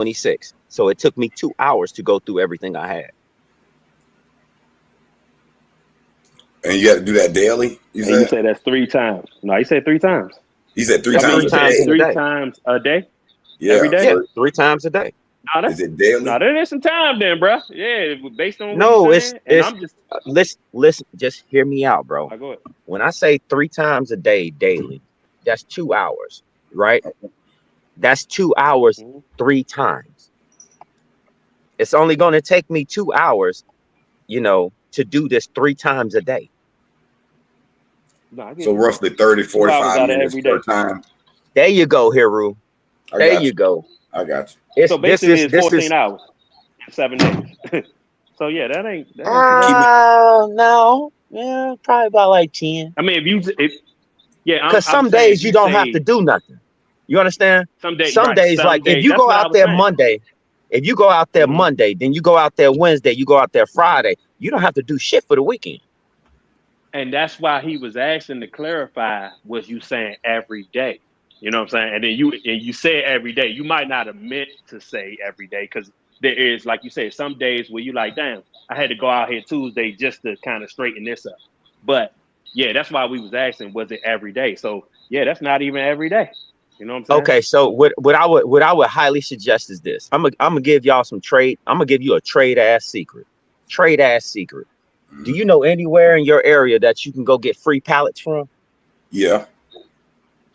26. So it took me 2 hours to go through everything I had. And you got to do that daily. You And you said. say that's 3 times. No, you said 3 times. He said three Yep, I mean, times three you a said times day. in a three day. times a day, every Yeah. day. Yeah, So 3 times a day. No, is it daily? that is some time then, bro. Yeah, based on what you're No, saying. And I'm just, listen, just hear me out, bro. I go ahead. When I say 3 times a day daily, that's 2 hours, right? That's 2 hours Mhm. 3 times. It's only going to take me 2 hours, to do this 3 times a day. No, I So get you. roughly 30, 2 hours 45 out of minutes every per day. time. There you go, Hiru. I There got you you. go. I got you. It's So this basically, is it's this 14 is hours in 7 days. So yeah, that ain't too bad. Keep me. no, yeah, probably about like 10. I mean, yeah, Cause I'm some saying if days you you don't have to say do nothing. You understand? someday, Some right? days, like if Someday, you that's go what I out was there saying. Monday, if you go out there Hmm. Monday, then you go out there Wednesday, you go out there Friday, you don't have to do shit for the weekend. And that's why he was asking to clarify, was you saying every day? You know what I'm saying? And then you say every day. You might not have meant to say every day because there is, like you said, some days where you like, damn, I had to go out here Tuesday just to kind of straighten this up. But yeah, that's why we was asking, was it every day? So yeah, that's not even every day. You know what I'm saying? Okay, so what I would highly suggest is this. I'm gonna give y'all some trade. I'm gonna give you a trade ass secret. Trade ass secret. Do you know anywhere in your area that you can go get free pallets from? Yeah.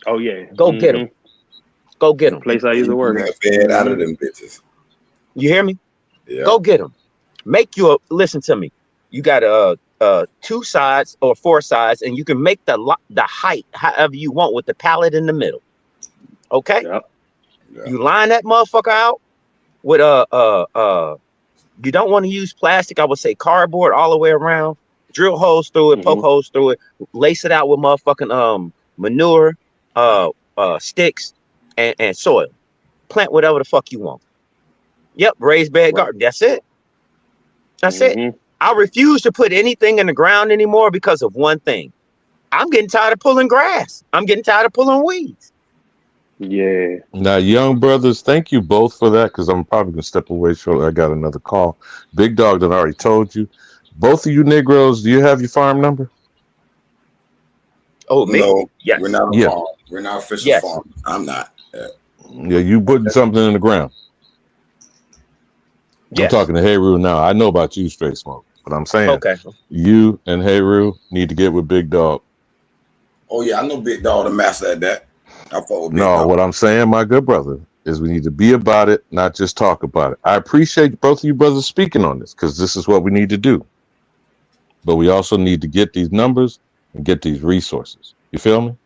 Oh yeah. Go get them. Go get The them. place I And used to you can work get at. fed out of them bitches. You hear me? Yeah. Go get them. Make you a listen to me. You got two sides or four sides, and you can make the height however you want with the pallet in the middle. Okay, Yep. Yeah. you line that motherfucker out with you don't want to use plastic. I would say cardboard all the way around. Drill holes through it, poke Hmm. holes through it, lace it out with motherfucking manure, sticks, and soil. Plant whatever the fuck you want. Yep, raised bed Right. garden. That's it. That's it. Hmm. I refuse to put anything in the ground anymore because of one thing. I'm getting tired of pulling grass. I'm getting tired of pulling weeds. Yeah. Now, young brothers, thank you both for that because I'm probably gonna step away shortly. I got another call. Big Dog that I already told you. Both of you Negroes, do you have your farm number? Oh, me? No, we're Yes. not a Yeah, farm. We're not official Yes. farm. I'm not. Yeah. yeah. You putting something in the ground. I'm Yes. talking to Heru now. I know about you, Straight Smoke, but I'm saying Okay. you and Heru need to get with Big Dog. Oh yeah, I know Big Dog the master at that. I fought with Big No, Dog. what I'm saying, my good brother, is we need to be about it, not just talk about it. I appreciate both of you brothers speaking on this because this is what we need to do. But we also need to get these numbers and get these resources. You feel me?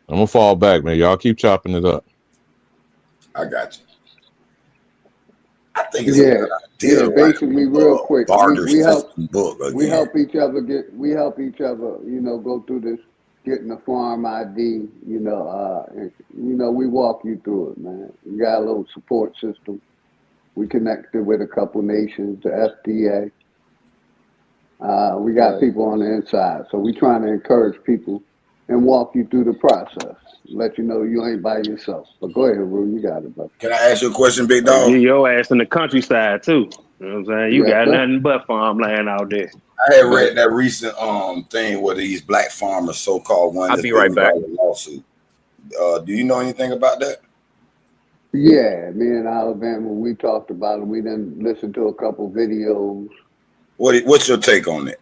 I'm gonna fall back, man. Y'all keep chopping it up. I got you. I think it's a Yeah, good idea yeah. to write Basically, a real quick, barter system book again. we help each other, go through this, getting the farm ID, and, we walk you through it, man. We got a little support system. We connected with a couple nations, the FDA. We got Right. people on the inside, so we trying to encourage people and walk you through the process. Let you know you ain't by yourself. But go ahead, Rue, you got it, brother. Can I ask you a question, Big And Dog? get your ass in the countryside too. You know what I'm saying? You Yes, got sir. nothing but farmland out there. I had But read that recent thing where these black farmers, so called one, I'll that's be been right back. involved in a lawsuit. Do you know anything about that? Yeah, me and Alabama, we talked about it. We didn't listen to a couple videos. What's your take on it?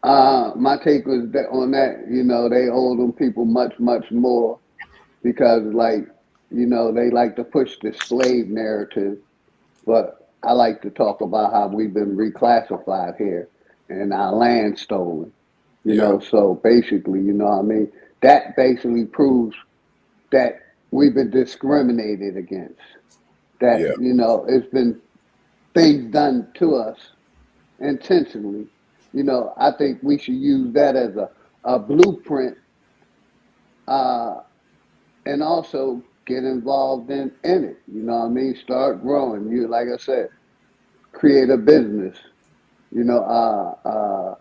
My take was that on that, they owe them people much, much more because, like, they like to push the slave narrative, but I like to talk about how we've been reclassified here and our land stolen. Yeah, So basically, what I mean, that basically proves that we've been discriminated against. That yeah, it's been things done to us intentionally. I think we should use that as a blueprint, uh, and also get involved in it. You know what I mean? Start growing. You, like I said, create a business. You know, uh, uh,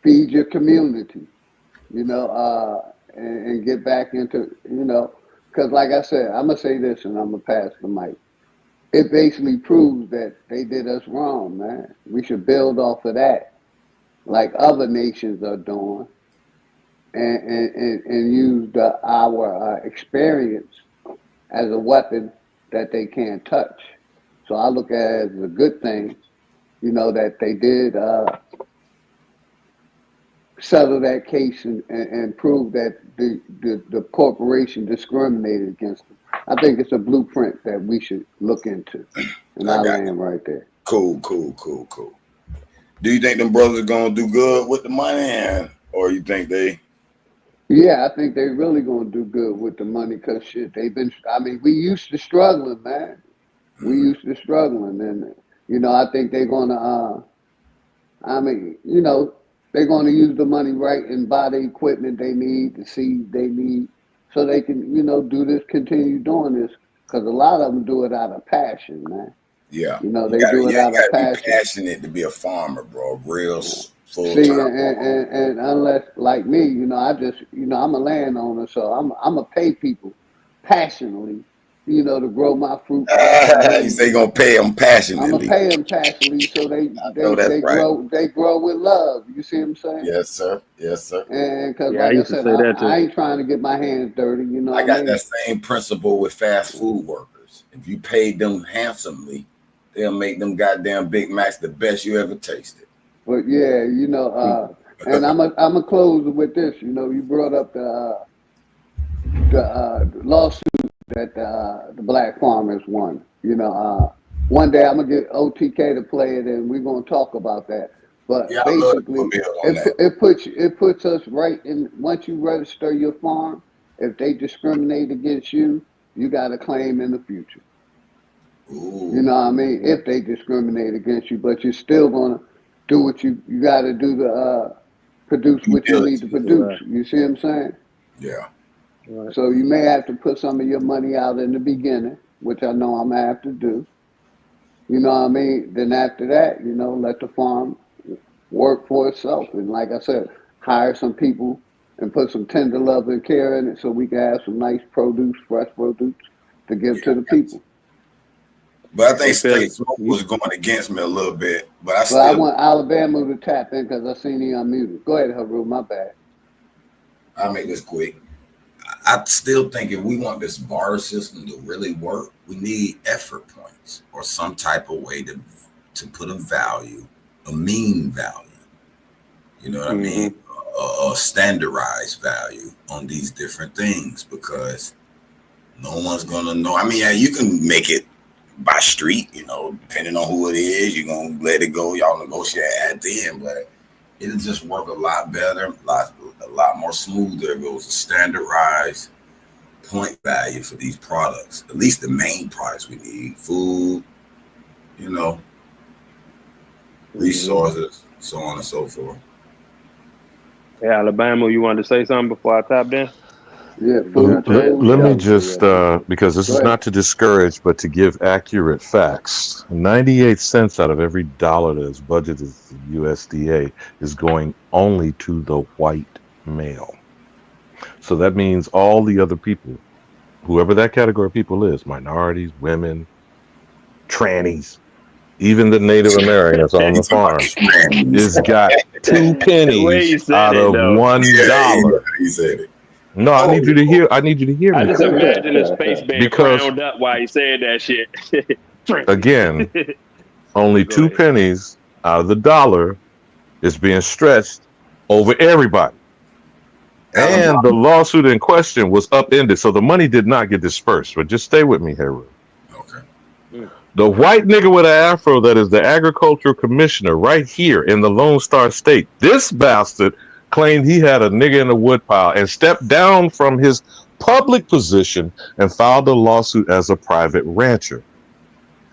feed your community. And get back into, because like I said, I'm gonna say this and I'm gonna pass the mic. It basically proves that they did us wrong, man. We should build off of that, like other nations are doing, and use our experience as a weapon that they can't touch. So I look at it as a good thing, that they did settle that case and prove that the corporation discriminated against them. I think it's a blueprint that we should look into. And I land right there. Cool. Do you think them brothers gonna do good with the money, or you think they? Yeah, I think they really gonna do good with the money because shit, we used to struggling, man. We used to struggling, and I think they're gonna. They're gonna use the money right and buy the equipment they need, the seeds they need, so they can, continue doing this. Because a lot of them do it out of passion, man. Yeah, they do it out of passion. Be passionate to be a farmer, bro. Real full See, time. and unless like me, I'm a landowner, so I'm gonna pay people passionately, to grow my fruit. You say gonna pay them passionately. I'm gonna pay them passionately, so they grow with love. You see what I'm saying? Yes, sir. And because like I said, I ain't trying to get my hands dirty. I got that same principle with fast food workers. If you paid them handsomely, they'll make them goddamn Big Macs the best you ever tasted. But yeah, and I'm a close with this. You brought up the lawsuit that the black farmers won. One day I'm gonna get OTK to play it, and we're gonna talk about that. But basically, it puts us right in. Once you register your farm, if they discriminate against you, you got a claim in the future. Ooh. You know what I mean? If they discriminate against you, but you're still gonna do what you got to do to produce what you need to produce. Right. You see what I'm saying? Yeah. Right. So you may have to put some of your money out in the beginning, which I know I'm gonna have to do. You know what I mean? Then after that, let the farm work for itself. And like I said, hire some people and put some tender love and care in it so we can have some nice produce, fresh produce to give to the people. But I think State Smoke was going against me a little bit. But I want Alabama to tap in because I seen he unmuted. Go ahead, Haru, my bad. I'll make this quick. I still think if we want this barter system to really work, we need effort points or some type of way to put a value, a mean value. You know what I mean? A standardized value on these different things, because no one's gonna know. I mean, yeah, you can make it by street, depending on who it is, you're gonna let it go, y'all negotiate at the end, but it'll just work a lot better, a lot more smoother. It goes a standardized point value for these products, at least the main products we need: food, resources, so on and so forth. Hey, Alabama, you wanted to say something before I tap in? Yeah, let me just, because this is not to discourage, but to give accurate facts. 98 cents out of every dollar that is budgeted to the USDA is going only to the white male. So that means all the other people, whoever that category of people is, minorities, women, trannies, even the Native Americans on the farm, is got 2 pennies out of $1. He said it. No, I need you to hear. I need you to hear me. I just imagine his face being frowned up while he said that shit. Again, only 2 pennies out of the dollar is being stretched over everybody. And the lawsuit in question was upended, so the money did not get dispersed. But just stay with me, Harold. Okay. The white nigga with an afro that is the agricultural commissioner right here in the Lone Star State, this bastard claimed he had a nigga in the woodpile and stepped down from his public position and filed a lawsuit as a private rancher,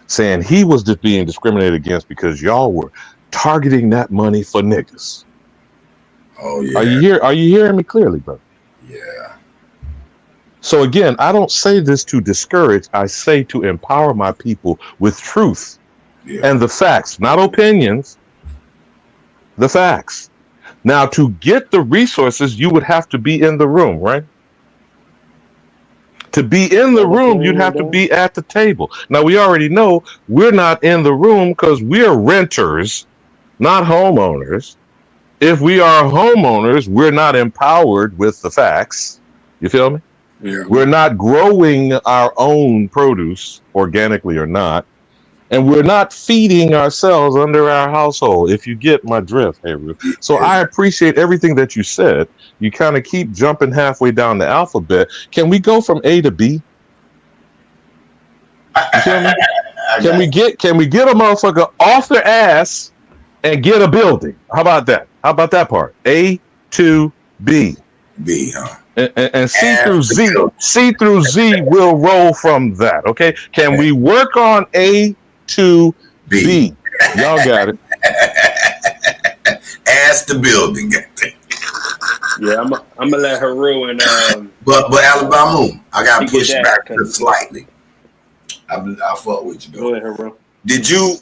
saying he was just being discriminated against because y'all were targeting that money for niggas. Oh yeah. Are you hearing me clearly, brother? Yeah. So again, I don't say this to discourage. I say to empower my people with truth and the facts, not opinions. The facts. Now, to get the resources, you would have to be in the room, right? To be in the room, you'd have to be at the table. Now, we already know we're not in the room because we're renters, not homeowners. If we are homeowners, we're not empowered with the facts. You feel me? Yeah. We're not growing our own produce, organically or not. And we're not feeding ourselves under our household, if you get my drift, Haru. So I appreciate everything that you said. You kind of keep jumping halfway down the alphabet. Can we go from A to B? You feel me? Can we get a motherfucker off their ass and get a building? How about that? How about that part? A to B. B, huh? And C through Z will roll from that. Okay. Can we work on A to B? Y'all got it. Ask the building. Yeah, I'm gonna let Haru and but Alabama, I got to push back slightly. I fuck with you though. Go ahead, Haru. Did you?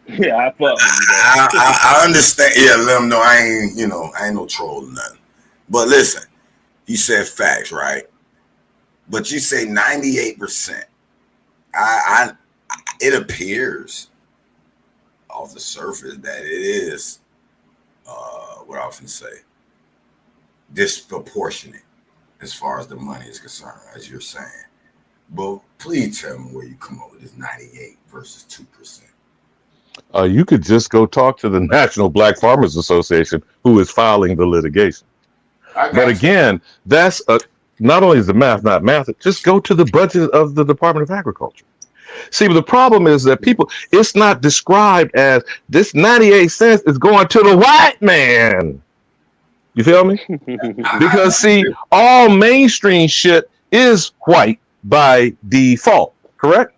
Yeah, I fuck with you. I understand. Yeah, let them know I ain't no troll or nothing. But listen, you said facts, right? But you say 98%. It appears off the surface that it is what I often say disproportionate as far as the money is concerned, as you're saying. But please tell me where you come up with this 98 versus 2%. You could just go talk to the National Black Farmers Association, who is filing the litigation. But again, that's not only is the math not math, just go to the budget of the Department of Agriculture. See, the problem is that it's not described as this 98 cents is going to the white man. You feel me? Because see, all mainstream shit is white by default, correct?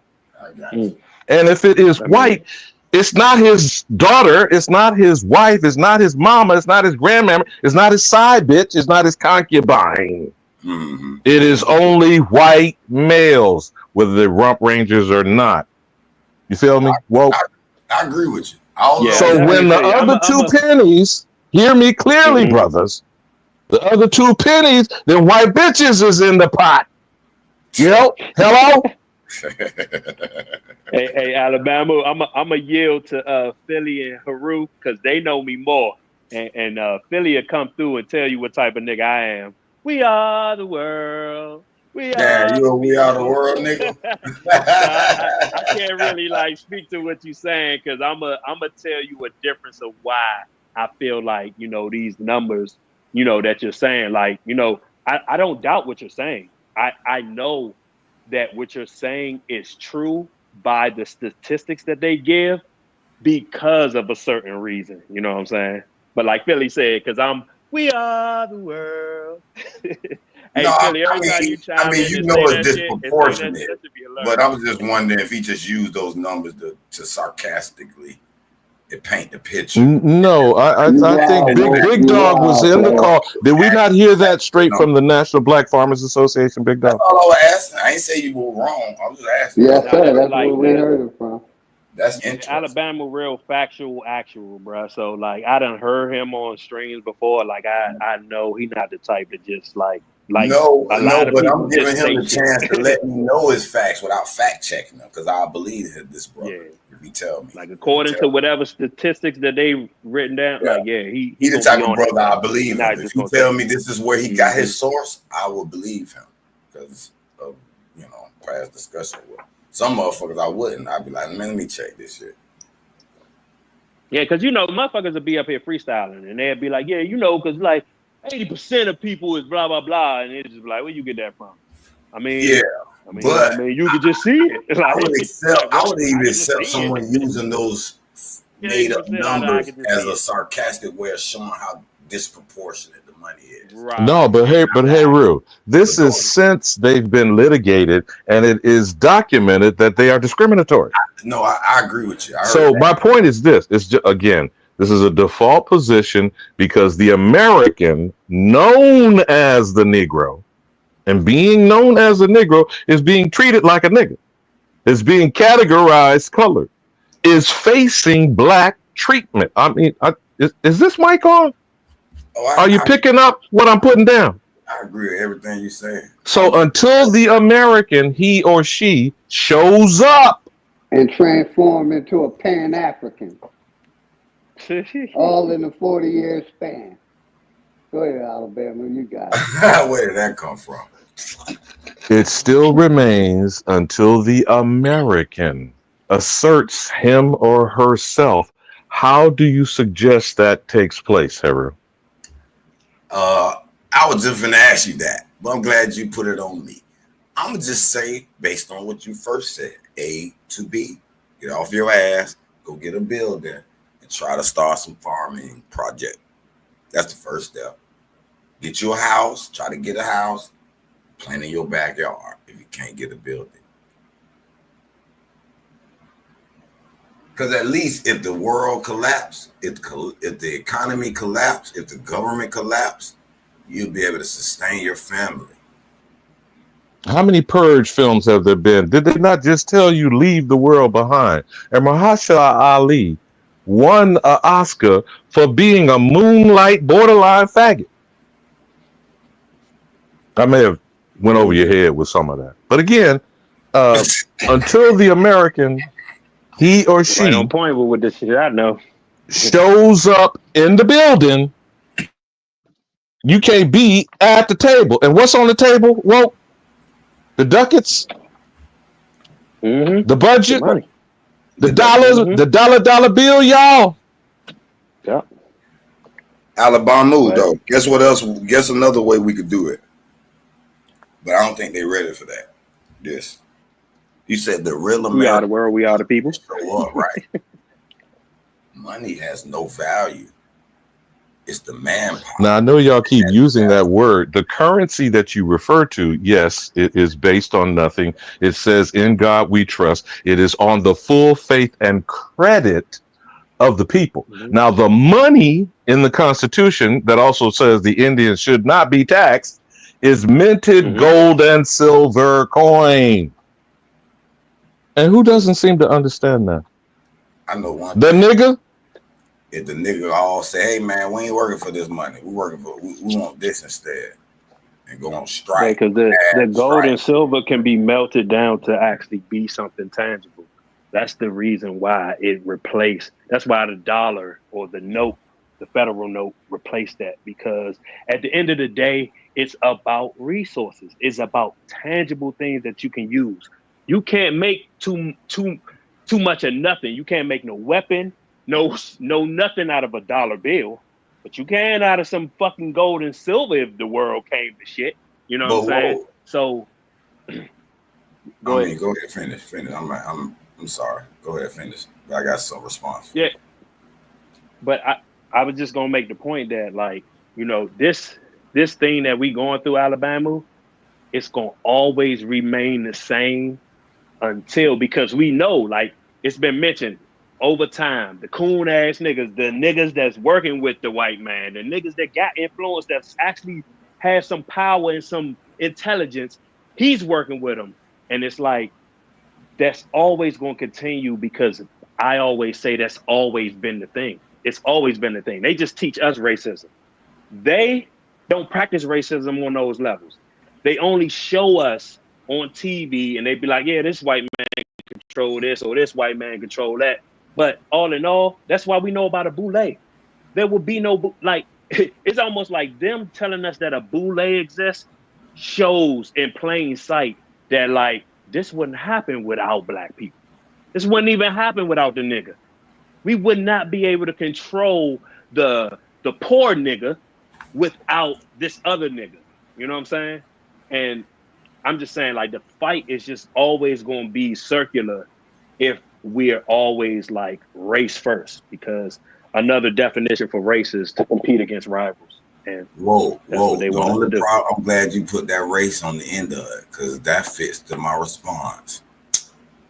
And if it is white, it's not his daughter, it's not his wife, it's not his mama, it's not his grandmama, it's not his side bitch, it's not his concubine. Mm-hmm. It is only white males, whether they're rump rangers or not. You feel me? Well, I agree with you. So when the other two pennies, hear me clearly, brothers, the other 2 pennies, then white bitches is in the pot. You know? Hello? Hey, Alabama, I'm a yield to Philly and Haru because they know me more, and Philly will come through and tell you what type of nigga I am. We are the world. We are the world, nigga. I can't really speak to what you're saying because I'm a tell you a difference of why I feel like these numbers that you're saying I don't doubt what you're saying. I know that what you're saying is true by the statistics that they give because of a certain reason. You know what I'm saying? But like Philly said, because we are the world. Hey, Philly, every time you chime in, it's disproportionate. But I was just wondering if he just used those numbers to sarcastically paint the picture. No, I think Big Dog was in the call. Did we not hear that straight from the National Black Farmers Association, Big Dog? That's all I was asking. I ain't say you were wrong. I was just asking. Yeah, sir. That's where we heard it from. That's interesting. Alabama real factual, actual, bro. So I done heard him on streams before. I know he not the type to just no, but I'm giving him the chance to let me know his facts without fact checking them because I believe this brother. If he tell me, according to whatever statistics that they written down, he the type of brother I believe him. If you tell me this is where he got his source, I will believe him because of past discussion with him. Some motherfuckers I wouldn't. I'd be like, man, let me check this shit. Yeah, because motherfuckers would be up here freestyling and they'd be like, yeah, because 80% of people is blah blah blah, and it's just like, where you get that from? I mean, you could just see it. I would even accept someone using those made up numbers as a sarcastic way of showing how disproportionate the money is. Right. No, but hey, Ru, this is since they've been litigated, and it is documented that they are discriminatory. I agree with you. So my point is this: it's just, again, this is a default position because the American, known as the Negro, and being known as a Negro is being treated like a nigga, is being categorized colored, is facing black treatment. I mean, is this mic on? Are you picking up what I'm putting down? I agree with everything you say. So until the American, he or she, shows up, and transform into a Pan-African, all in a 40-year span. Go ahead, Alabama, you got it. Where did that come from? it still remains until the American asserts him or herself. How do you suggest that takes place, Heru? I was just gonna ask you that, but I'm glad you put it on me. I'm gonna just say, based on what you first said, A to B, get off your ass, go get a building, and try to start some farming project. That's the first step. Get you a house, try to get a house, plant in your backyard if you can't get a building. Because at least if the world collapsed, if the economy collapsed, if the government collapsed, you'll be able to sustain your family. How many Purge films have there been? Did they not just tell you leave the world behind? And Mahershala Ali won an Oscar for being a moonlight borderline faggot. I may have went over your head with some of that. But again, until the American, he or she, Right on point with this shit I know, shows up in the building, you can't be at the table. And what's on the table? Well, the ducats, the budget, the money. the dollars, the dollar bill, y'all. Yeah. Alabama, Right. though. Guess what else? Guess another way we could do it. But I don't think they're ready for that. This. You said the real We are the American world, we are the people. show up, right? Money has no value. It's the manpower. Now, I know y'all keep using that word. The currency that you refer to, yes, it is based on nothing. It says, in God we trust. It is on the full faith and credit of the people. Now, the money in the Constitution that also says the Indians should not be taxed is minted gold and silver coin. And who doesn't seem to understand that? I know one The thing. nigga? If the nigga all say, hey man, we ain't working for this money. We want this instead. And go on strike. Because the gold strike. and silver can be melted down to actually be something tangible. That's the reason why it replaced. That's why the dollar or the note, the federal note, replaced that. Because at the end of the day, it's about resources. It's about tangible things that you can use. You can't make too much of nothing. You can't make no weapon, no nothing out of a dollar bill. But you can out of some fucking gold and silver if the world came to shit. You know what I'm saying? So Go ahead, finish. I'm sorry. Go ahead, finish. I got some response. Yeah. But I was just gonna make the point that, like, you know, this thing that we going through, Alabama, it's gonna always remain the same until, because we know, like it's been mentioned over time, the coon ass niggas, the niggas that's working with the white man, the niggas that got influence, that's actually has some power and some intelligence, he's working with them. And it's like, that's always going to continue, because I always say that's always been the thing. It's always been the thing. They just teach us racism. They don't practice racism on those levels. They only show us on TV, and they be like, yeah, this white man control this, or this white man control that. But all in all, that's why we know about a boule. There will be no, like, it's almost like them telling us that a boule exists shows in plain sight that, like, this wouldn't happen without black people. This wouldn't even happen without the nigga. We would not be able to control the poor nigga without this other nigga. You know what I'm saying? And I'm just saying, like, the fight is just always going to be circular if we're always like race first, because another definition for race is to compete against rivals. And that's what they want to do. I'm glad you put that race on the end of it, because that fits to my response.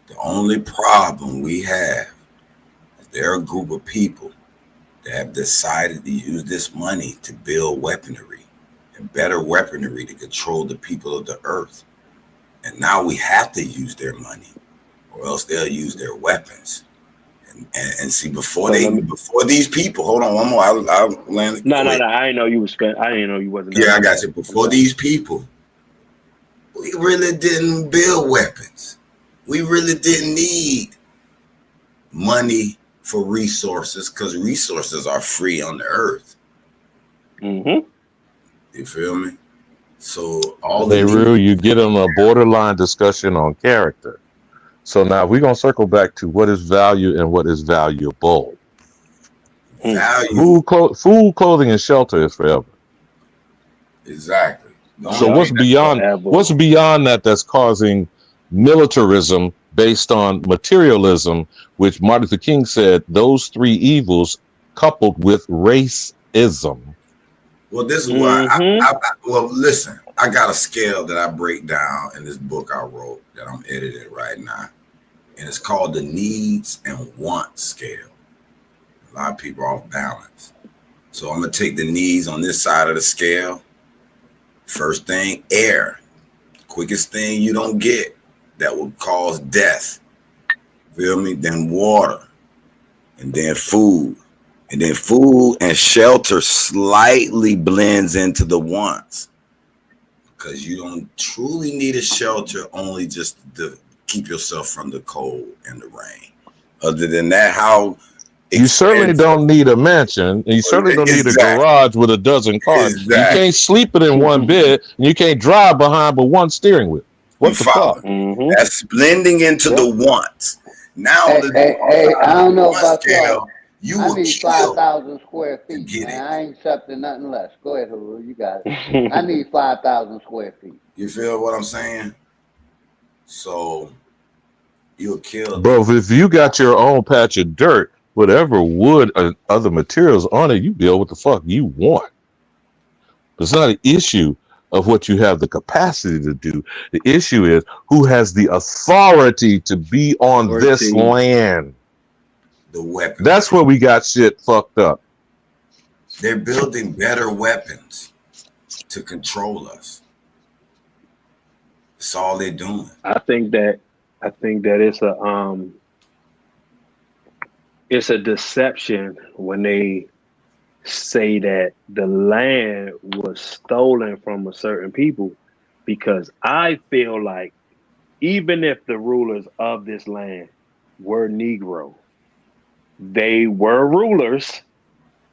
The only problem we have is there are a group of people that have decided to use this money to build weaponry, and better weaponry to control the people of the earth. And now we have to use their money, or else they'll use their weapons. And see, before So let me. before these people, hold on, one more. I'll land it No, quick. I didn't know you was spent. I didn't know you wasn't done. Yeah, I got you. Before these people, we really didn't build weapons. We really didn't need money for resources because resources are free on the earth. Mm-hmm. You feel me? So all They the real, you get on a borderline discussion on character. So now we're gonna circle back to what is value and what is valuable. value, Food, clothing, and shelter is forever. exactly. The So only what's thing beyond Forever. what's beyond that that's causing militarism based on materialism, which Martin Luther King said those three evils coupled with racism. well, this is why Mm-hmm. well, listen, I got a scale that I break down in this book I wrote that I'm editing right now. And it's called the needs and wants scale. A lot of people are off balance. So I'm gonna take the needs on this side of the scale. First thing, air. Quickest thing you don't get that will cause death. Feel me? Then water. And then food. And then food and shelter slightly blends into the wants. Because you don't truly need a shelter only just to keep yourself from the cold and the rain. Other than that, how You certainly don't need a mansion, and you certainly don't need a garage with a dozen cars. Exactly. You can't sleep it in one bed, and you can't drive behind but one steering wheel. What the fuck? Mm-hmm. That's blending into the wants. Now, Hey, I don't know about y'all. You I will need kill 5,000 square to feet, get man. it. I ain't accepting nothing less. Go ahead, Hulu. You got it. I need 5,000 square feet. You feel what I'm saying? So you'll kill. Bro, if you got your own patch of dirt, whatever wood or other materials on it, you build what the fuck you want. It's not an issue of what you have the capacity to do. The issue is who has the authority to be on this land. The weapon. That's where we got shit fucked up. They're building better weapons to control us. That's all they're doing. I think that it's a deception when they say that the land was stolen from a certain people, because I feel like even if the rulers of this land were Negro, they were rulers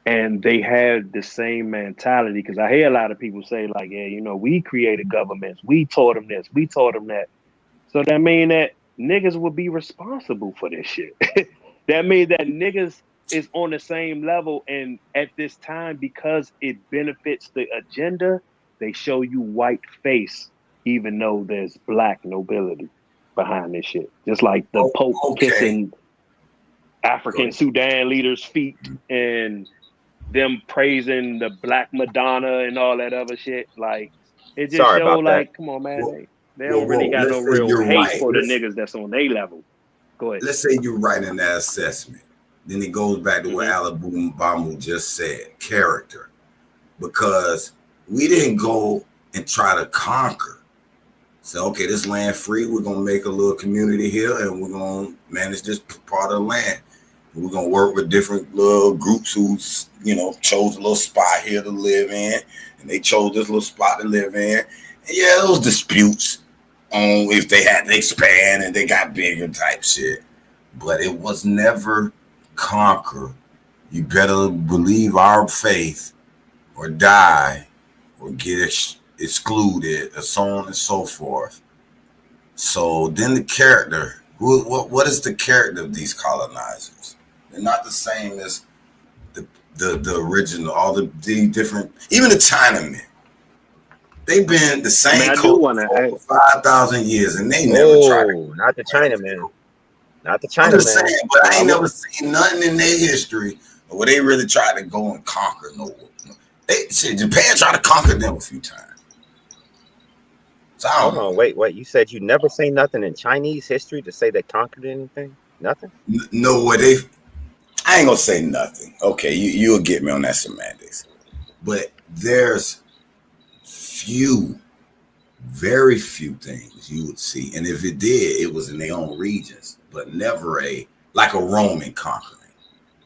and they had the same mentality. Because I hear a lot of people say like, yeah, we created governments, we taught them this, we taught them that. So that mean that niggas would be responsible for this shit. That means that niggas is on the same level, and at this time, because it benefits the agenda, they show you white face, even though there's black nobility behind this shit. Just like the Pope kissing African Sudan leaders' feet and them praising the Black Madonna and all that other shit. Like, it just show like, come on, man, they don't really got no real hate for the niggas that's on their level. Go ahead. Let's say you're right in that assessment. Then it goes back to what Alabama just said, character. Because we didn't go and try to conquer. So, okay, this land free, we're going to make a little community here and we're going to manage this part of the land. We're going to work with different little groups who, chose a little spot here to live in. And they chose this little spot to live in. And yeah, there was disputes on if they had to expand and they got bigger type shit. But it was never conquer. You better believe our faith or die or get excluded or so on and so forth. So then the character, what is the character of these colonizers? They're not the same as the original, all the different, even the Chinamen. They've been the same culture for 5,000 years and they never tried to. Not the Chinaman. Not the I'm Chinaman. just saying, but I ain't never seen nothing in their history where they really tried to go and conquer no. Japan tried to conquer them a few times. So hold on, wait. You said you never seen nothing in Chinese history to say they conquered anything? Nothing? No, I ain't gonna say nothing. Okay, you'll get me on that semantics. But there's very few things you would see. And if it did, it was in their own regions, but never a like a Roman conquering.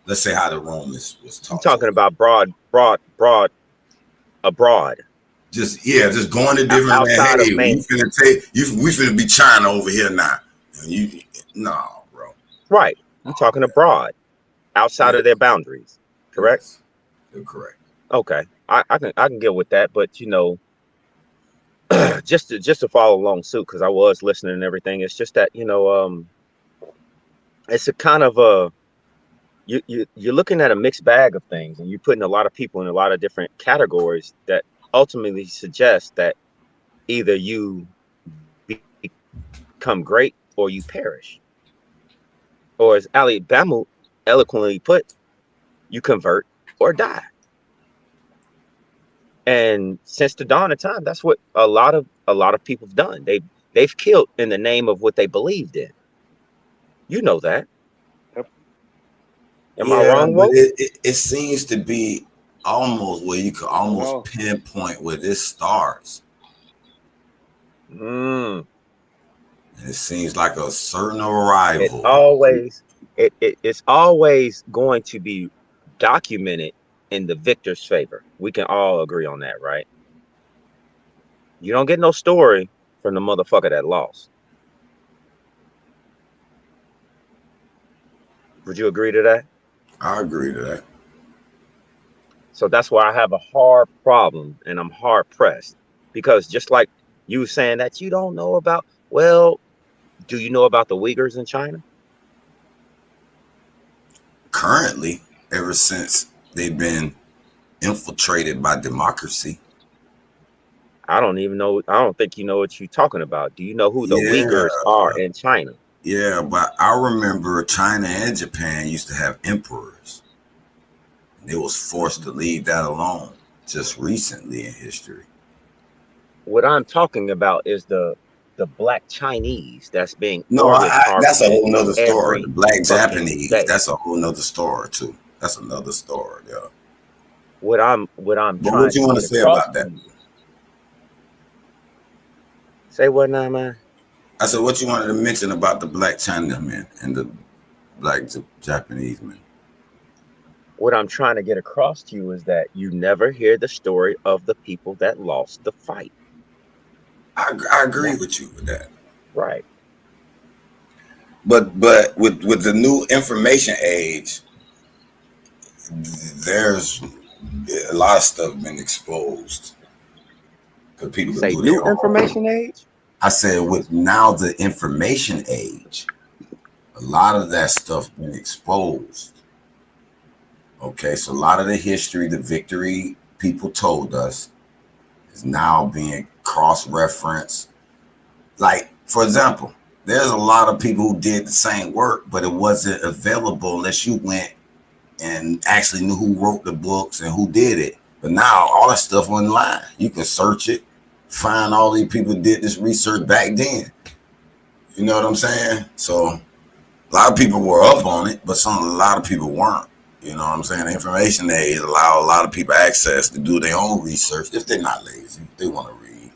Let's say how the Romans was I'm taught. talking about abroad. Just going to different outside hey, of main. we finna be China over here now. And no, bro. Right. I'm talking abroad, outside of their boundaries. Correct? Yes, you're correct. Okay. I can get with that, but just to follow along suit, because I was listening and everything. It's just that, it's a kind of a you're looking at a mixed bag of things, and you're putting a lot of people in a lot of different categories that ultimately suggest that either you become great or you perish. Or as Ali Bamu eloquently put, you convert or die. And since the dawn of time, that's what a lot of people have done. They've killed in the name of what they believed in. You know that. Yep. Am I wrong, but Wo? it seems to be almost where you could almost pinpoint where this starts. Mm. And it seems like a certain arrival. It's always going to be documented in the victor's favor. We can all agree on that, right? You don't get no story from the motherfucker that lost. Would you agree to that? I agree to that. So that's why I have a hard problem, and I'm hard pressed, because just like you were saying that you don't know about, well, do you know about the Uyghurs in China? Currently, ever since they've been infiltrated by democracy. I don't even know. I don't think you know what you're talking about. Do you know who the Uyghurs are in China? Yeah, but I remember China and Japan used to have emperors. And they was forced to leave that alone just recently in history. What I'm talking about is the Black Chinese that's being that's a whole nother story. The Black Japanese, day. that's a whole nother story too. That's another story, yeah. What I'm but trying what you want to say about that? Say what now, man? I said, what you wanted to mention about the Black Chinamen and the Black Japanese men? What I'm trying to get across to you is that you never hear the story of the people that lost the fight. I agree with you with that. Right. But with the new information age, there's a lot of stuff been exposed. Because people say can do new information age? I said with now the information age, a lot of that stuff been exposed. Okay, so a lot of the history, the victory people told us is now being cross-referenced. Like, for example, there's a lot of people who did the same work, but it wasn't available unless you went and actually knew who wrote the books and who did it. But now all that stuff online, you can search it, find all these people who did this research back then. You know what I'm saying? So a lot of people were up on it, but a lot of people weren't. You know what I'm saying? The information age allow a lot of people access to do their own research if they're not lazy. They want to read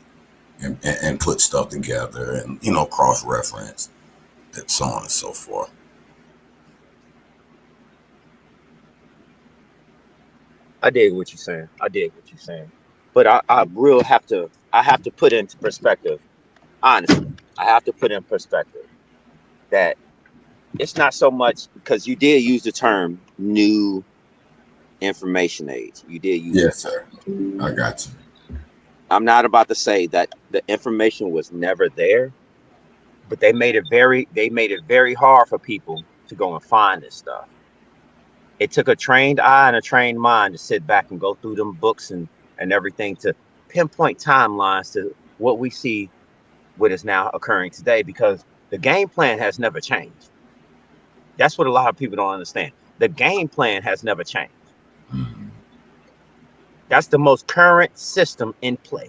and put stuff together and, cross-reference, and so on and so forth. I dig what you're saying. But I have to put into perspective, honestly, I have to put in perspective that it's not so much, because you did use the term new information age. You did use Yes, sir. I got you. I'm not about to say that the information was never there, but they made it very hard for people to go and find this stuff. It took a trained eye and a trained mind to sit back and go through them books and everything to pinpoint timelines to what we see, what is now occurring today, because the game plan has never changed. That's what a lot of people don't understand. The game plan has never changed. That's the most current system in play.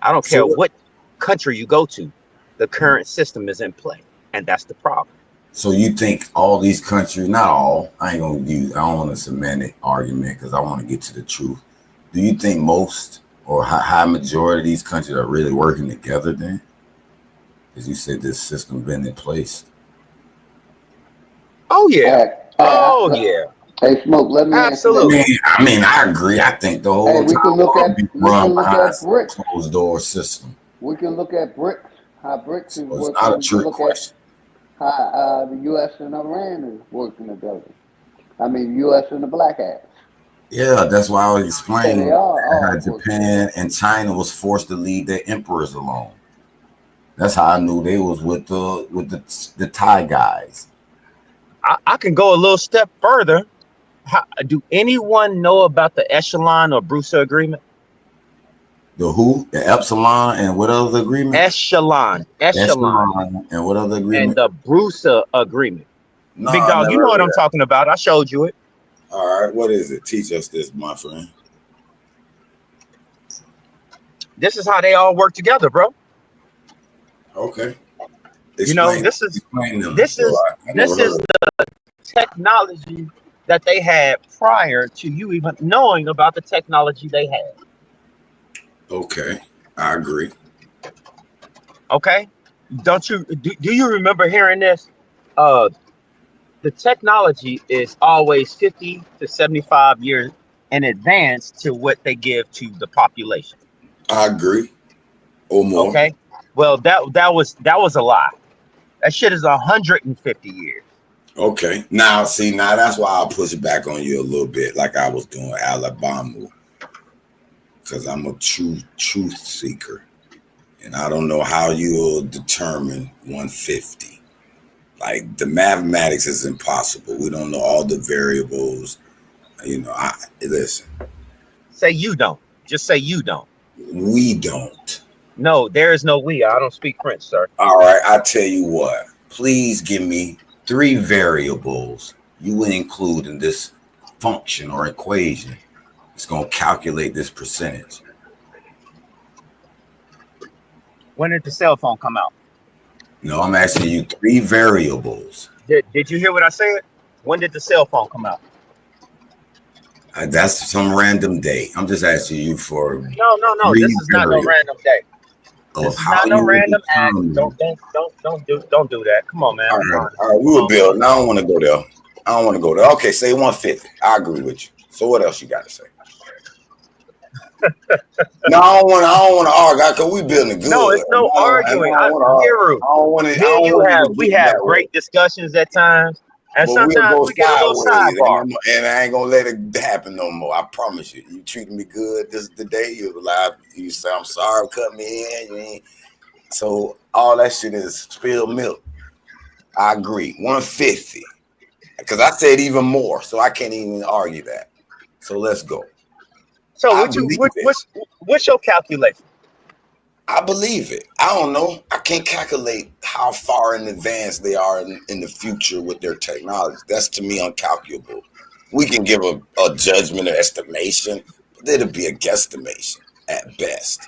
I don't care what country you go to, the current system is in play, and that's the problem. So you think all these countries, not all, I don't want a semantic argument because I want to get to the truth. Do you think most or high majority of these countries are really working together then? Because you said this system been in place. Oh yeah. Hey, Oh yeah. hey, Smoke. Let me answer Absolutely. that. I agree. I think the Hey, whole we can time look will be at run behind some bricks. closed door system. We can look at bricks. How bricks is So it's working. not a We can trick look at question. how the U.S. and Iran is working together. I mean, U.S. and the Black Hats. Yeah, that's why I was Yeah, they explaining are how all working Japan together. and China was forced to leave their emperors alone. That's how I knew they was with the Thai guys. I can go a little step further. Do anyone know about the Echelon or Brusa agreement? The who? The Epsilon and what other agreement? Echelon Epsilon and what other and agreement? the Brusa agreement. No, Big I dog, you never know heard what of I'm that. talking about. I showed you it. All right, what is it? Teach us this, my friend. This is how they all work together, bro. Okay. You know, Explain them. this So is I never heard of it. the technology that they had prior to you even knowing about the technology they had. Okay. I agree. Okay, don't you do you remember hearing this? The technology is always 50 to 75 years in advance to what they give to the population. I agree. Or more. Okay, well that was a lie. That shit is 150 years. Okay. Now that's why I'll push back on you a little bit, like I was doing Alabama. Because I'm a true truth seeker. And I don't know how you'll determine 150. Like the mathematics is impossible. We don't know all the variables. Listen. Say you don't. Just say you don't. We don't. No, there is no we. I don't speak French, sir. All right, I tell you what. Please give me 3 variables you would include in this function or equation. It's going to calculate this percentage. When did the cell phone come out? No, I'm asking you 3 variables. Did you hear what I said? When did the cell phone come out? That's some random day. I'm just asking you for No. This is not no random day. This is not no random act. Don't do that. Come on, man. All right, we will build. Now I don't want to go there. Okay, say 150. I agree with you. So what else you got to say? No, I don't want to argue because we building good. No, it's no arguing. We have great discussions at times, and sometimes we get a little sidebar. And I ain't gonna let it happen no more. I promise you. You treated me good the day you were alive. You say I'm sorry, cut me in. So all that shit is spilled milk. I agree. 150. Because I said even more, so I can't even argue that. So let's go. So what's your calculation? I believe it. I don't know. I can't calculate how far in advance they are in the future with their technology. That's to me uncalculable. We can give a judgment or estimation, but it'll be a guesstimation at best.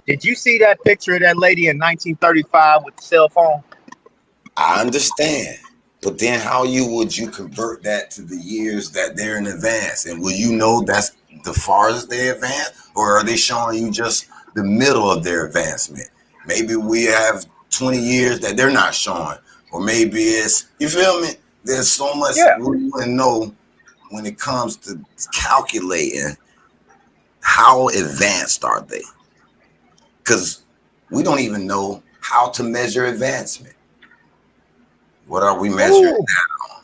Did you see that picture of that lady in 1935 with the cell phone? I understand. But then how would you convert that to the years that they're in advance? And will you know that's the farthest they advance? Or are they showing you just the middle of their advancement? Maybe we have 20 years that they're not showing. Or maybe it's, you feel me? There's so much we want to know when it comes to calculating how advanced are they? Because we don't even know how to measure advancement. What are we measuring now?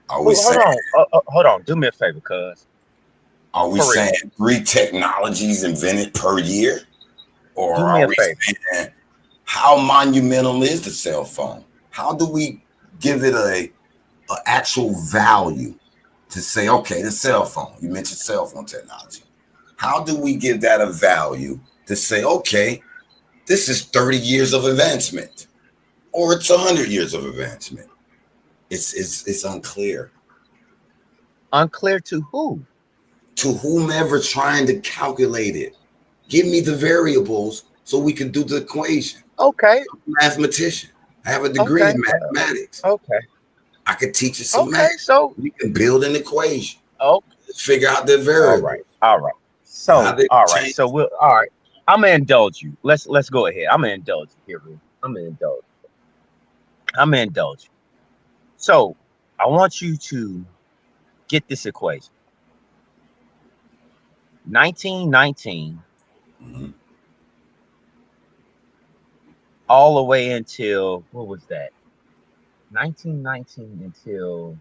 Are we saying? Hold on. Do me a favor, cuz. Are we saying 3 technologies invented per year? Or are we saying how monumental is the cell phone? How do we give it a actual value to say, okay, the cell phone, you mentioned cell phone technology. How do we give that a value to say, okay, this is 30 years of advancement or it's 100 years of advancement? It's unclear. Unclear to who? To whomever trying to calculate it. Give me the variables so we can do the equation. Okay. I'm a mathematician. I have a degree in mathematics. Okay. I could teach you some math. So we can build an equation. Oh. Figure out the variables. All right. So all right. I'm gonna indulge you. Let's go ahead. I'm gonna indulge you here, Ruth. I'm gonna indulge you. So I want you to get this equation. 1919 Mhm. all the way until what was that? 1919 until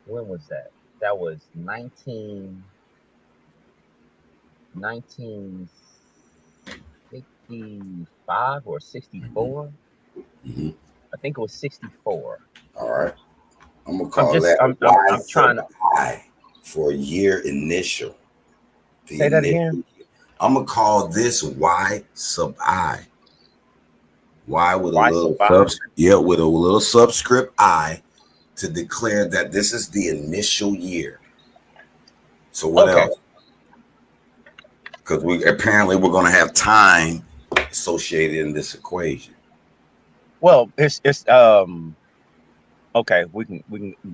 when was that? That was 1965 or 64. Mhm. I think it was 64. All right. I'm gonna I'm call just that Y I'm trying to sub I for year initial. The say that initial. again. I'm gonna call this Y sub I. Y with a Why little survive? with a little subscript I to declare that this is the initial year. So what Okay. else? Because we're gonna have time associated in this equation. Well, it's okay. We can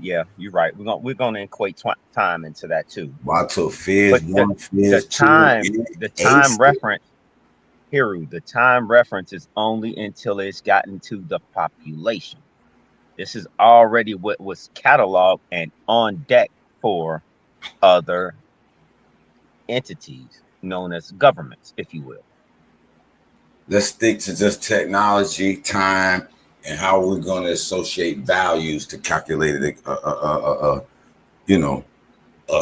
yeah, you're right. We're gonna equate time into that too. Y to phase But one, the phase two, time the A time reference, Hiru, the time reference is only until it's gotten to the population. This is already what was cataloged and on deck for other entities known as governments, if you will. Let's stick to just technology, time, and how we're going to associate values to calculate it.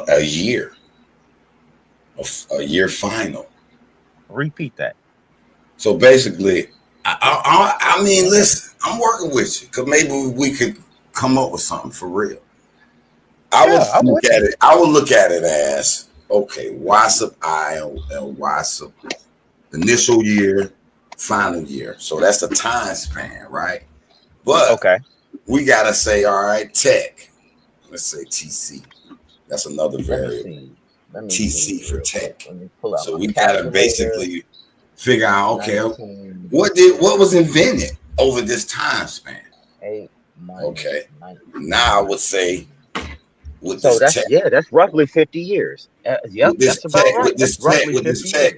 A year, a year final. Repeat that. So basically, I mean, listen, I'm working with you because maybe we could come up with something for real. Yeah, I'm with you. I would look at it as okay, Y sub I and Y sub initial year, final year. So that's the time span, right? But Okay. we gotta say, all right, tech. Let's say TC. That's another Let me variable. see. Let me see TC for real quick. tech. Let me pull out So my we gotta calculator. basically figure out, okay, 19 what was invented over this time span? 8 minus Okay. 19. Now I would say with So this tech, that's roughly 50 years. Yep, that's about right. That's roughly 50 years.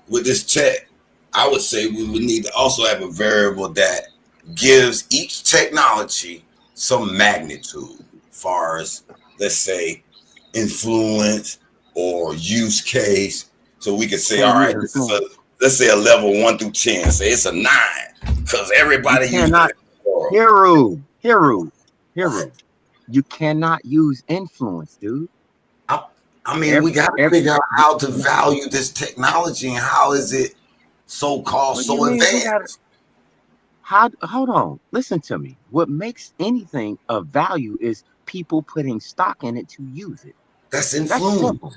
with this tech, I would say we would need to also have a variable that gives each technology some magnitude, far as let's say influence or use case. So we could say, 10 all right, years. this is let's say a level 1 through 10. Say it's a 9 because everybody You uses cannot, it. For Hiru. You cannot use influence, dude. I mean, we got to figure out how to value this technology and how is it so-called What do you so mean we gotta? advanced. Hold on, listen to me. What makes anything of value is people putting stock in it to use it. That's That's influence. simple.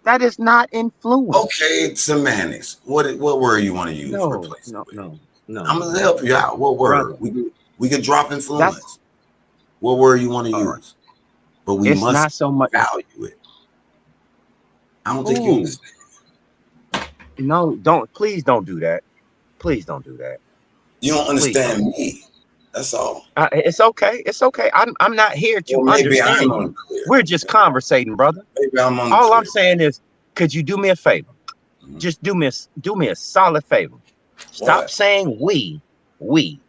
That is not influence. Okay, semantics. What word you want to use? No, Replace no, it with? no, no. I'm gonna help you out. What word? Brother, We could drop that's influence. What word you want to all right. use? But we It's must not so much. value it. I don't think you Ooh, understand. no, please don't do that. Please don't do that. You don't Please understand don't. me. That's all. It's okay. It's okay. I'm not here to Or maybe I'm understand you. unclear. We're just conversating, brother. Maybe I'm All unclear. I'm saying is, could you do me a favor? Mhm. Just do me a solid favor. Stop What? saying we, I'm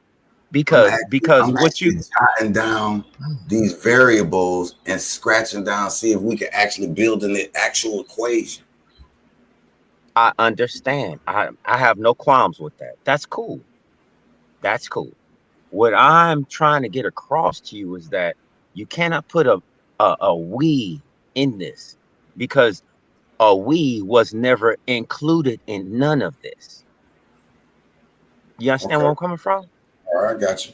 because what you actually jotting down these variables and scratching down, see if we can actually build an actual equation. I understand. I have no qualms with that. That's cool. That's cool. What I'm trying to get across to you is that you cannot put a we in this because a we was never included in none of this. You understand where Okay. I'm coming from? All right, I got you.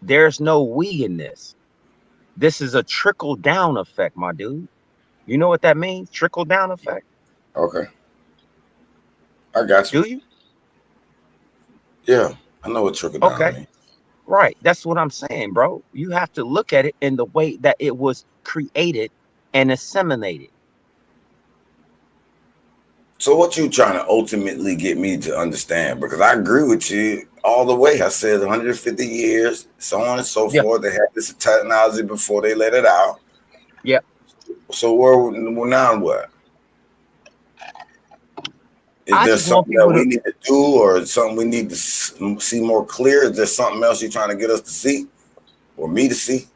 There's no we in this. This is a trickle down effect, my dude. You know what that means? Trickle down effect. Okay. I got you. Do you? Yeah. I know what trickle down Okay. means. Right. That's what I'm saying, bro. You have to look at it in the way that it was created and assimilated. So what you trying to ultimately get me to understand? Because I agree with you all the way. I said 150 years, so on and so Yeah. forth. They had this technology before they let it out. Yeah. So where now what? Is I there just want something that people we to need to do or something we need to see more clear? Is there something else you're trying to get us to see? or me to see?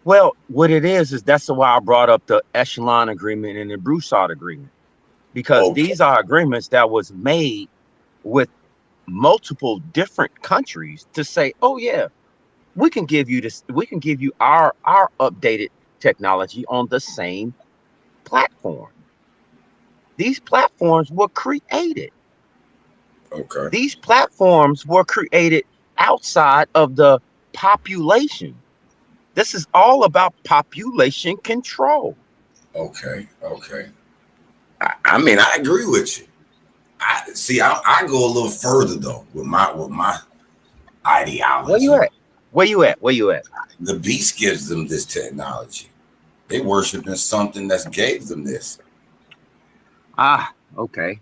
Well, what it is that's why I brought up the Echelon Agreement and the Broussard Agreement, because Okay. these are agreements that was made with multiple different countries to say, oh yeah, we can give you this, we can give you our updated technology on the same platform. These platforms were created. Okay. These platforms were created outside of the population. This is all about population control. Okay. Okay. I mean, I agree with you. I go a little further though with my ideology. Where you at? Where you at? Where you at? The beast gives them this technology. They worshiping something that gave them this. Ah, okay.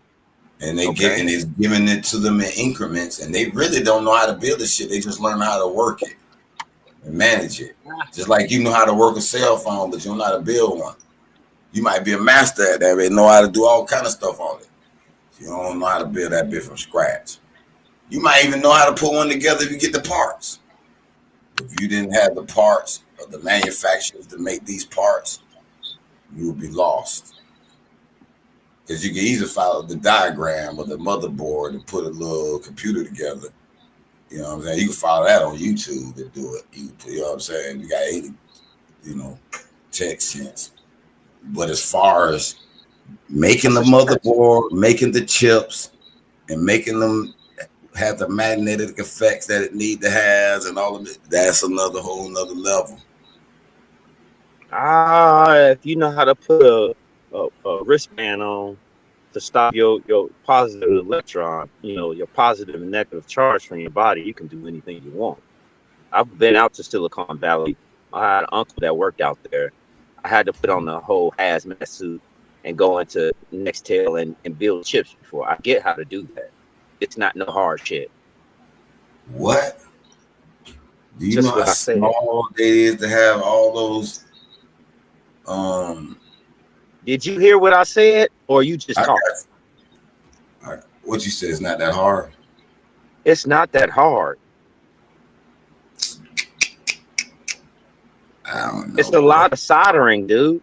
And they get and it's giving it to them in increments, and they really don't know how to build this shit. They just learn how to work it and manage it. Just like you know how to work a cell phone, but you don't know how to build one. You might be a master at that, but know how to do all kind of stuff on it. You don't know how to build that bit from scratch. You might even know how to put one together if you get the parts. If you didn't have the parts or the manufacturers to make these parts, you would be lost. Because you can easily follow the diagram or the motherboard and put a little computer together. You know what I'm saying? You can follow that on YouTube to do it. You know what I'm saying? You got 80, tech sense. But as far as making the motherboard, making the chips, and making them have the magnetic effects that it need to have and all of it, that's another whole nother level. If you know how to put a wristband on to stop your positive electron, your positive and negative charge from your body, you can do anything you want. I've been out to Silicon Valley. I had an uncle that worked out there. I had to put on the whole hazmat suit and go into Nextel and build chips before. I get how to do that. It's not no hard shit. What? Do you Just know what how I said. small it is to have all those? Did you hear what I said, or you just talking? What you said is not that hard. It's not that hard. I don't know. It's a lot of soldering, dude.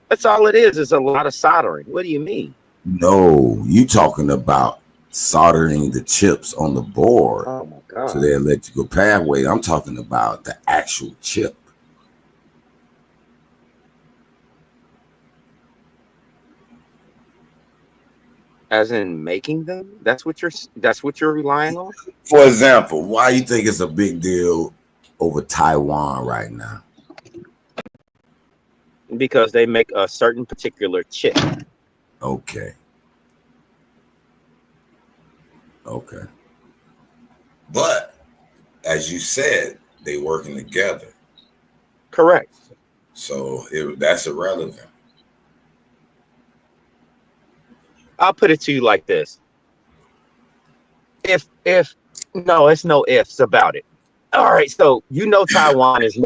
That's all it is. It's a lot of soldering. What do you mean? No, you talking about soldering the chips on the board Oh my God. to the electrical pathway. I'm talking about the actual chip. As in making them? That's what you're relying on? For example, why you think it's a big deal over Taiwan right now? Because they make a certain particular chip. Okay. But as you said, they working together. Correct. So that's irrelevant. I'll put it to you like this. If no, it's no ifs about it. All right, so Taiwan is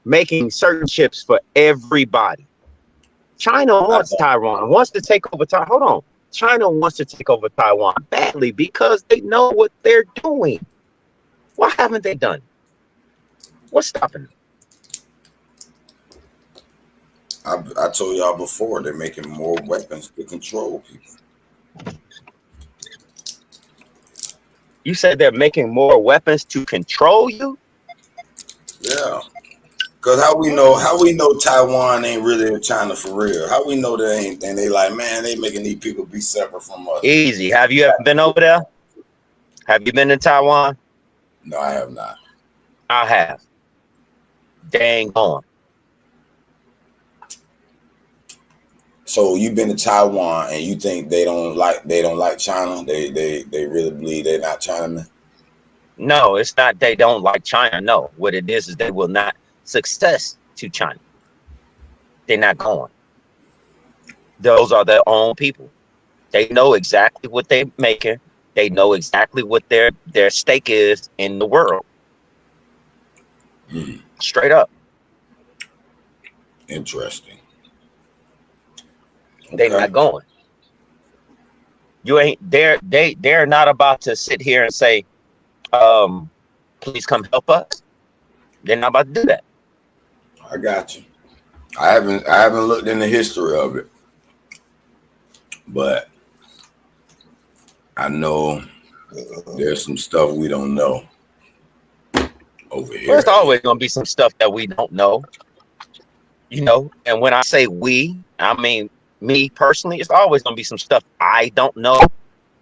making certain chips for everybody. China wants Taiwan, wants to take over Taiwan. Hold on. China wants to take over Taiwan badly because they know what they're doing. Why haven't they done? What's stopping them? I told y'all before, they're making more weapons to control people. You said they're making more weapons to control you? Yeah. Because how we know Taiwan ain't really in China for real? How we know that ain't, and they like, man, they making these people be separate from us. Easy. Have you ever been over there? Have you been to Taiwan? No, I have not. I have. Dang on. So you've been to Taiwan and you think they don't like China? They really believe they're not Chinamen? No, it's not they don't like China. No, what it is they will not success to China. They're not going. Those are their own people. They know exactly what they're making. They know exactly what their stake is in the world. Straight up. Interesting. They're not going. You ain't they're not about to sit here and say, please come help us. They're not about to do that. I got you. I haven't looked in the history of it, but I know there's some stuff we don't know over here. There's always gonna be some stuff that we don't know, and when I say we, I mean me personally. It's always gonna be some stuff I don't know.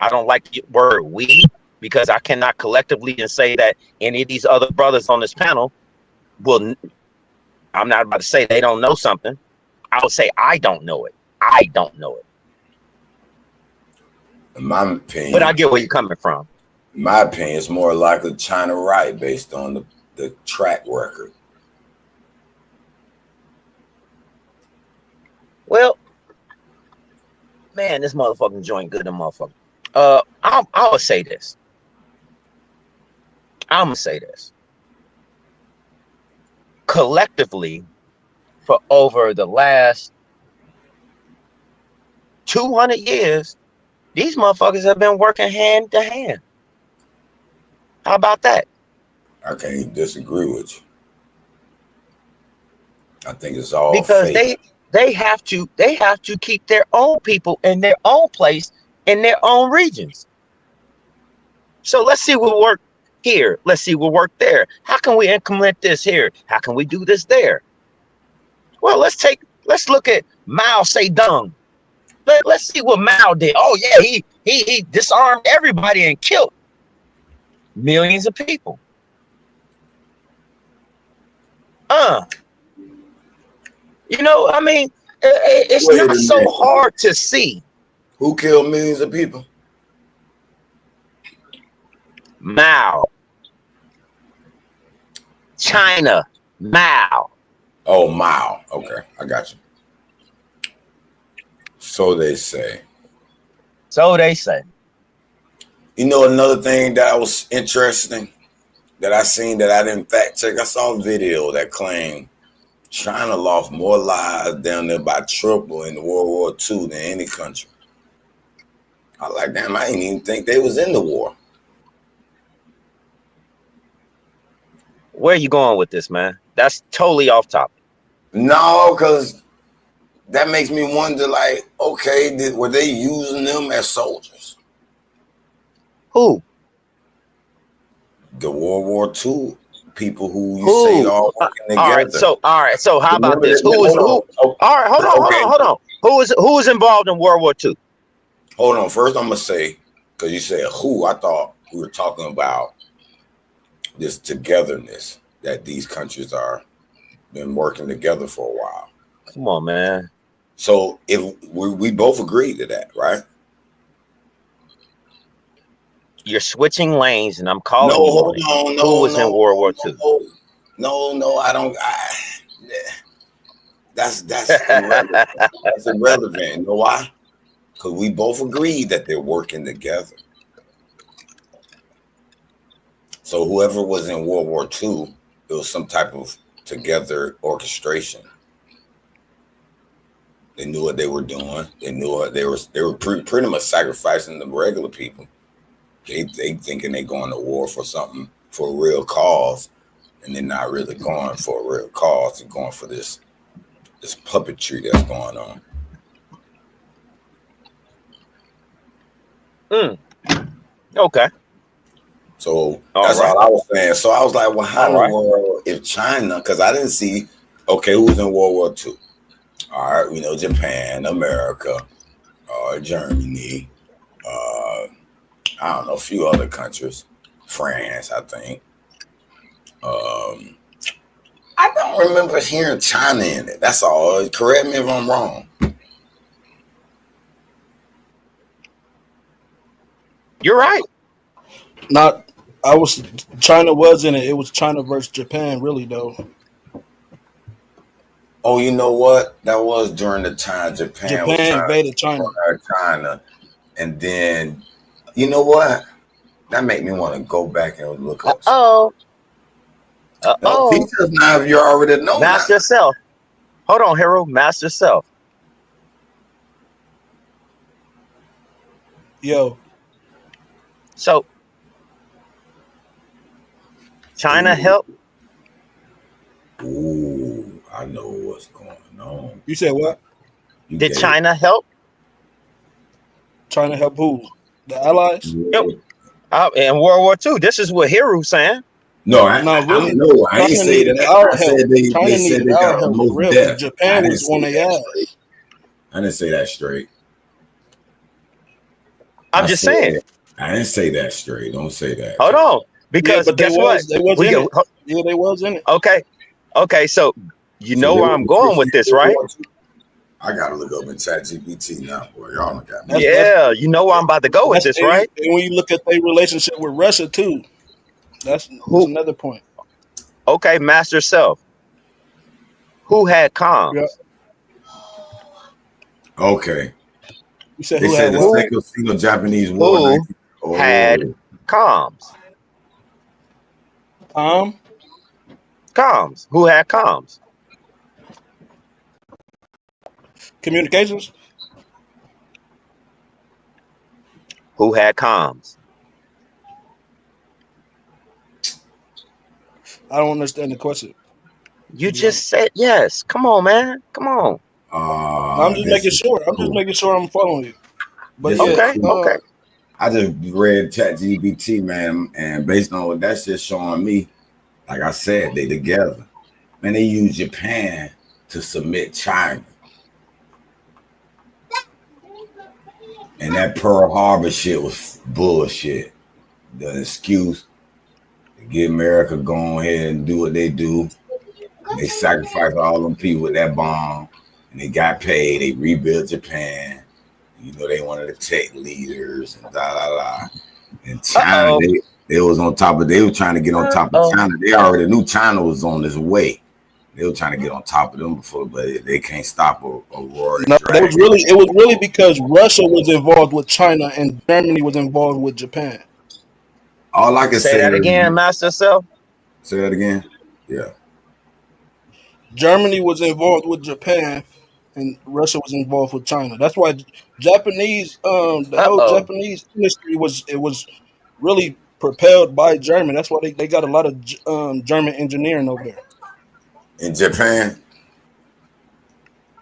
I don't like the word we, because I cannot collectively and say that any of these other brothers on this panel will. I'm not about to say they don't know something. I would say I don't know it. I don't know it. In my opinion, But I get where you're coming from. In my opinion, it's more likely China right based on the track record. Well, man, this motherfucking joint good, the motherfucker. I would say this. I'm gonna say this. Collectively, for over the last 200 years, these motherfuckers have been working hand to hand. How about that? I can't disagree with you. I think it's all because fake. they have to keep their own people in their own place in their own regions. So let's see what work here. Let's see what work there. How can we implement this here? How can we do this there? Well, let's look at Mao Zedong. Let's see what Mao did. Oh yeah, he disarmed everybody and killed millions of people. I mean, it's not so hard to see. Who killed millions of people? Mao. China. Mao. Oh, Mao. Okay, I got you. So they say. So they say. You know, another thing that was interesting that I seen that I didn't fact check. I saw a video that claimed China lost more lives down there by triple in World War II than any country. I was like, damn, I didn't even think they was in the war. Where are you going with this, man? That's totally off topic. No, because that makes me wonder, like, okay, were they using them as soldiers? Who? The World War II people who you say all working together. All right. So how about this? Who? All right, hold on. Who was involved in World War II? Hold on. First, I'm gonna say, because you said who, I thought we were talking about this togetherness that these countries are been working together for a while. Come on, man. So if we both agree to that, right? You're switching lanes, and I'm calling you. Who was in World War II? No, I don't. That's irrelevant. That's irrelevant. You know why? Because we both agree that they're working together. So whoever was in World War II, it was some type of together orchestration. They knew what they were doing. They knew what they were pretty much sacrificing the regular people. They thinking they're going to war for something, for a real cause, and they're not really going for a real cause. They're going for this puppetry that's going on. Okay. So that's all I was saying. So I was like, well, how in the world if China, because I didn't see, okay, who was in World War II? All right, we know Japan, America, Germany, I don't know, a few other countries, France, I think. I don't remember hearing China in it. That's all. Correct me if I'm wrong. You're right. China was in it. It was China versus Japan, really, though. Oh, you know what? That was during the time Japan invaded China. And then, you know what? That made me want to go back and look up. Because now if you already know. Mask yourself. Hold on, Hero. Mask yourself. Yo. So China helped Ooh, I know what's going on. You said what? You Did gave- China help? Trying to help who? The allies? Yep. In World War II, this is what Hiru saying. No, I really. know. I ain't China say needed that. our I said help. they China said needed they our got the help for most real. death. Japan I didn't was say on that their ass. straight. I didn't say that straight. I'm I just said- saying. I didn't say that straight. Don't say that. Hold on, because but guess what? They was We in go- it. Yeah, they was in it. Okay. So you So know they where were I'm going with this, World right? War II. I gotta look up in ChatGPT now, boy. Y'all done got me. That's- Yeah, you know where I'm about to go with That's- this, right? And when you look at their relationship with Russia too, that's another point. Okay, Master Self. Who had comms? Yeah. Okay. You said They who said had the what? Second Sino-Japanese War. Who 19 Oh, had comms? Comms. Who had comms? Communications? Who had comms? I don't understand the question. You just said yes. Come on, man. Come on. I'm just making sure. I'm just making sure I'm following you. But This is yeah, Okay. Okay. I just read ChatGPT, man, and based on what that's just showing me, like I said, they together. Man, they use Japan to submit China. And that Pearl Harbor shit was bullshit. The excuse to get America go ahead and do what they do. They sacrificed all them people with that bomb, and they got paid. They rebuilt Japan. You know, they one of the tech leaders and And China, they was on top of. They were trying to get on top of China. They already knew China was on this way. They were trying to get on top of them before, but they can't stop a roaring dragon. It was really because Russia was involved with China and Germany was involved with Japan. All I can say that again, Master Self. Say that again. Yeah. Germany was involved with Japan and Russia was involved with China. That's why Japanese the whole Japanese industry was really propelled by Germany. That's why they got a lot of German engineering over there. In Japan.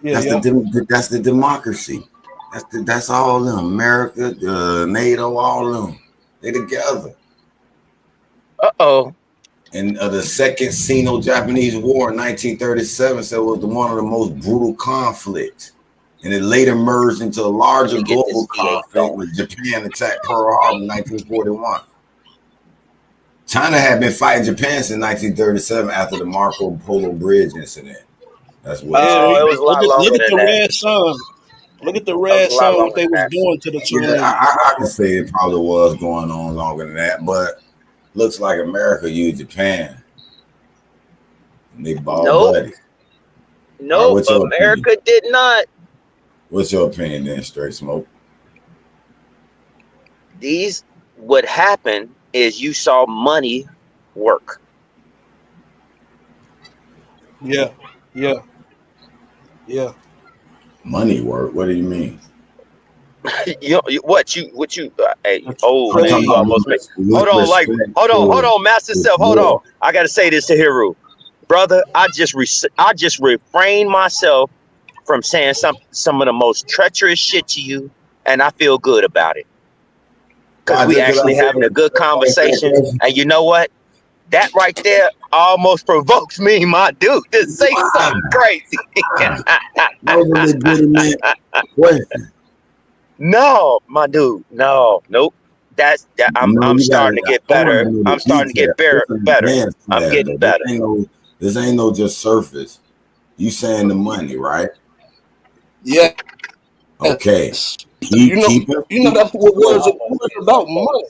Yeah, that's the democracy. That's all them. America, NATO, all them. They together. And the Second Sino-Japanese War in 1937 said was one of the most brutal conflicts. And it later merged into a larger global conflict with Japan attacked Pearl Harbor in 1941. China had been fighting Japan since 1937 after the Marco Polo Bridge incident. That's what it was a lot longer look at than the that. Red Sun. Look at the Red Sun, what they was doing to the Chinese. Yeah, I can say it probably was going on longer than that, but looks like America used Japan. And they ball buddies. No, America did not. What's your opinion then, Straight Smoke? What happened is you saw money work. Yeah. Money work? What do you mean? What you hey, old man, you almost make hold on, Master Self, hold on. I gotta say this to Hiru. Brother, I just refrained myself from saying some of the most treacherous shit to you, and I feel good about it. Because we actually having a good conversation. And you know what? That right there almost provokes me, my dude, to say something crazy. No, my dude. No, nope. I'm starting to get better. I'm starting to get better. I'm getting better. This ain't no just surface. You saying the money, right? Yeah. Okay. You know that's what was about money.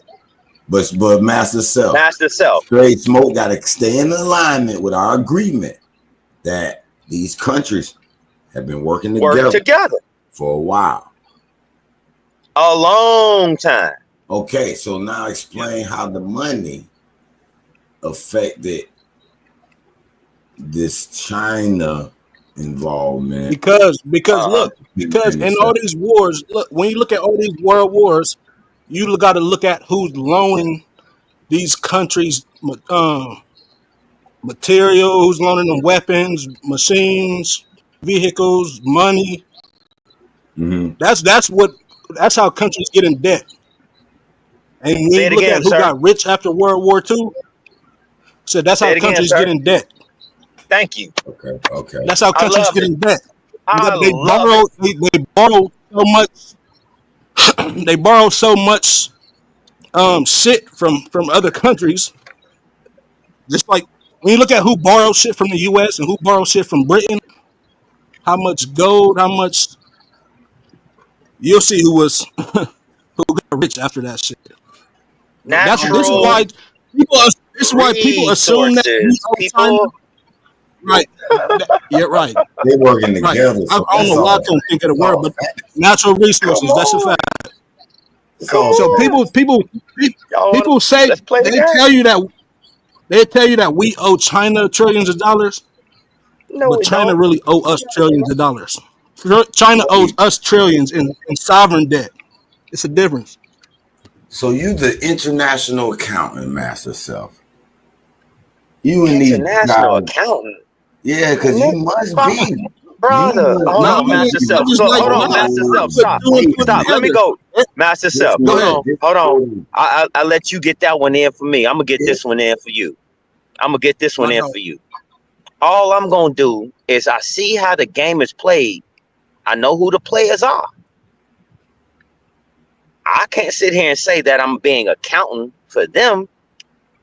But Master Self. Straight Smoke got to stay in alignment with our agreement that these countries have been working together for a while. A long time. Okay, so now explain how the money affected this China involvement. Because in all these wars, look, when you look at all these world wars, you got to look at who's loaning these countries material, who's loaning them weapons, machines, vehicles, money. Mm-hmm. That's how countries get in debt. And when Say you it look again, at who sir. got rich after World War II, so that's Say how it again, countries sir. get in debt. Thank you. Okay. That's how I countries love get it. in debt. I Because love it. they borrow so much. They borrow so much shit from other countries. Just like when you look at who borrows shit from the U.S. and who borrows shit from Britain, how much gold, how much, you'll see who got rich after that shit. This is Natural why people assume that we resources, owe China. people. Right. Yeah, right. They working Right. together. I So don't know why I can't think of the word, but natural Come resources. That's a on. fact. Come So on. Y'all wanna, people say let's play the they game. tell you that we owe China trillions of dollars, No, but we China don't. really owe us trillions of dollars. China owes us trillions in sovereign debt. It's a difference. So you the international accountant, Master Self. You and these International guys. accountant. Yeah, because you must be. Brother, hold Nah, on, Master Self. I'm just Look, like, hold on, nah, Master Self. put Stop. two and two Stop. Let me together. go. Master Self. Go Hold ahead. on. Hold on. I let you get that one in for me. I'm gonna get this one in for you. I'm gonna get this one in for you. All I'm gonna do is I see how the game is played. I know who the players are. I can't sit here and say that I'm being accountant for them.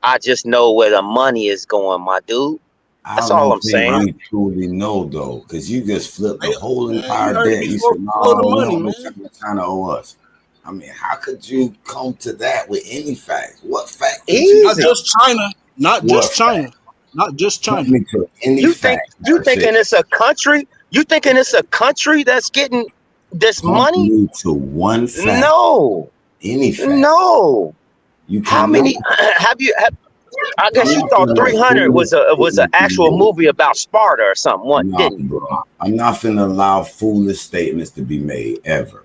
I just know where the money is going, my dude. That's all I'm saying. You truly know though, because you just flipped the whole entire you heard debt. me You before, said, follow the "No, we money, don't man." China owe us." I mean, how could you come to that with any facts? What fact? Not just China. Not just What China. Not just China. Point me to any You think fact. you thinking it's a country? You thinking it's a country that's getting this Point money? me to one fact. No, Any fact. no. You How many have you? I guess you thought 300 was an actual movie about Sparta or something, didn't you? Bro. I'm not finna allow foolish statements to be made ever.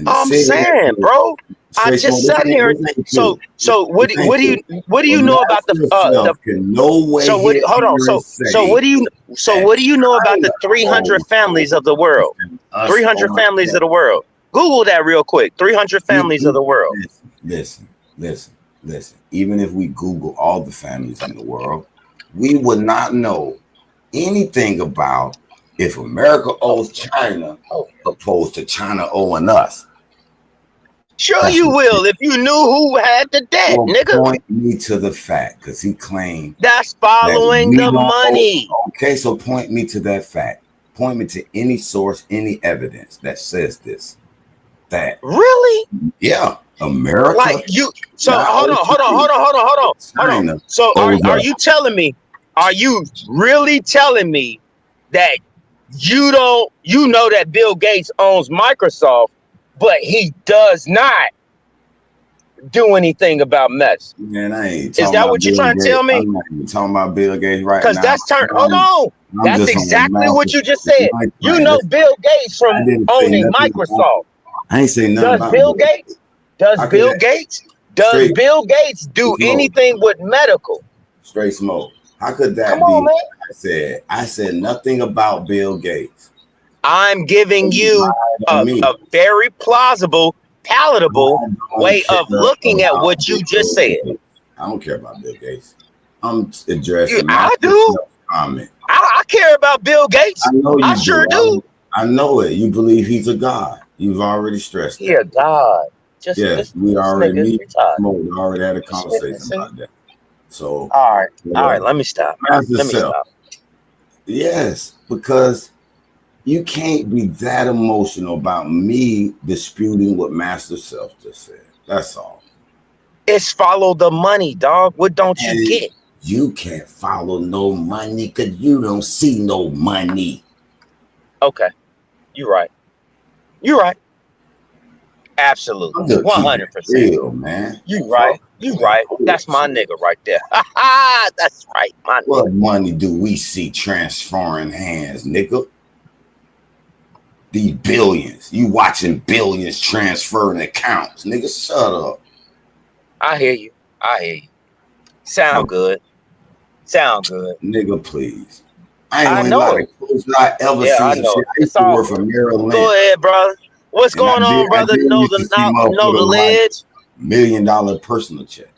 I'm saying, bro. I just sat here. So what do you know about the So what? Hold on. So what do you know about the 300 families of the world? 300 families of the world. Google that real quick. 300 families of the world. Listen. Even if we Google all the families in the world, we would not know anything about if America owes China opposed to China owing us. Sure you will if you knew who had the debt, nigga. Point me to the fact, because he claimed that's following the money. Okay, so point me to that fact. Point me to any source, any evidence that says this. That really? Yeah, America. Like you. So hold on. So are you telling me? Are you really telling me that you know that Bill Gates owns Microsoft, but he does not do anything about Mets? Man, I ain't. Is that what you're trying to tell me? I'm not even talking about Bill Gates right now. Because that's hold on. That's exactly what you just said. You know Bill Gates from owning Microsoft. I ain't saying nothing about Bill Gates? Does Bill Gates do anything with medical? Straight smoke. How could that be? On, man. I said nothing about Bill Gates. I'm giving you a very plausible, palatable way of looking at what you just said. I don't care about Bill Gates. I'm addressing I do. Comment. I care about Bill Gates. I know you I sure do. I know it. You believe he's a god. You've already stressed that. Yeah, God. We already already had a conversation about that. So all right, let me stop. Yes, because you can't be that emotional about me disputing what Master Self just said. That's all. It's follow the money, dog. What don't you get? You can't follow no money because you don't see no money. Okay. You're right. Absolutely. 100%. Real, man. You right. That's my nigga right there. That's right, my nigga. What money do we see transferring hands, nigga? These billions. You watching billions transferring accounts, nigga. Shut up. I hear you. Sound good. Sound good. Nigga, please. I ain't I gonna know lie. it. The coolest I ever Yeah, I seen some know shit. it. I used It's to all work for Merrill Lynch. go ahead, brother. What's And going on, brother? Know used to see the motherfuckers like ledge. $1 million personal checks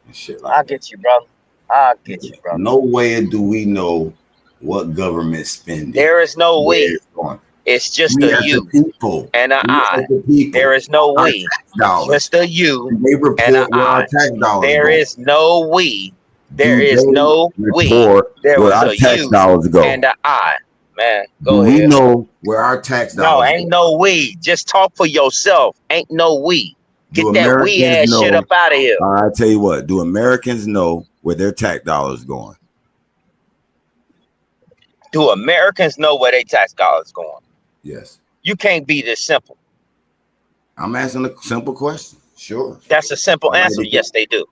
and shit like I that. get you, brother. I get you, brother. No way do we know what government spending. There is no where we. it's going. It's just We a as you the people and an we I. as the people, There is no our we. tax dollars. Just a you They report and an where our I. tax dollars There go. is no we. There Do is they no we. report There where was our a tax you dollars go? and an I. Man, Do go we ahead. know where our tax No, dollars ain't go? no we. Just talk for yourself. Ain't no we. Get Do that we Americans ass shit know? up out of here. I tell you what. Do Americans know where their tax dollars going? Do Americans know where their tax dollars going? Yes. You can't be this simple. I'm asking a simple question. Sure. That's a simple Like answer. Yes, they do.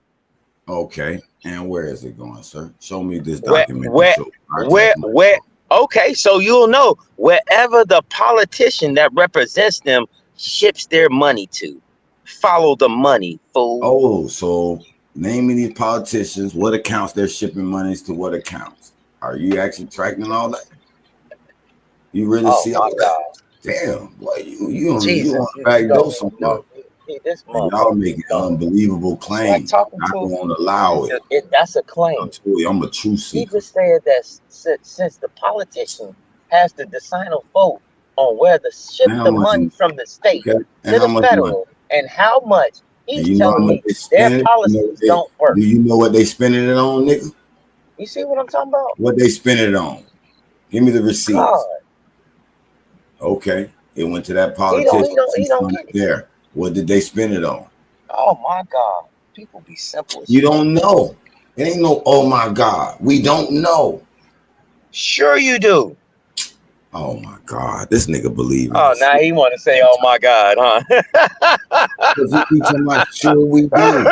Okay. And where is it going, sir? Show me this Where, document. where, okay, so you'll know wherever the politician that represents them ships their money to. Follow the money, fool. Oh, so name me these politicians, what accounts they're shipping monies to what accounts. Are you actually tracking all that? You really see all that? Damn, boy, you on the back door somewhere. This y'all making unbelievable claims. I don't want to allow it. That's a claim. I'm telling you, I'm a true seeker. He just said that since the politician has the decimal vote on where to ship the money from the state to the federal and how much, he's telling me their policies don't work. Do you know what they spending it on, nigga? You see what I'm talking about? What they spending it on? Give me the receipts. God. Okay, it went to that politician. He don't get it. There. What did they spend it on? Oh my God. People be simple. You don't know. It ain't no, oh my God. We don't know. Sure you do. Oh my God. This nigga believe. Oh, now he want to say, oh my God, huh? Because he talking about, sure we do.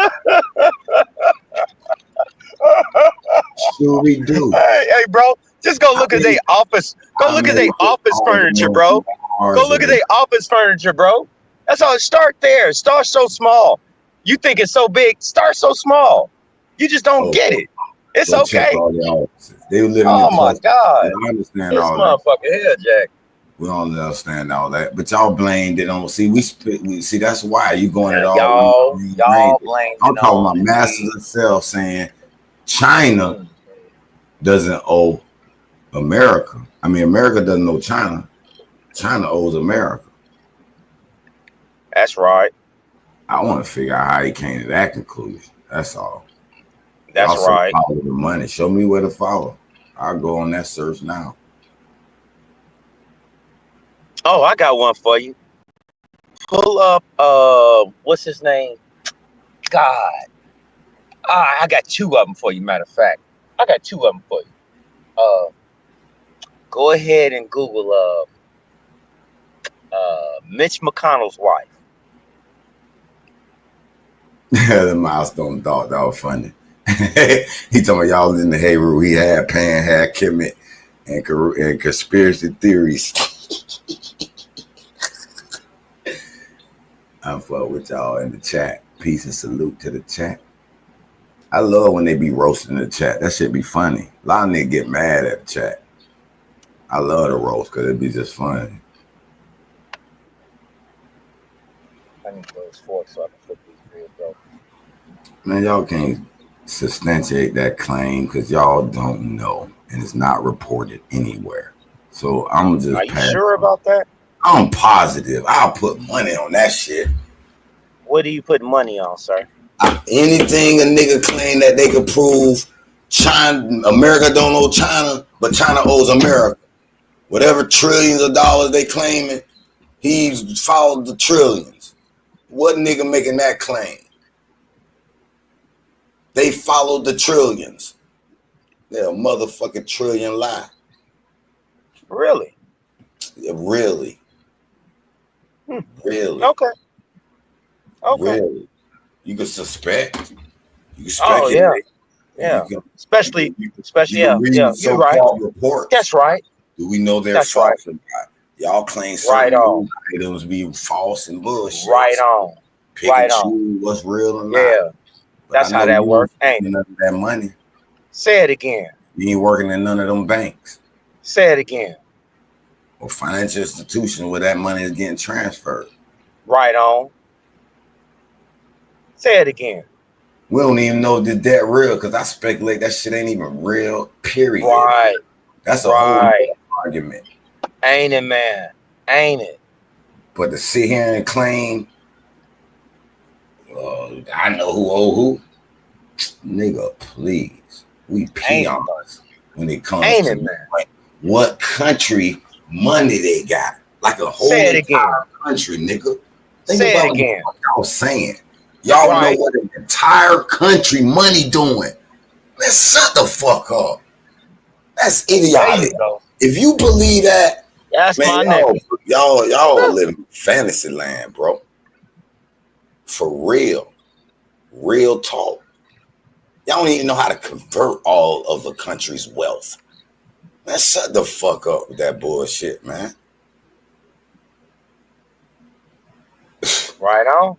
Sure we do. Hey, bro. Just go look at their office. Go look at their office furniture, bro. Go look at their office furniture, bro. That's all. Start there. Start so small. You think it's so big. Start so small. You just don't get it. It's okay. They live in oh my God. I understand this all motherfucker here, Jack. We don't understand all that, but y'all blamed it on. See, we see that's why you going at all. Y'all blame. I'm talking about masters of self saying China doesn't owe America. I mean, America doesn't owe China. China owes America. That's right. I want to figure out how he came to that conclusion. That's all. That's also right. Follow the money. Show me where to follow. I'll go on that search now. Oh, I got one for you. Pull up, what's his name? God. I got two of them for you, matter of fact. I got two of them for you. Go ahead and Google Mitch McConnell's wife. The milestone thought that was funny. He told me y'all was in the Hayroo. He had Pan, had Kemet, and conspiracy theories. I'm fuck with y'all in the chat. Peace and salute to the chat. I love when they be roasting the chat. That shit be funny. A lot of niggas get mad at the chat. I love the roast because it be just funny. I need those forks so I can flip these real, bro. Man, y'all can't substantiate that claim because y'all don't know and it's not reported anywhere. So I'm just. Are you sure about that? I'm positive. I'll put money on that shit. What do you put money on, sir? Anything a nigga claim that they could prove China, America don't owe China, but China owes America. Whatever trillions of dollars they claiming, he's followed the trillions. What nigga making that claim? They followed the trillions. They're a motherfucking trillion lie. Really? Really. Really. Okay. Okay. Really. You can suspect. You can speculate. Oh yeah. Yeah. Especially. Yeah. You're right. Reports. That's right. Do we know they're false or not? Y'all claim certain items be false and bullshit. Right on. Pick and choose what's real or not. Yeah. That's how that works. Ain't that money. Say it again. You ain't working in none of them banks Say it again. or financial institution where that money is getting transferred. Right on. Say it again. We don't even know the debt real because I speculate that shit ain't even real, period. Right. That's a whole argument. Ain't it, man? Ain't it? But to sit here and claim, I know who owe who, nigga, please. We peons when it comes to like, what country money they got. Like a whole entire country, nigga. Think about what y'all saying. Y'all know what an entire country money doing. Man, shut the fuck up. That's idiotic. If you believe that, that's man, y'all live in fantasy land, bro. For real. Real talk. Y'all don't even know how to convert all of the country's wealth. Man, shut the fuck up with that bullshit, man. Right on.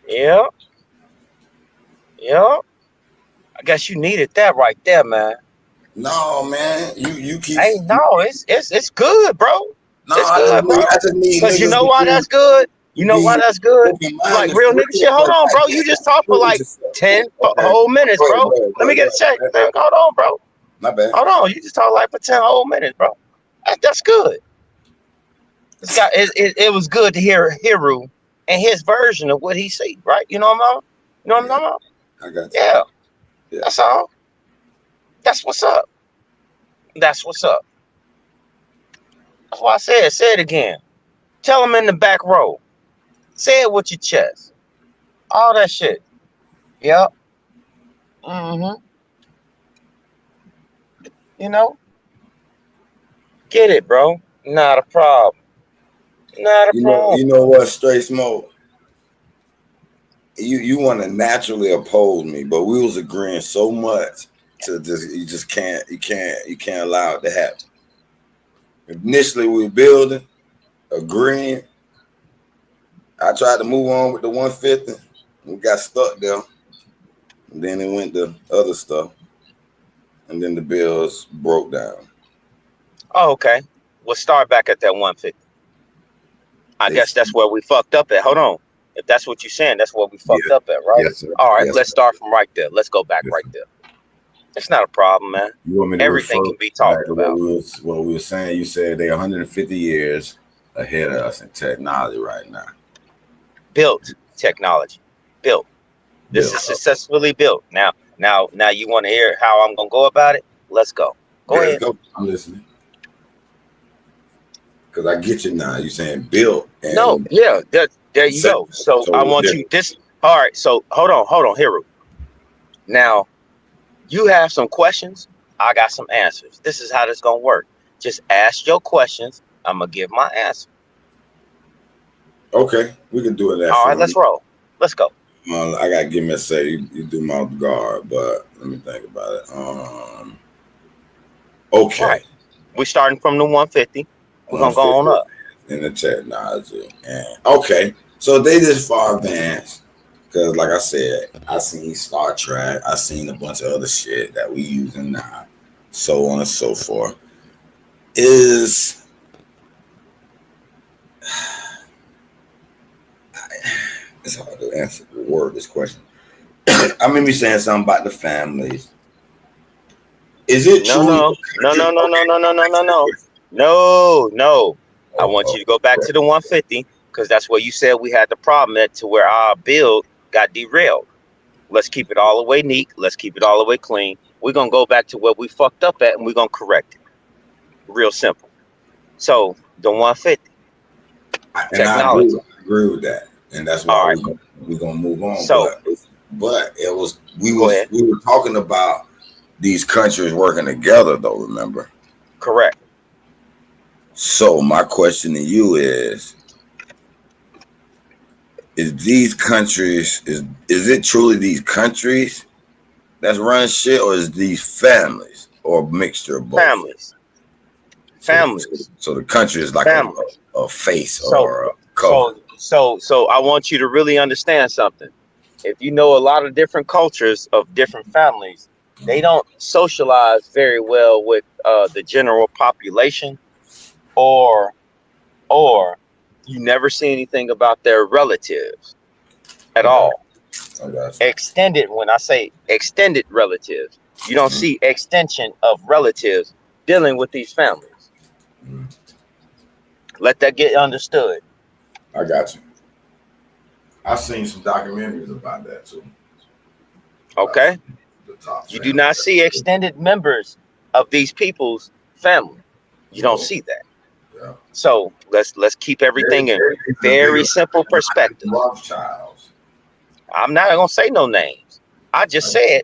Yep. Yep. I guess you needed that right there, man. No, man. You keep. Hey, no, it's good, bro. No, it's good, bro. I just need. Because you know why that's good? You know why that's good? Like real nigga shit. Hold on, bro. You just talked for like 10 whole minutes, bro. Let me get a check. Hold on, bro. My bad. Hold on. You just talked like for 10 whole minutes, bro. That's good. It was good to hear Hiru and his version of what he said, right? You know what I'm talking? You know what I'm talking about? I got you. Yeah. That's all. That's what's up. That's what's up. That's why I said, say it again. Tell them in the back row. Say it with your chest. All that shit. Yep. Mm-hmm. You know? Get it, bro. Not a problem. Not a problem. You know what, Straight Smoke? You want to naturally oppose me, but we was agreeing so much to this. You can't allow it to happen. Initially, we were building, agreeing. I tried to move on with the 150. We got stuck there. And then it went to other stuff. And then the bills broke down. Oh, okay. We'll start back at that 150. I guess that's where we fucked up at. Hold on. If that's what you're saying, that's where we fucked up at, right? Yes, sir. All right, let's start from right there. Let's go back right there. It's not a problem, man. You want me to Everything can be talked about. What we were saying, you said they're 150 years ahead of us in technology right now. Built technology. Built. This is successfully built. Now you want to hear how I'm gonna go about it? Let's go. Go ahead. Go. I'm listening. Because I get you now. You're saying built. No, yeah, there you go. So I want you this. All right, so hold on, Hiru. Now, you have some questions. I got some answers. This is how this gonna work. Just ask your questions. I'm gonna give my answer. Okay, we can do it that. All right, let's roll. Let's go. I gotta give me a say. You do my guard, but let me think about it. Okay. All right. We're starting from the 150. We're gonna go on up in the technology. And okay, so they just far advanced. Because like I said, I seen Star Trek, I seen a bunch of other shit that we using now, so on and so forth. It's hard to answer the word this question. I remember you saying something about the families. Is it true? No. I want you to go back to the 150 because that's where you said we had the problem at to where our build got derailed. Let's keep it all the way neat. Let's keep it all the way clean. We're going to go back to where we fucked up at and we're going to correct it. Real simple. So the 150. Technology. I agree with that. And that's why we're going to move on. So, but it was, we were talking about these countries working together though, remember? Correct. So my question to you is these countries, is it truly these countries that's running shit, or is these families, or a mixture of both? Families. So the country is like a face or a cover. So I want you to really understand something. If you know a lot of different cultures of different families, They don't socialize very well with the general population, or you never see anything about their relatives at I got all. you. I got you. Extended, when I say extended relatives, you don't see extension of relatives dealing with these families. Let that get understood. I got you. I've seen some documentaries about that too. Okay. The top You do not see extended members of these people's family. You don't see that. Yeah. So let's keep everything in very simple perspective. Rothschilds. I'm not gonna say no names. I just said,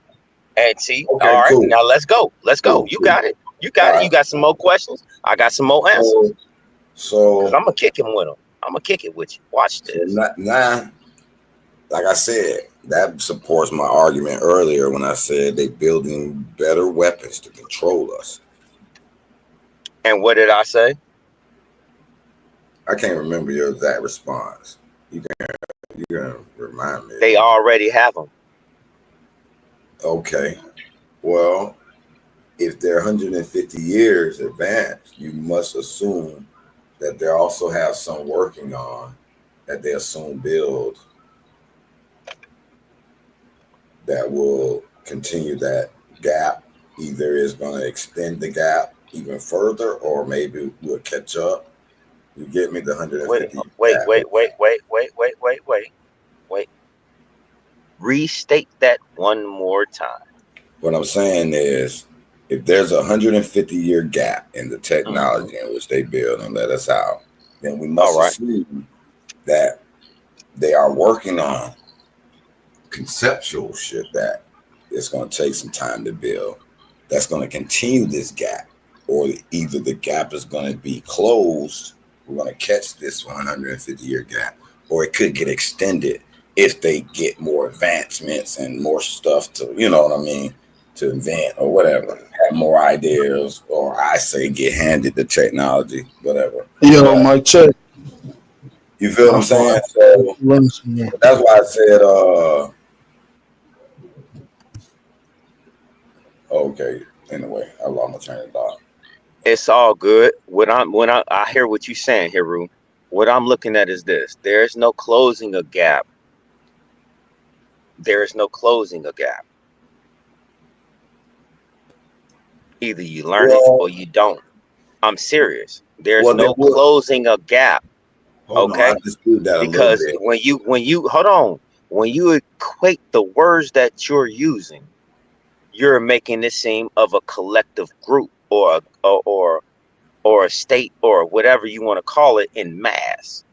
and see, Okay, all right, cool. now let's go. Let's go. Cool, You cool. got it. You got All it. You got some more questions. I got some more answers. So I'm gonna kick him with them. I'm gonna kick it with you. Watch this. now, like I said, that supports my argument earlier when I said they building better weapons to control us. And what did I say? I can't remember your exact response. You can remind me. They already have them. Okay. Well, if they're 150 years advanced, you must assume that they also have some working on that they'll soon build that will continue that gap. Either is going to extend the gap even further, or maybe we'll catch up. You get me? The 150. Wait. Restate that one more time. What I'm saying is, if there's a 150-year gap in the technology in which they build and let us out, then we must assume that they are working on conceptual shit that it's going to take some time to build. That's going to continue this gap, or either the gap is going to be closed. We're going to catch this 150-year gap, or it could get extended if they get more advancements and more stuff to, you know what I mean, to invent or whatever, have more ideas, or I say get handed the technology, whatever. Yo, my check. You feel what I'm saying? So that's why I said, okay. Anyway, I lost my train of thought. It's all good. I hear what you're saying, Heru. What I'm looking at is this: there's no closing a gap. There is no closing a gap. Either you learn it or you don't. I'm serious. There's no closing a gap. Okay, because when you hold on, when you equate the words that you're using, you're making it seem of a collective group or a state or whatever you want to call it in mass.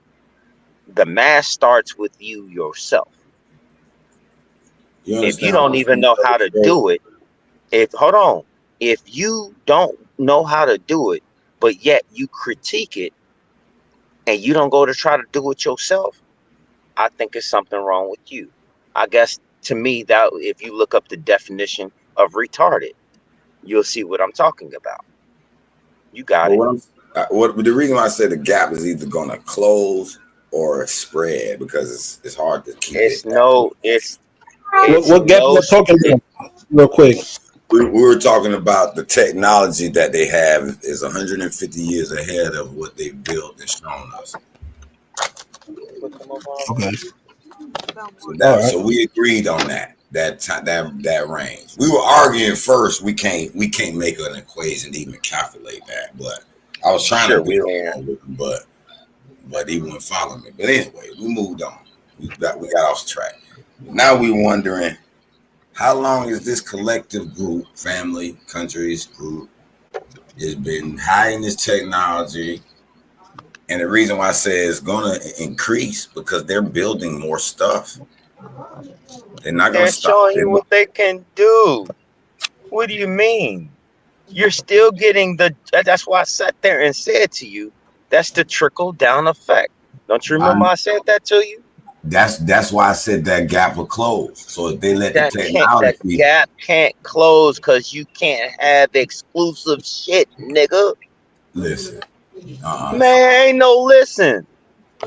The mass starts with you yourself. If you don't even know how to do it, if you don't know how to do it, but yet you critique it and you don't go to try to do it yourself, I think it's something wrong with you. I guess to me, that if you look up the definition of retarded, you'll see what I'm talking about. You got it. The reason why I say the gap is either going to close or spread, because it's hard to keep it. What gap are we talking about? Real quick. We were talking about the technology that they have is 150 years ahead of what they've built and shown us. Okay. So we agreed on that range. We were arguing first. We can't make an equation to even calculate that. But I was trying to build on with him, but he wouldn't follow me. But anyway, we moved on. We got off track. Now we're wondering, how long is this collective group, family, countries group, has been hiding this technology? And the reason why I say it's going to increase because they're building more stuff. They're not going to stop. They're showing you what they can do. What do you mean? You're still getting that's why I sat there and said to you, that's the trickle down effect. Don't you remember I said that to you? That's why I said that gap will close. So if they let the technology, that gap can't close because you can't have exclusive shit, nigga. Listen, man, ain't no listen.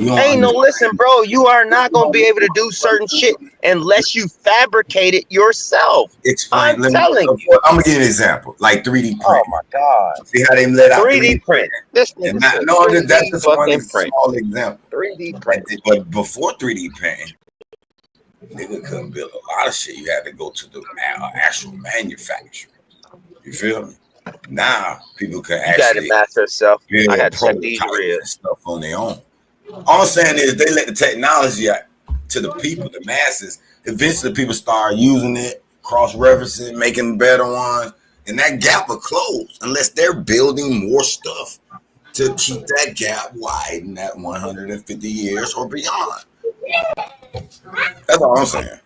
Ain't no listen, bro. You are not gonna be able to do certain shit unless you fabricate it yourself. Explain. I'm telling you. I'm gonna give you an example, like 3D print. Oh my god. See how they let out 3D print. This and nigga not, said that's 3D just one fucking print. small example. 3D print. But before 3D printing, nigga couldn't build a lot of shit. You had to go to the actual manufacturer. You feel me? Now people can actually master itself. build I had to check these prototypes reels. and stuff on their own. All I'm saying is they let the technology out to the people, the masses. Eventually, people start using it, cross-referencing, making better ones, and that gap will close unless they're building more stuff to keep that gap wide in that 150 years or beyond. That's all I'm saying.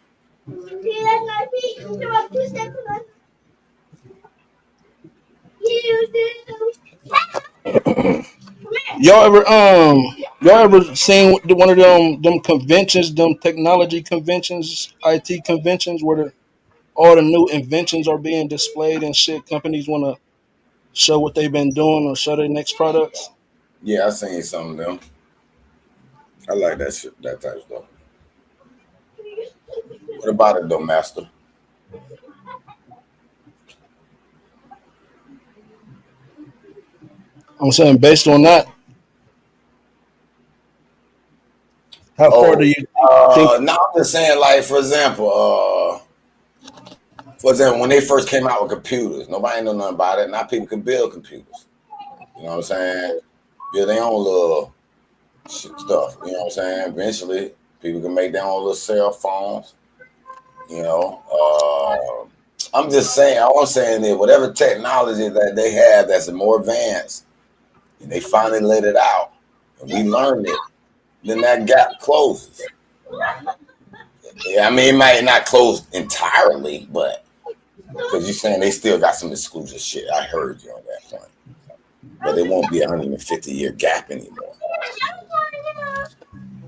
Y'all ever seen one of them conventions, them technology conventions, IT conventions, where all the new inventions are being displayed and shit? Companies want to show what they've been doing or show their next products. Yeah, I seen some of them. I like that shit, that type of stuff. What about it though, Master? I'm saying based on that, how far do you think? No, I'm just saying, like, for example, when they first came out with computers, nobody knew nothing about it. Now people can build computers. You know what I'm saying? Build their own little shit stuff. You know what I'm saying? Eventually, people can make their own little cell phones. You know, I'm just saying. All I'm saying is, whatever technology that they have that's more advanced, and they finally let it out, and we learned it, then that gap closes. Yeah, I mean, it might not close entirely, but because you're saying they still got some exclusive shit. I heard you on that point. But it won't be a 150-year gap anymore.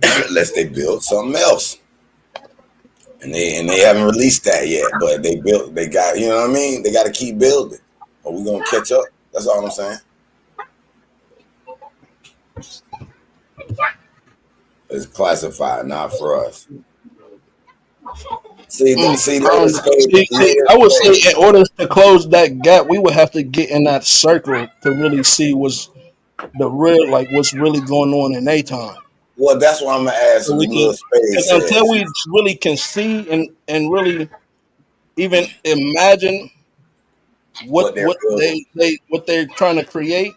Unless they build something else. And they haven't released that yet, but they got, you know what I mean? They got to keep building. Or we're going to catch up. That's all I'm saying. It's classified, not for us. I would say in order to close that gap, we would have to get in that circle to really see what's really going on in their time. Well, that's what I'm gonna ask. So until we really can see and really even imagine what they're trying to create,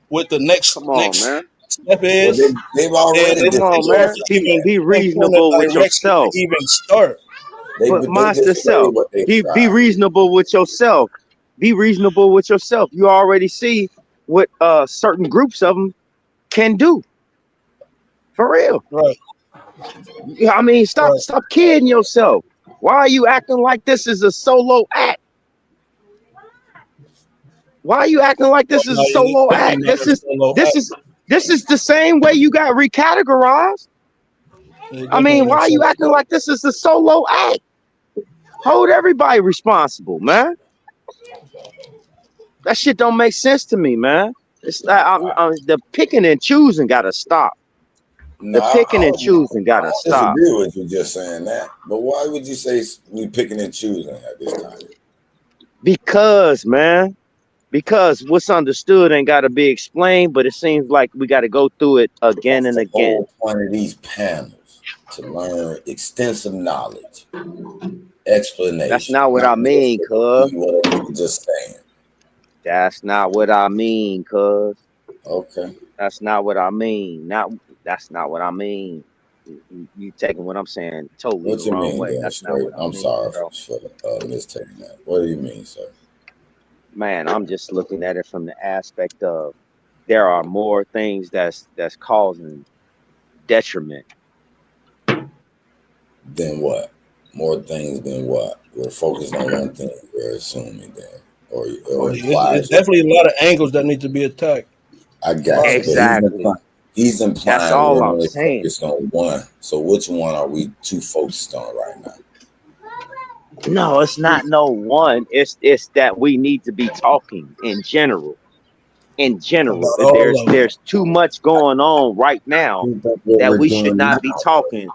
what the next step is. Well, they've already. Come on, man. Even be reasonable with yourself. Even start. But master self. Be reasonable with yourself. Be reasonable with yourself. You already see what certain groups of them can do. For real. Right. I mean, stop kidding yourself. Why are you acting like this is a solo act? Why are you acting like this is a solo act? This is the same way you got recategorized. I mean, why are you acting like this is a solo act? Hold everybody responsible, man. That shit don't make sense to me, man. It's the picking and choosing gotta stop. The picking and choosing gotta stop. I disagree with you just saying that, but why would you say we picking and choosing at this time? Because what's understood ain't got to be explained, but it seems like we got to go through it again and again. One of these panels to learn extensive knowledge, explanation. That's not what I mean, cuz. Just saying. That's not what I mean, cuz. Okay. That's not what I mean. That's not what I mean. You taking what I'm saying totally the wrong way. That's not what I'm sorry for mistaking that. What do you mean, sir? Man, I'm just looking at it from the aspect of there are more things that's causing detriment. Then what? More things than what? We're focused on one thing. We're assuming then, or it's definitely a lot of angles that need to be attacked. I got you. Exactly. He's implying that's all I'm saying. Focused on one. So which one are we too focused on right now? No, it's not no one. It's that we need to be talking in general. in general. About all of them. There's too much going on right now That's what that we're we should doing not now be talking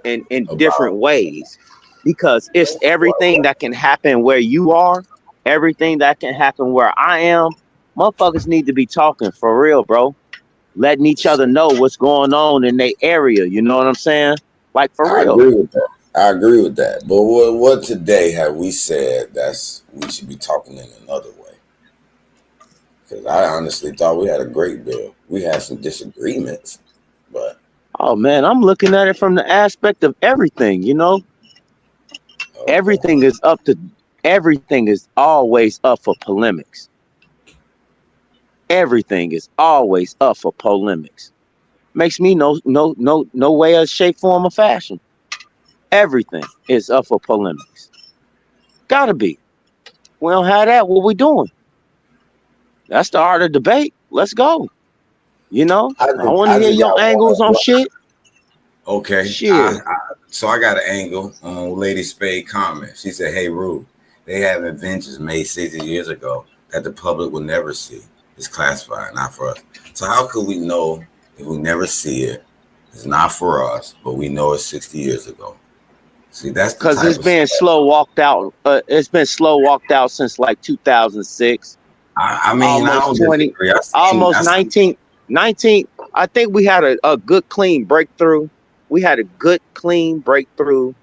in about different ways, because it's everything that can happen where you are, everything that can happen where I am. Motherfuckers need to be talking for real, bro. Letting each other know what's going on in their area. You know what I'm saying? Like for I real. agree with that. I agree with that. But what today have we said that's we should be talking in another way? Because I honestly thought we had a great bill. We had some disagreements, but Oh man, I'm looking at it from the aspect of everything, you know? okay. Everything is always up for polemics. Everything is always up for polemics. Makes me no way of shape, form, or fashion. Everything is up for polemics. Gotta be. We don't have that. What we doing? That's the art of debate. Let's go. You know, I want to I hear just your got angles on one. shit. Okay. Shit. So I got an angle on Lady Spade comment. She said, "Hey, Rue, they have inventions made 60 years ago that the public will never see. It's classified, not for us. So how could we know if we never see it? It's not for us, but we know it's 60 years ago. See, that's the Because type it's of been stuff. slow walked out. It's been slow walked out since like 2006. I mean, I Almost don't 20. disagree. Almost 19. I think we had a good clean breakthrough. We had a good clean breakthrough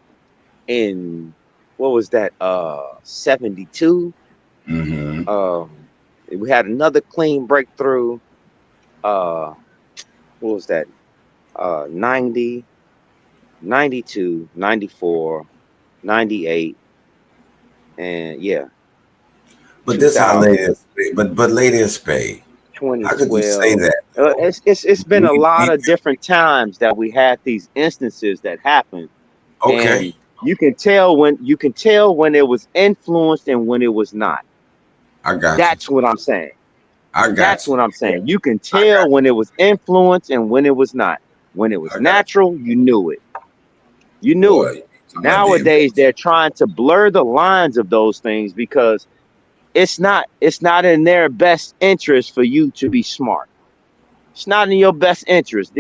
in, what was that? 72. We had another clean breakthrough. What was that? 90, 92, 94, 98, and yeah. But this how Lady of Spade. But Lady of Spade. How could you say 2012. that? It's been a lot of different times that we had these instances that happened. Okay. And you can tell when it was influenced and when it was not. I got That's what I'm saying. That's what I'm saying. You can tell when it was influenced and when it was not. When it was natural, you knew it. You knew it. Nowadays, they're trying to blur the lines of those things because it's not in their best interest for you to be smart. It's not in your best interest.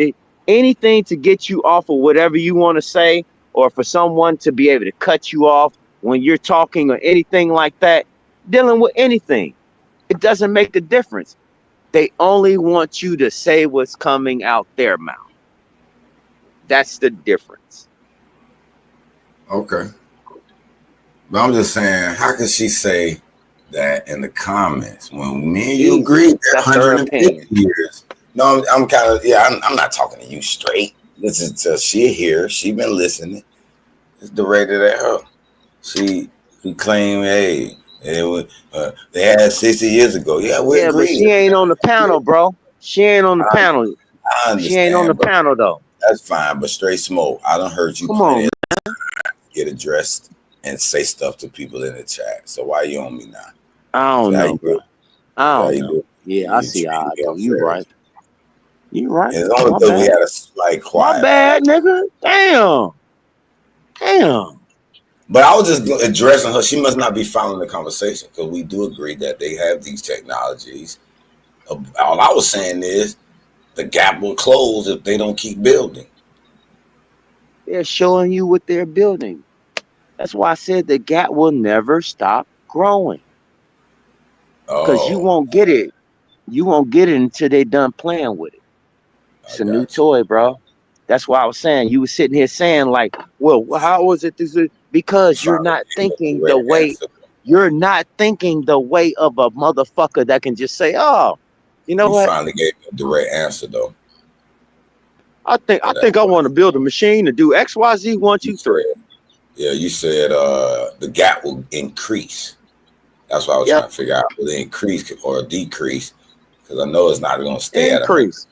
Anything to get you off of whatever you want to say, or for someone to be able to cut you off when you're talking or anything like that, dealing with anything, it doesn't make a difference. They only want you to say what's coming out their mouth. That's the difference. Okay. But I'm just saying, how could she say that in the comments when me and you agreed that 150 years? No, I'm kind of, I'm not talking to you straight. This is to she here. She been listening. It's directed at her. She claimed, hey, they had 60 years ago. Yeah, we agreed. But she ain't on the panel, bro. She ain't on the panel. I understand. She ain't on the panel, though. That's fine, but straight smoke. I done heard you plenty of time get addressed and say stuff to people in the chat. So why you on me now? I don't know, bro. I don't know. Yeah, I see how I do. You right. You right. It's only because we had a slight quiet. My bad, nigga. Damn. But I was just addressing her. She must not be following the conversation because we do agree that they have these technologies. All I was saying is the gap will close if they don't keep building. They're showing you what they're building. That's why I said the gap will never stop growing. Because you won't get it. You won't get it until they're done playing with it. It's a new toy, bro. That's why I was saying, you were sitting here saying like, well, how was it? Because you're not thinking the way, you're not thinking the way of a motherfucker that can just say, oh, you know what? You finally gave me a direct answer though. I think I want to build a machine to do X, Y, Z, 1, 2, 3. Yeah, you said the gap will increase. That's what I was trying to figure out. Will it increase or decrease? Because I know it's not going to stay at increase.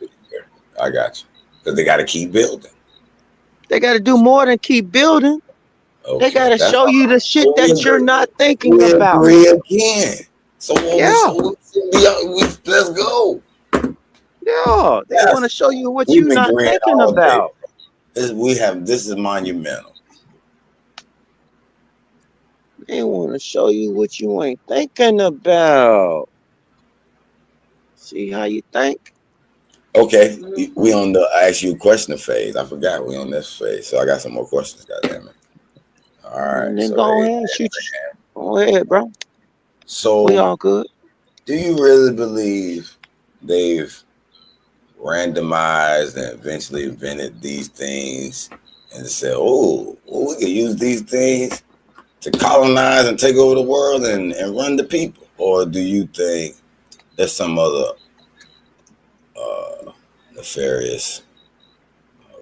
I got you. Because they got to keep building. They got to do more than keep building. Okay, they got to show you the shit that you're not thinking about. Agree again. So let's go. Yeah, they want to show you what you're not thinking about. This is monumental. They want to show you what you ain't thinking about. See how you think. Okay, we on the ask you a question phase. I forgot we on this phase, so I got some more questions. Goddamn it! All right, And then so go ahead, shoot. Go ahead, bro. We so all good. do you really believe they've randomized and eventually invented these things and said, "Oh, well, we can use these things to colonize and take over the world and run the people"? Or do you think there's some other nefarious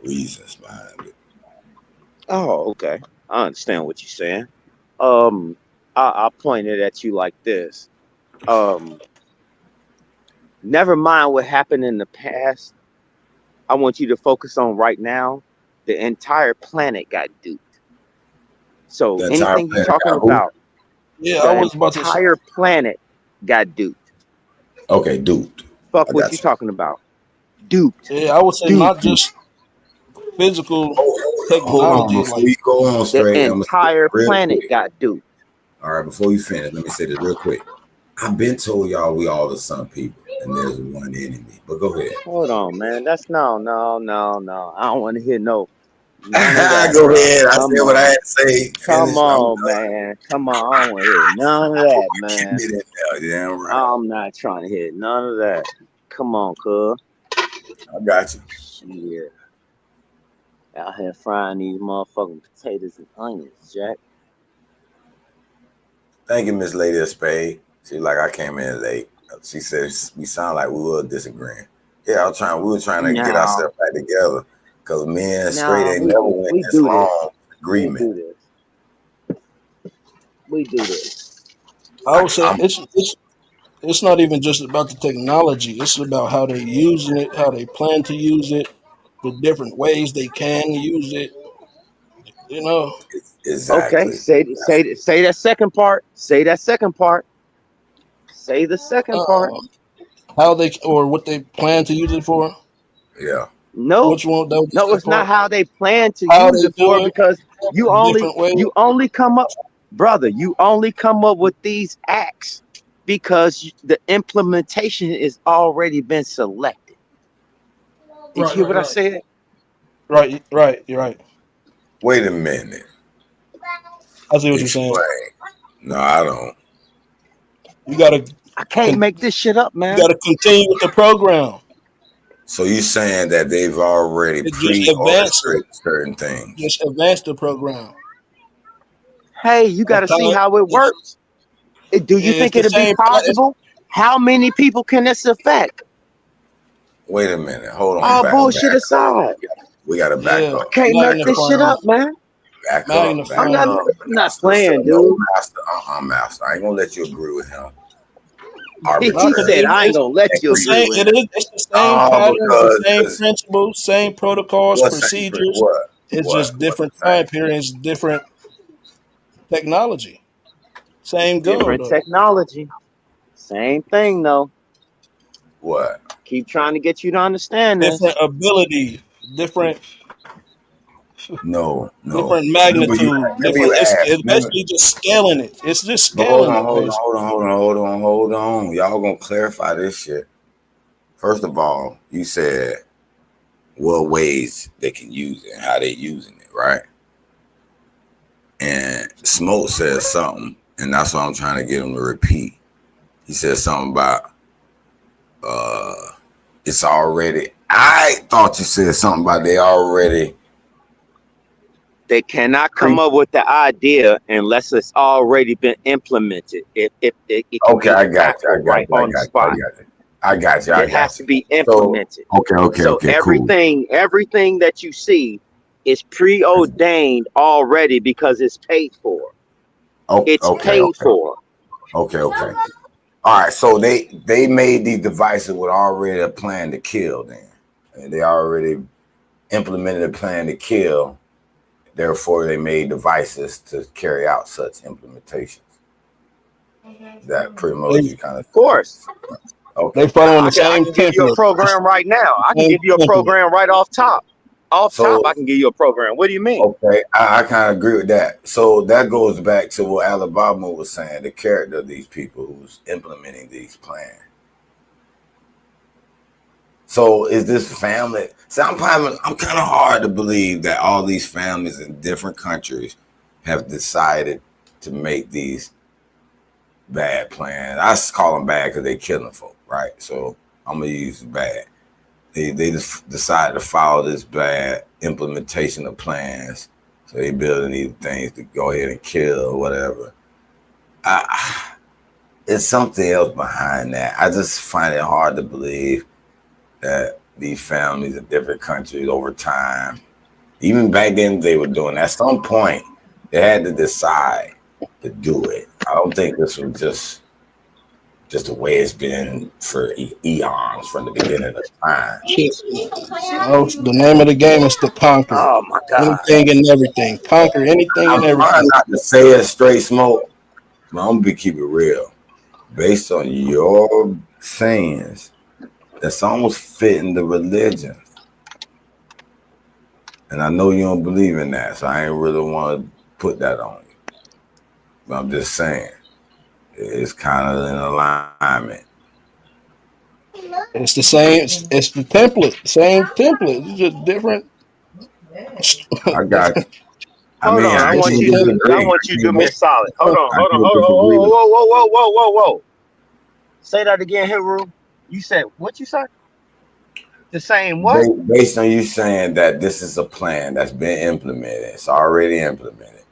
reasons behind it? Oh, okay. I understand what you're saying. I pointed at you like this. Um, Never mind what happened in the past. I want you to focus on right now. The entire planet got duped. So The entire anything you're planet talking got who? I the was about to say. entire planet got duped. Okay, duped. Fuck I what got you you. talking about. Duped. Yeah, I would say Duped. not just physical Hold on, technology. before you go on The straight, I'm gonna say entire this real planet quick. got duped. All right, before you finish, let me say this real quick. I've been told y'all we all the sun people, and there's one enemy. But go ahead. Hold on, man. That's no. I don't want to hear none of that, Go bro. ahead. I Come said what I on. had to say. Come Finish. on, man. Come on. I don't want to hear none of that, man. Get in there. Yeah, right. I'm not trying to hear none of that. Come on, cuz. I got you. Shit. Out here frying these motherfucking potatoes and onions, Jack. Thank you, Miss Lady of Spade. She like I came in late. She says we sound like we were disagreeing. Yeah, we were trying to get ourselves back together because men straight ain't never went this long agreement. We do this. I would say it's not even just about the technology. It's about how they're using it, how they plan to use it, the different ways they can use it. You know. Exactly. Okay, say that second part. Say that second part. Say the second part. How they or what they plan to use it for? Yeah. No. Which one? No, it's not how they plan to How use they it for do it, because you different ways. only come up, brother. You only come up with these acts because the implementation is already been selected. Did you hear what I said? Right. You're right. Wait a minute. I see what you're saying. No, I don't. You gotta. I can't make this shit up, man. You gotta continue with the program. So you're saying that they've already pre-orchestrated certain things? Just advance the program. Hey, you got to see how it works. Do you think it'll be possible? How many people can this affect? Wait a minute. Hold on. All bullshit aside. We got to back up. I can't make this shit up, man. Back up. I'm not playing, dude. Master. I ain't going to let you agree with him. He said, I ain't going to let you agree with him. It's the same pattern, the same principles, same protocols, procedures. It's just different time periods, different technology. Same goal. Different technology. Same thing, though. What? Keep trying to get you to understand this. Different ability, different. No. Different magnitude. It's basically just scaling it. It's just scaling it. Hold on. Y'all gonna clarify this shit. First of all, you said what ways they can use it and how they using it, right? And Smoke says something, and that's what I'm trying to get him to repeat. He said something about it's already. I thought you said something about they cannot come up with the idea unless it's already been implemented. It okay, I got you. I got you. It has to be implemented. So everything that you see is preordained already because it's paid for. It's paid for. Okay. All right. So they made these devices with already a plan to kill. Then and they already implemented a plan to kill. Therefore, they made devices to carry out such implementations. That pretty much you kind of. Of course. Okay. They following the same. I can give you a program right now. I can give you a program right off top. Top, I can give you a program. What do you mean? Okay, I kind of agree with that. So that goes back to what Alabama was saying, the character of these people who's implementing these plans. So is this family? So I'm kind of hard to believe that all these families in different countries have decided to make these bad plans. I call them bad because they killing folk, right? So I'm gonna use bad. They just decided to follow this bad implementation of plans. So they building these things to go ahead and kill or whatever. It's something else behind that. I just find it hard to believe that these families in different countries over time, even back then they were doing, at some point they had to decide to do it. I don't think this was just the way it's been for eons from the beginning of time. The name of the game is to conquer. Oh my God. Anything and everything. Conquer anything I'm and everything. trying not to say it straight smoke, but I'm gonna keep it real. Based on your sayings, that's almost fitting the religion. And I know you don't believe in that, so I ain't really want to put that on you. But I'm just saying, it's kind of in alignment. It's the same. It's the template. Same template. It's just different. I got you. Hold on, I want you to do me a solid. Hold on. Whoa. Say that again, Hiru. You said what you said? The same what? Based on you saying that this is a plan that's been implemented, it's already implemented.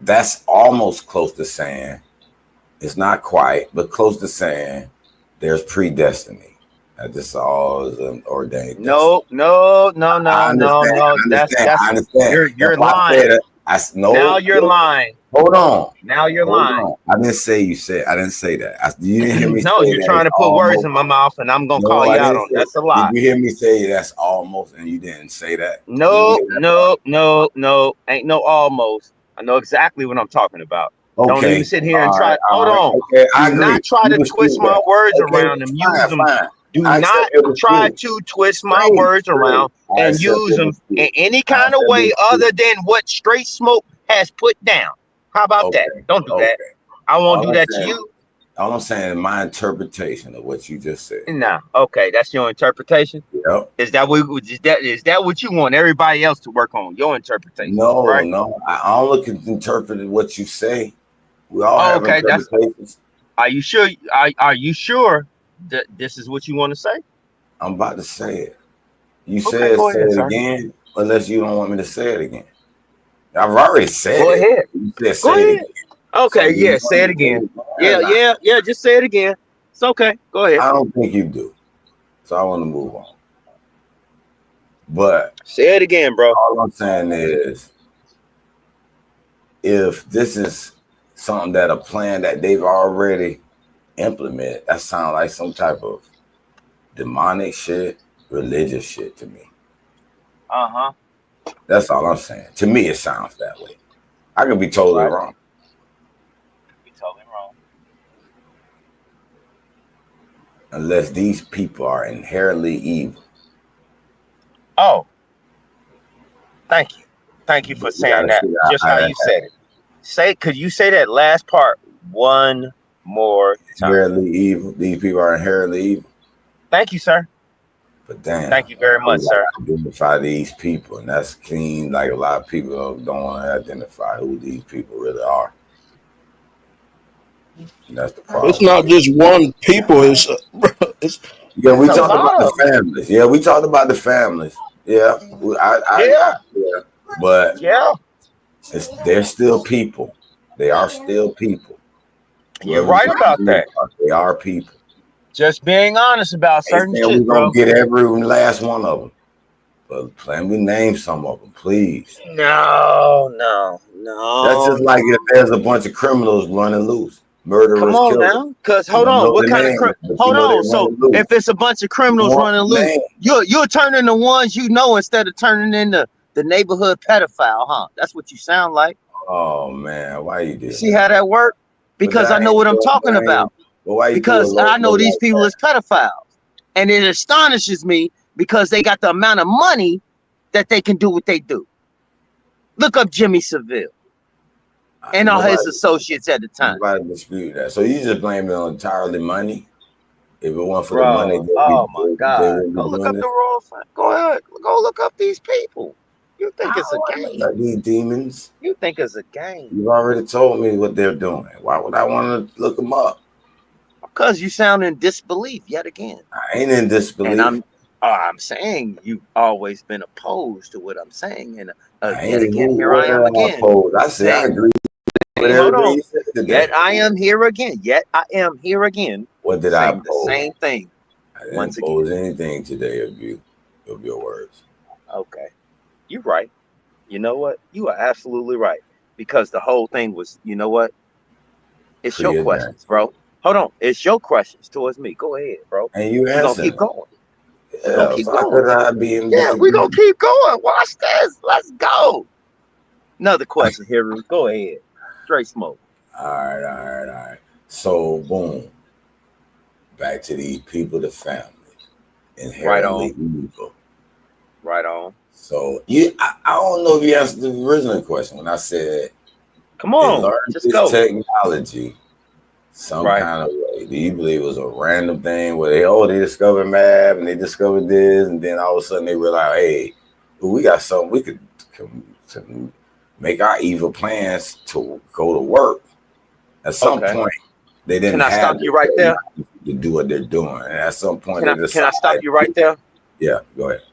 That's almost close to saying, it's not quite, but close to saying there's predestiny. That this all is an ordained. No. I understand. You're lying. Now you're lying. Hold on. Now you're lying. I didn't say you said. I didn't say that. You didn't hear me. No, say you're trying to put words in my mouth, and I'm gonna call you out on. That's a lie. Did you hear me say that's almost, and you didn't say that? No. Ain't no almost. I know exactly what I'm talking about. Okay. Don't even sit here and try. Hold on. Okay, I Do agree. not try to twist my words around and use them. Do not try to twist my words around and use them in any kind of way other than what Straight Smoke has put down. How about that? Don't do that. I won't do that to you. All I'm saying is my interpretation of what you just said. No. Okay, that's your interpretation. Yep. Is that what you want everybody else to work on? Your interpretation. No, right? no. I only can interpret what you say. We all have interpretations. Are you sure? Are you sure that this is what you want to say? I'm about to say it. You Okay, said say ahead, it sir. again, unless you don't want me to say it again. I've already said Go it. ahead. You said Go say ahead. it again. Okay, So yeah, say it again. Yeah, just say it again. It's okay. Go ahead. I don't think you do. So I want to move on. But Say it again, bro. all I'm saying is, if this is something that a plan that they've already implemented, that sounds like some type of demonic shit, religious shit to me. Uh-huh. That's all I'm saying. To me, it sounds that way. I could be totally wrong. You're totally wrong. Unless these people are inherently evil. Oh. Thank you. Thank you for saying that. Just how you said it. Could you say that last part one more time? Inherently evil. These people are inherently evil. Thank you, sir. But damn. Thank you very much, sir. Identify these people, and that's clean. Like a lot of people don't want to identify who these people really are. And that's the problem. It's not just one people. It's yeah. We talked about the families. Yeah, we talked about the families. Yeah, but yeah, they're still people. They are still people. You're right about that. They are people. Just being honest about certain shit, we're bro. gonna get every last one of them. But let me name some of them, please. No. That's just like if there's a bunch of criminals running loose, murderers. Come on now, because hold on, what kind of hold on? So if it's a bunch of criminals running loose, you're turning the ones you know instead of turning into the neighborhood pedophile, huh? That's what you sound like. Oh man, why you did? See how that work? Because I know what I'm talking about. Because I know these people as pedophiles, and it astonishes me because they got the amount of money that they can do what they do. Look up Jimmy Savile and all his associates at the time. Nobody dispute that. So you just blame it on entirely money? If it weren't for the money, Bro, oh my they God. wouldn't be Go look doing up this. the royal family. Go ahead. Go look up these people. You think it's a game. Like these demons. You think it's a game. You've already told me what they're doing. Why would I want to look them up? Because you sound in disbelief yet again. I ain't in disbelief. And I'm saying you've always been opposed to what I'm saying. And yet again, here what I am again. opposed? I said I agree with hold everything on. you said today. Yet I am here again. Yet I am here again. What did I saying oppose? the same thing. I didn't oppose anything today of your words. Okay. You're right. You know what? You are absolutely right. Because the whole thing was, you know what? It's your questions, bro. Hold on. It's your questions towards me. Go ahead, bro. And you We're going to keep going. We're going to keep going. Yeah, we're going to keep going. Watch this. Let's go. Another question here. Go ahead. Straight smoke. All right. So, boom. Back to these people, the family. Inherently evil. Right on. So, I don't know if you answered the original question when I said, come on, just go. Technology some kind of way. Do you believe it was a random thing where they discovered math and they discovered this, and then all of a sudden they realized, hey, we got something we could make our evil plans to go to work. At some point, they didn't have. Can I stop you right there? To do what they're doing, and at some point, can I stop you right there? Yeah, go ahead.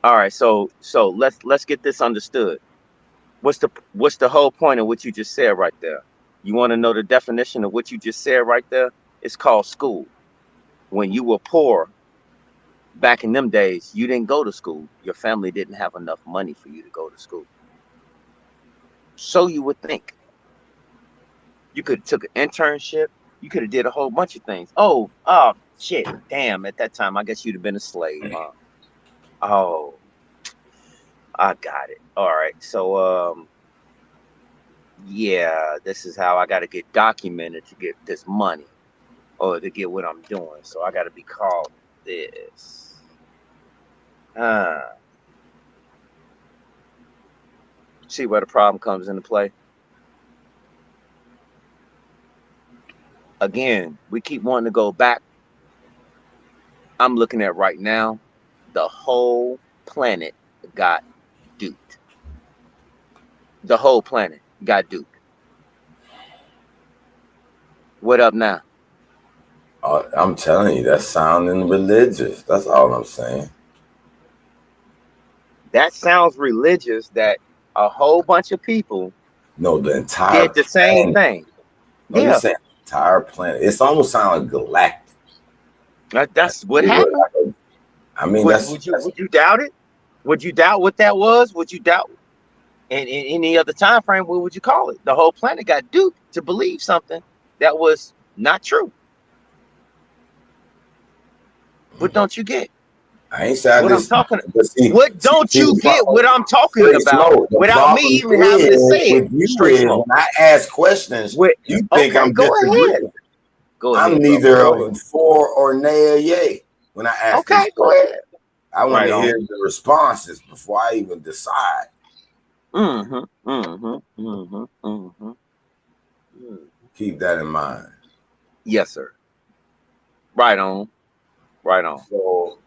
All right, so let's get this understood. What's the whole point of what you just said right there? You want to know the definition of what you just said right there? It's called school. When you were poor, back in them days, you didn't go to school. Your family didn't have enough money for you to go to school. So you would think. You could have took an internship. You could have did a whole bunch of things. Oh, shit. Damn, at that time, I guess you'd have been a slave, huh? Oh, I got it. All right. So, yeah, this is how I got to get documented to get this money or to get what I'm doing. So I got to be called this. See where the problem comes into play? Again, we keep wanting to go back. I'm looking at right now, the whole planet got duped. The whole planet got duped. What up now? I'm telling you, that's sounding religious. That's all I'm saying. That sounds religious that a whole bunch of people the entire did the same thing. No, you're saying entire planet. It's almost sound like galactic. That's what happened. I mean, would you doubt it? Would you doubt what that was? Would you doubt? And in any other time frame, what would you call it? The whole planet got duped to believe something that was not true. What don't you get? I ain't saying what I'm talking about. What don't you get? What I'm talking about without me even having to say it. Straight smoke. When I ask questions, you think I'm disagreeing. Go ahead. I'm neither for or nay or yay. When I ask, okay, go ahead. I want to hear the responses before I even decide. Keep that in mind. Yes, sir. Right on. Right on. So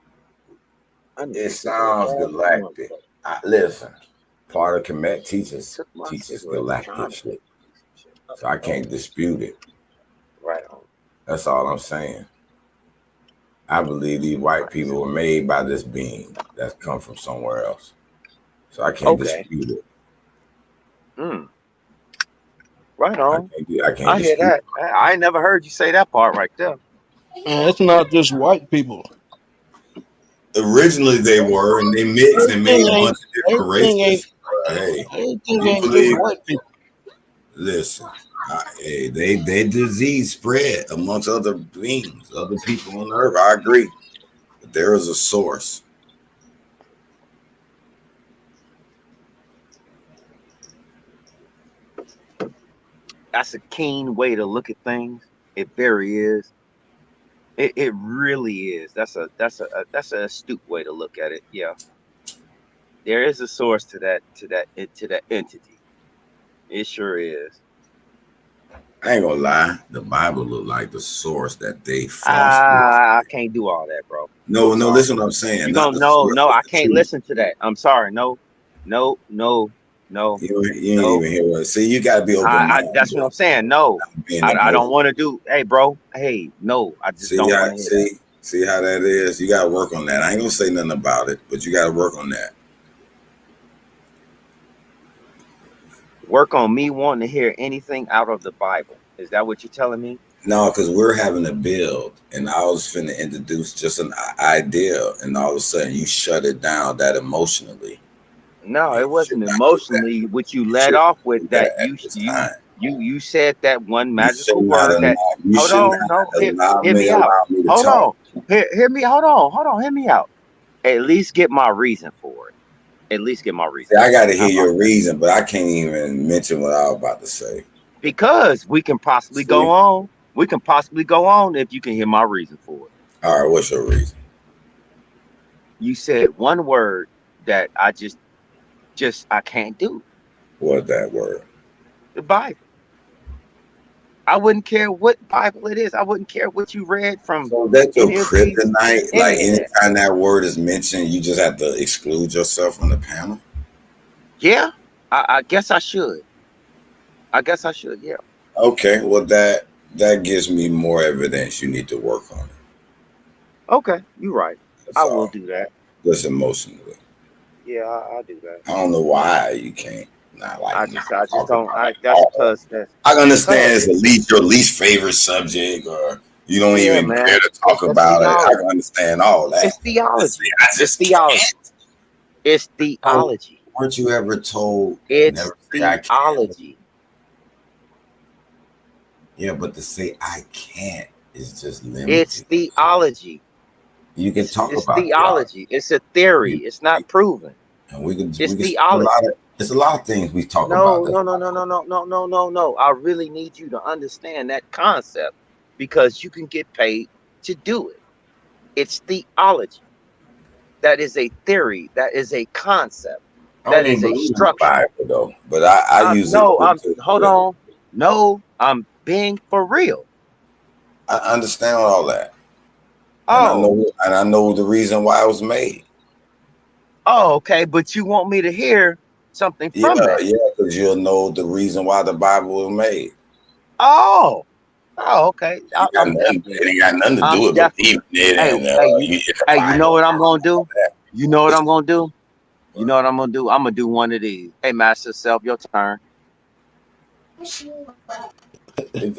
it sounds galactic. Listen, part of Kemet teaches galactic shit. So I can't dispute it. Right on. That's all I'm saying. I believe these white people were made by this being that's come from somewhere else. So I can't dispute it. Right on. I hear that. I ain't never heard you say that part right there. Man, it's not just white people. Originally they were, and they mixed and made a bunch of different races. Hey, ain't just white people. Listen, they disease spread amongst other beings, other people on earth. I agree, but there is a source. That's a keen way to look at things. It very is. It really is. That's an astute way to look at it. Yeah. There is a source to that entity. It sure is. I ain't gonna lie. The Bible look like the source that they falsely. I can't do all that, bro. No, I'm no. sorry. Listen, what I'm saying. You Not don't the know? source. No, I The can't truth. listen to that. I'm sorry. No. You ain't even hear what. See, you gotta be open minded. That's what I'm saying. No, I don't want to do. Hey, bro. Hey, no, I just don't want to hear that. See how that is. You gotta work on that. I ain't gonna say nothing about it, but you gotta work on that. Work on me wanting to hear anything out of the Bible. Is that what you're telling me? No, because we're having a build, and I was finna introduce just an idea, and all of a sudden you shut it down that emotionally. No, it wasn't emotionally what you led off with. That you said that one magical word. That hold on, no, hear me out. Hold on, hear me. Hold on, hear me out. At least get my reason for it. At least get my reason. See, I got to hear your reason, but I can't even mention what I was about to say. Because we can possibly go on. We can possibly go on if you can hear my reason for it. All right, what's your reason? You said one word that I just I can't do. What's that word? The Bible. I wouldn't care what Bible it is. I wouldn't care what you read from. So that's your kryptonite. Like anytime that word is mentioned, you just have to exclude yourself from the panel. Yeah, I guess I should. Yeah. Okay, well that gives me more evidence. You need to work on it. Okay, you're right. I will do that. Just emotionally. Yeah, I'll do that. I don't know why you can't. Not like I just don't. That's because that's. I understand it's your least favorite subject, or you don't even care to talk about it. I can understand all that. It's theology. It's theology. It's theology. Weren't you ever told? It's theology. Yeah, but to say I can't is just limited. It's theology. You can talk about theology. It's a theory. It's not proven. And we can. It's theology. There's a lot of things we talk about. No. I really need you to understand that concept because you can get paid to do it. It's theology. That is a theory. That is a concept. That is a structure. Though, but I use it. Hold on. No, I'm being for real. I understand all that. Oh. And I know the reason why it was made. Oh, okay. But you want me to hear something from that? Yeah, because you'll know the reason why the Bible was made. Oh, okay. It ain't got nothing to do with believing it. Hey, you know what I'm gonna do? You know what I'm gonna do? I'm gonna do one of these. Hey, Master Self, your turn. That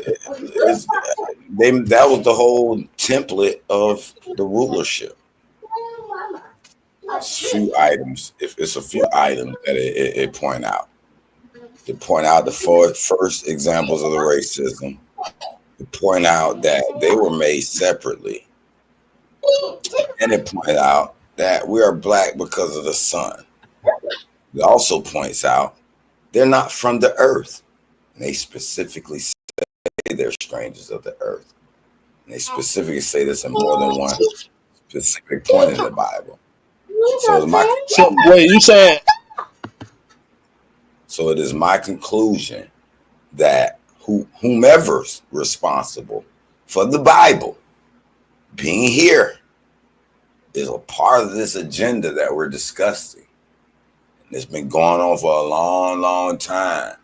was the whole template of the rulership. Few items. If it's a few items that it point out. To point out the first examples of the racism. To point out that they were made separately. And it pointed out that we are black because of the sun. It also points out they're not from the earth. And they specifically say they're strangers of the earth. And they specifically say this in more than one specific point in the Bible. Wait, you saying? So it is my conclusion that whomever's responsible for the Bible being here is a part of this agenda that we're discussing. And it's been going on for a long, long time.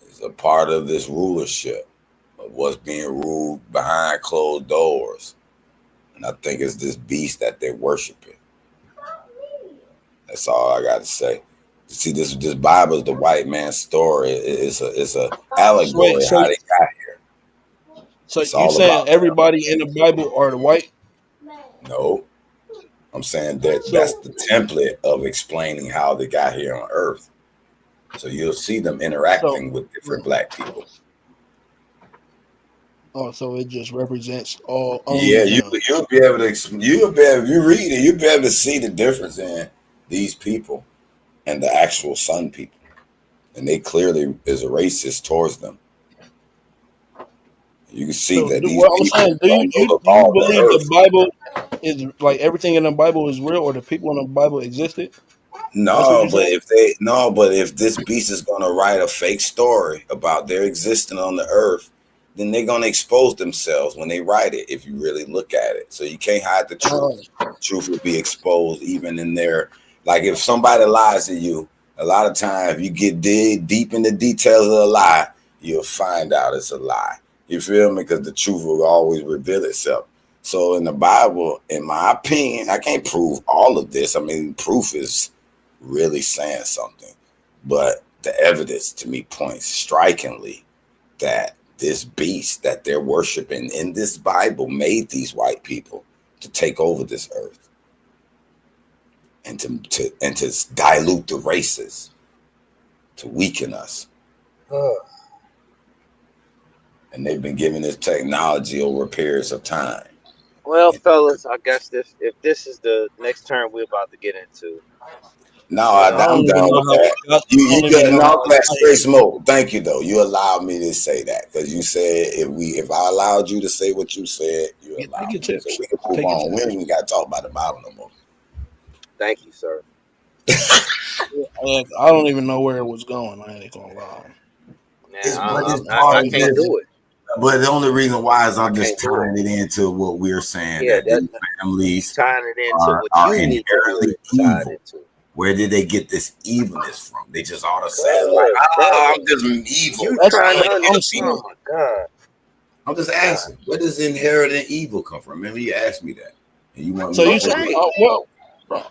It's a part of this rulership of what's being ruled behind closed doors. And I think it's this beast that they're worshiping. That's all I got to say. See, this Bible is the white man's story. It's a allegory how they got here. So you saying everybody in the Bible are the white? No, I'm saying that's the template of explaining how they got here on Earth. So you'll see them interacting with different black people. Oh, so it just represents all. Yeah, you'll be able to. If you read it, you'll be able to see the difference in these people and the actual sun people, and they clearly is a racist towards them. You can see that. Do you believe the Bible is like everything in the Bible is real, or the people in the Bible existed? No, but if this beast is gonna write a fake story about their existence on the earth, then they're gonna expose themselves when they write it. If you really look at it, so you can't hide the truth. The truth will be exposed even in their, like, if somebody lies to you, a lot of times if you get deep in the details of the lie, you'll find out it's a lie. You feel me? Because the truth will always reveal itself. So in the Bible, in my opinion, I can't prove all of this. I mean, proof is really saying something, but the evidence to me points strikingly that this beast that they're worshiping in this Bible made these white people to take over this earth and to dilute the races, to weaken us. And they've been given this technology over periods of time. Well, fellas, I guess if this is the next turn we're about to get into. No, I'm down with that. You getting off that straight smoke. Thank you, though. You allowed me to say that because you said if I allowed you to say what you said, you allowed me. So we can move on. We ain't even got to talk about the Bible no more. Thank you, sir. I don't even know where it was going. I ain't gonna lie. I can't do it. But the only reason why is I'm just tying it into what we're saying. Yeah, that families tying it into what you need to evil. Where did they get this evilness from? They just ought to say, like, I'm just evil. You trying to understand? Oh my God! I'm just asking, where does inherited evil come from? Remember, you asked me that, and you want so me you say, well, bro,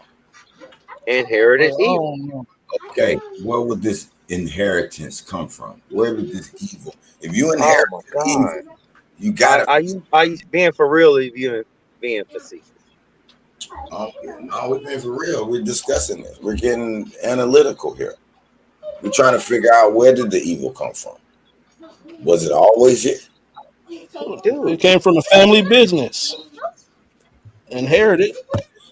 inherited evil. Okay, where would this inheritance come from? Where would this evil? If you inherit evil, you got it. Are you being for real? Or you being facetious? No, we're being for real. We're discussing this. We're getting analytical here. We're trying to figure out, where did the evil come from? Was it always here? Dude, it came from a family business. Inherited.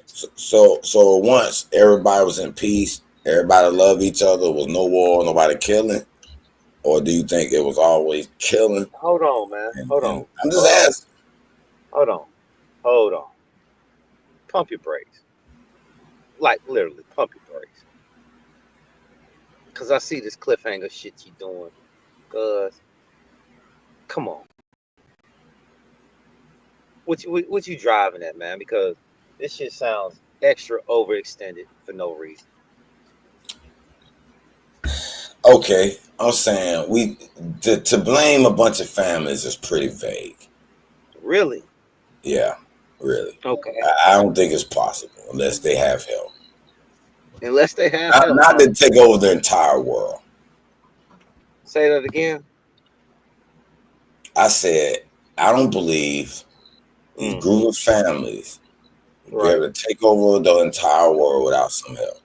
So once everybody was in peace, everybody loved each other, there was no war, nobody killing, or do you think it was always killing? Hold on, man. Hold on. I'm just asking. Hold on. Pump your brakes. Like, literally, pump your brakes. Because I see this cliffhanger shit you doing. Because, come on. What you driving at, man? Because this shit sounds extra overextended for no reason. Okay, I'm saying to blame a bunch of families is pretty vague. Really? Yeah. Really? Okay. I don't think it's possible unless they have help. Unless they have help. Not to take over the entire world. Say that again. I said, I don't believe these group of families will be able to take over the entire world without some help.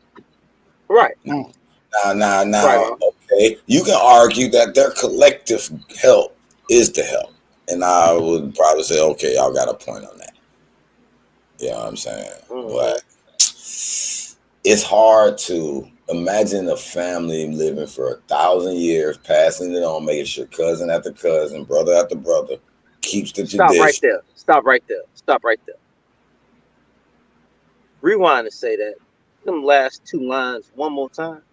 Right. Now, okay. You can argue that their collective help is the help. And I would probably say, okay, y'all got a point on that. You know what I'm saying? But it's hard to imagine a family living for 1,000 years, passing it on, making sure cousin after cousin, brother after brother keeps the tradition. Stop right there. Rewind and say that. Them last two lines one more time.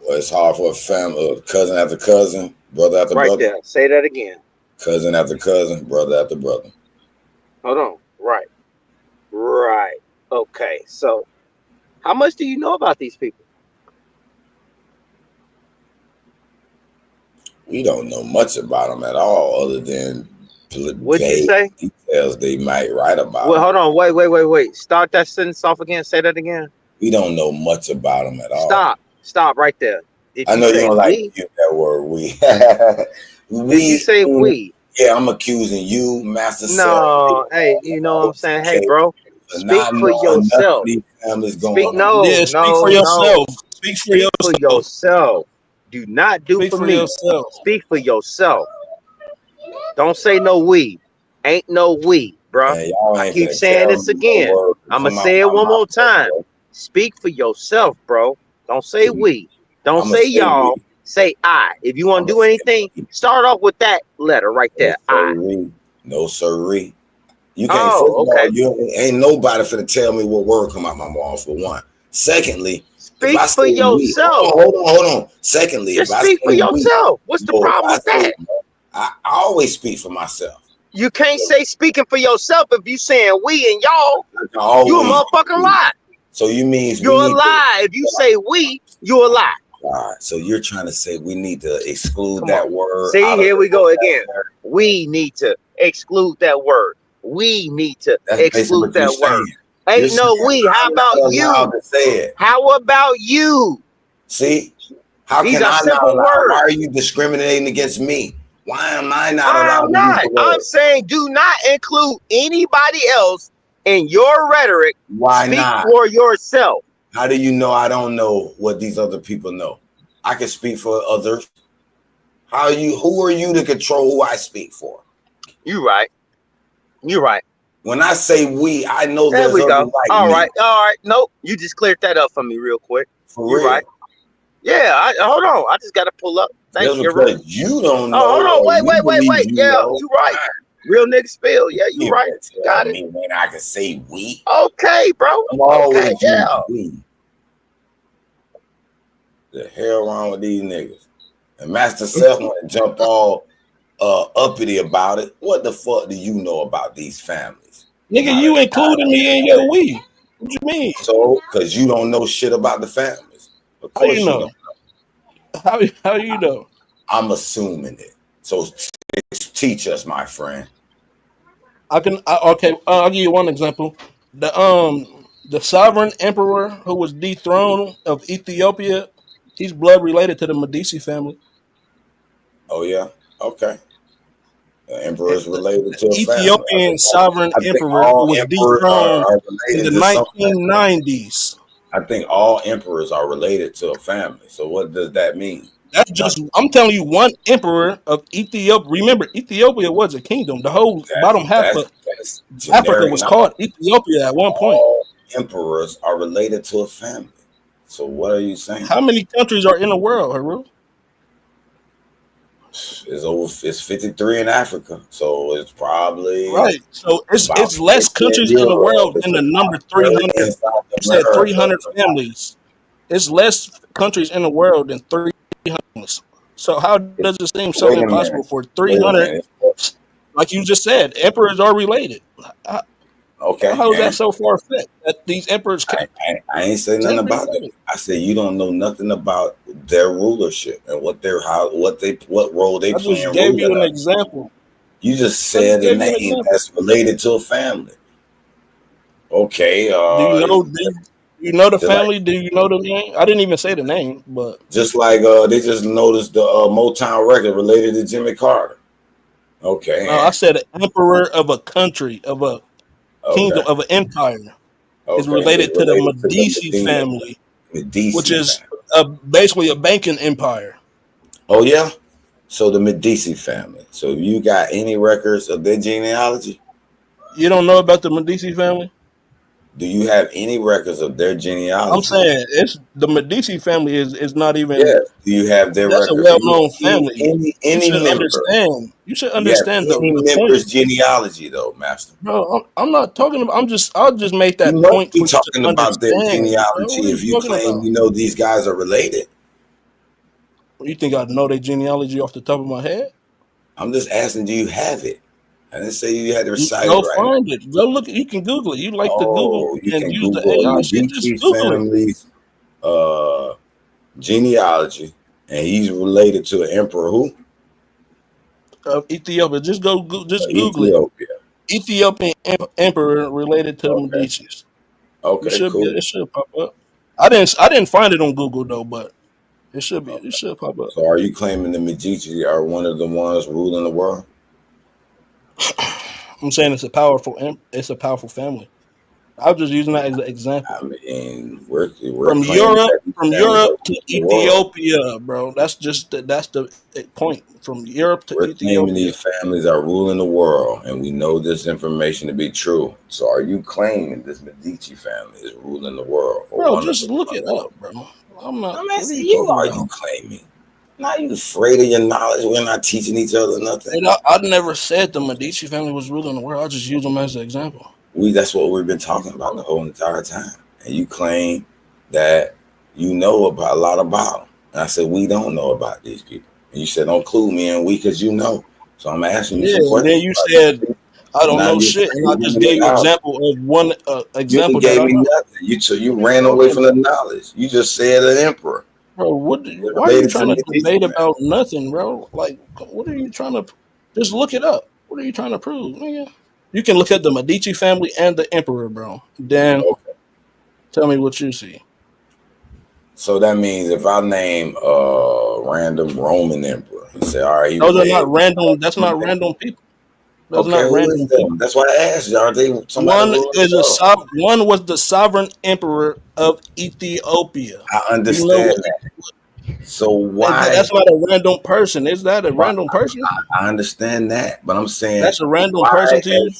Well, it's hard for a family, cousin after cousin, brother after brother. Right there. Say that again. Cousin after cousin, brother after brother. Hold on. Right. Okay. So, how much do you know about these people? We don't know much about them at all, other than what'd you say? Details they might write about. Well, hold on. Wait. Start that sentence off again. Say that again. We don't know much about them at all. Stop right there. I know you don't like to use that word. We. Did you say we? Yeah, I'm accusing you, Master. No, hey, you know what I'm saying? Hey, bro, speak for yourself. Speak for yourself. Speak for yourself. Do not do for me. Speak for yourself. Don't say no we. Ain't no we, bro. Man, I keep saying this again. I'm going to say it one more time. Speak for yourself, bro. Don't say we. Don't say y'all. Say I. If you want to do anything, start off with that letter right there. I. No sirree. You can't. First of all, okay. you ain't nobody finna tell me what word come out my mouth, for one. Secondly, Speak if I for say yourself. hold on. Secondly, Just if I speak say for yourself. What's the problem with that? I always speak for myself. You can't say speaking for yourself if you saying we and y'all. You a motherfucking lie. So you mean you're a lie. If you say we, you're a lie. All right. So you're trying to say we need to exclude that word. See, here we go again. We need to exclude that word. We need to exclude that word. Ain't no we. How about you? How about you? See, how These can are I simple not? words. Why are you discriminating against me? Why am I not allowed? I'm not. I'm saying do not include anybody else in your rhetoric. Why Speak not? for yourself. How do you know I don't know what these other people know? I can speak for others. Who are you to control who I speak for? You right. You're right. When I say we, I know there there's we go. Like all me. right. All right. Nope. You just cleared that up for me real quick. For you real. Right. Yeah. Hold on. I just got to pull up. Thank you. You don't know. Oh, hold on. Wait. Yeah, you right. Real nigga spill. Yeah, you right. Got it. When I can say we. Okay, bro. I'm always yeah. We. The hell wrong with these niggas? And Master Seth want to jump all uppity about it. What the fuck do you know about these families? Nigga, you included me in your we. What you mean? So, because you don't know shit about the families. Of course you know. How you know? I'm assuming it. So teach us, my friend. Okay, I'll give you one example. The sovereign emperor who was dethroned of Ethiopia, he's blood related to the Medici family. Oh yeah, okay. The emperor is related to a Ethiopian sovereign emperor who was dethroned in the 1990s. I think all emperors are related to a family. So what does that mean? That's just, I'm telling you, one emperor of Ethiopia. Remember, Ethiopia was a kingdom. The whole bottom half of Africa was called Ethiopia at one point. All emperors are related to a family. So what are you saying? How many countries are in the world, Haru? It's 53 in Africa, so it's probably right. So it's less countries in the world than the number 300. You said 300 families. It's less countries in the world than 300. So how does it seem so impossible for 300? Like you just said, emperors are related. Okay. How is that so far fetched that these emperors can't? I ain't say nothing about it. I said you don't know nothing about their rulership and what role they play. I just gave you an example. You just said a name that's related to a family. Okay. Do you know the family? Do you know the name? I didn't even say the name, but just like they just noticed the Motown record related to Jimmy Carter. Okay. No, I said an emperor of a country, of a kingdom, of an empire. Is related to the Medici family, which is basically a banking empire. Oh yeah, so the Medici family. So you got any records of their genealogy? You don't know about the Medici family? Do you have any records of their genealogy? I'm saying it's the Medici family is not even. Yes. Do you have their records? That's a well-known family. Any you member? You should understand any member's genealogy, though, Master. Bro, I'm not talking about. I'll just make that point. You talking about their genealogy if you claim you know these guys are related. You think I know their genealogy off the top of my head? I'm just asking, do you have it? I didn't say you had to recite Go it. Right find it. Go look. You can Google it. You like to Google and use the AI shit. Just Google family's, genealogy, and he's related to an emperor who? Ethiopia. Just go. Just Google it. Ethiopian emperor related to the Medicis. Okay, cool. It should pop up. I didn't find it on Google though, but it should be. It should pop up. So, are you claiming the Medici are one of the ones ruling the world? I'm saying it's a powerful family. I was just using that as an example. I mean, we're from Europe to Ethiopia, bro. That's the point. From Europe to Ethiopia. These families are ruling the world, and we know this information to be true. So, are you claiming this Medici family is ruling the world? Bro, just look it up, bro. I'm not. I'm asking you. Are you claiming? Now you afraid of your knowledge. We're not teaching each other nothing. And I never said the Medici family was ruling the world. I just use them as an example. That's what we've been talking about the whole entire time. And you claim that you know about a lot about them. And I said, we don't know about these people. And you said, don't clue me in, because you know. So I'm asking you some questions. Then you said, I don't know shit. And I just gave you an example of one example. You gave me nothing. You ran away from the knowledge. You just said an emperor. Bro, why are you trying to debate about nothing, bro? Like, what are you trying to... Just look it up. What are you trying to prove, nigga? You can look at the Medici family and the emperor, bro. Then tell me what you see. So that means if I name a random Roman emperor and say, all right, those are not random. That's not random people. Those are not random people. That's why I asked you. Are they one was the sovereign emperor of Ethiopia. I understand that. So why? That's not a random person. Is that a random person? I understand that, but I'm saying that's a random person to you.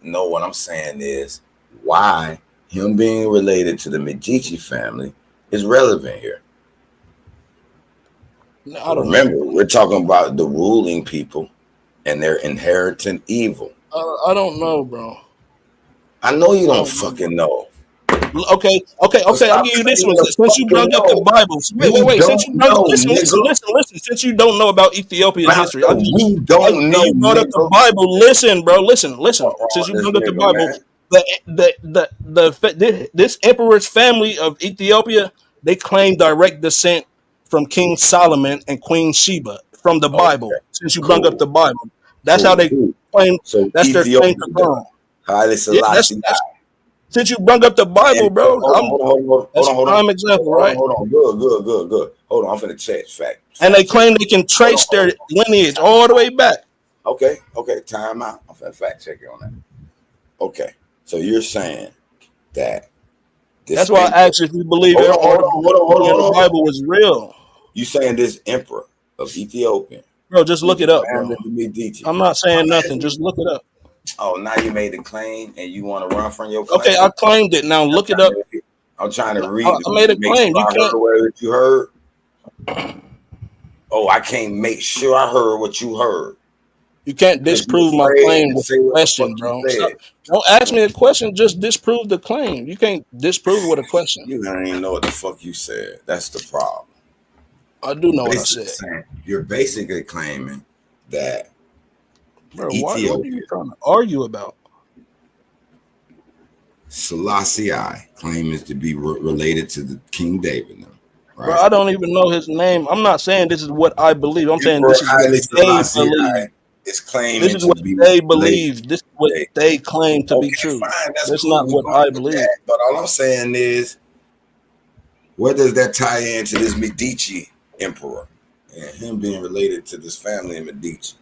No, what I'm saying is why him being related to the Medici family is relevant here. No, I don't Remember, we're talking about the ruling people and their inheriting evil. I don't know, bro. I know you don't fucking know. Okay. I'll give you this one. Since you brought up the Bible, wait. Since you brought listen. Since you don't know about Ethiopian history, we don't know. You brought up the Bible. Listen, bro. Listen. Since you brought up the Bible, this emperor's family of Ethiopia, they claim direct descent from King Solomon and Queen Sheba from the Bible. Since you brought up the Bible, that's how they claim. So that's their claim to throne. Haile Selassie. Since you brought up the Bible, bro, that's a prime example, right? Hold on, good. Hold on, I'm finna check fact. And they claim they can trace their lineage all the way back. Okay, time out. I'm finna fact check you on that. Okay, so you're saying that that's why I asked if you believe the Bible was real. You saying this emperor of Ethiopia? Bro, just look it up, bro. I'm not saying nothing. Just look it up. Oh, now you made the claim and you want to run from your claim? Okay, I claimed it. Now look it up. I'm trying to read. I made a claim. You can't. What you heard? Oh, I can't make sure I heard what you heard. You can't disprove my claim with a question, bro. Don't ask me a question. Just disprove the claim. You can't disprove with a question. You don't even know what the fuck you said. That's the problem. I do know what I said. You're basically claiming that. Bro, what are you trying to argue about? Selassie claim is to be related to the King David now. Right? Bro, I don't even know his name. I'm not saying this is what I believe. I'm saying this is what they believe. It's claiming this is what they believe. This is what they claim to be true. That's not what I believe. But all I'm saying is, where does that tie into this Medici emperor and him being related to this family in Medici?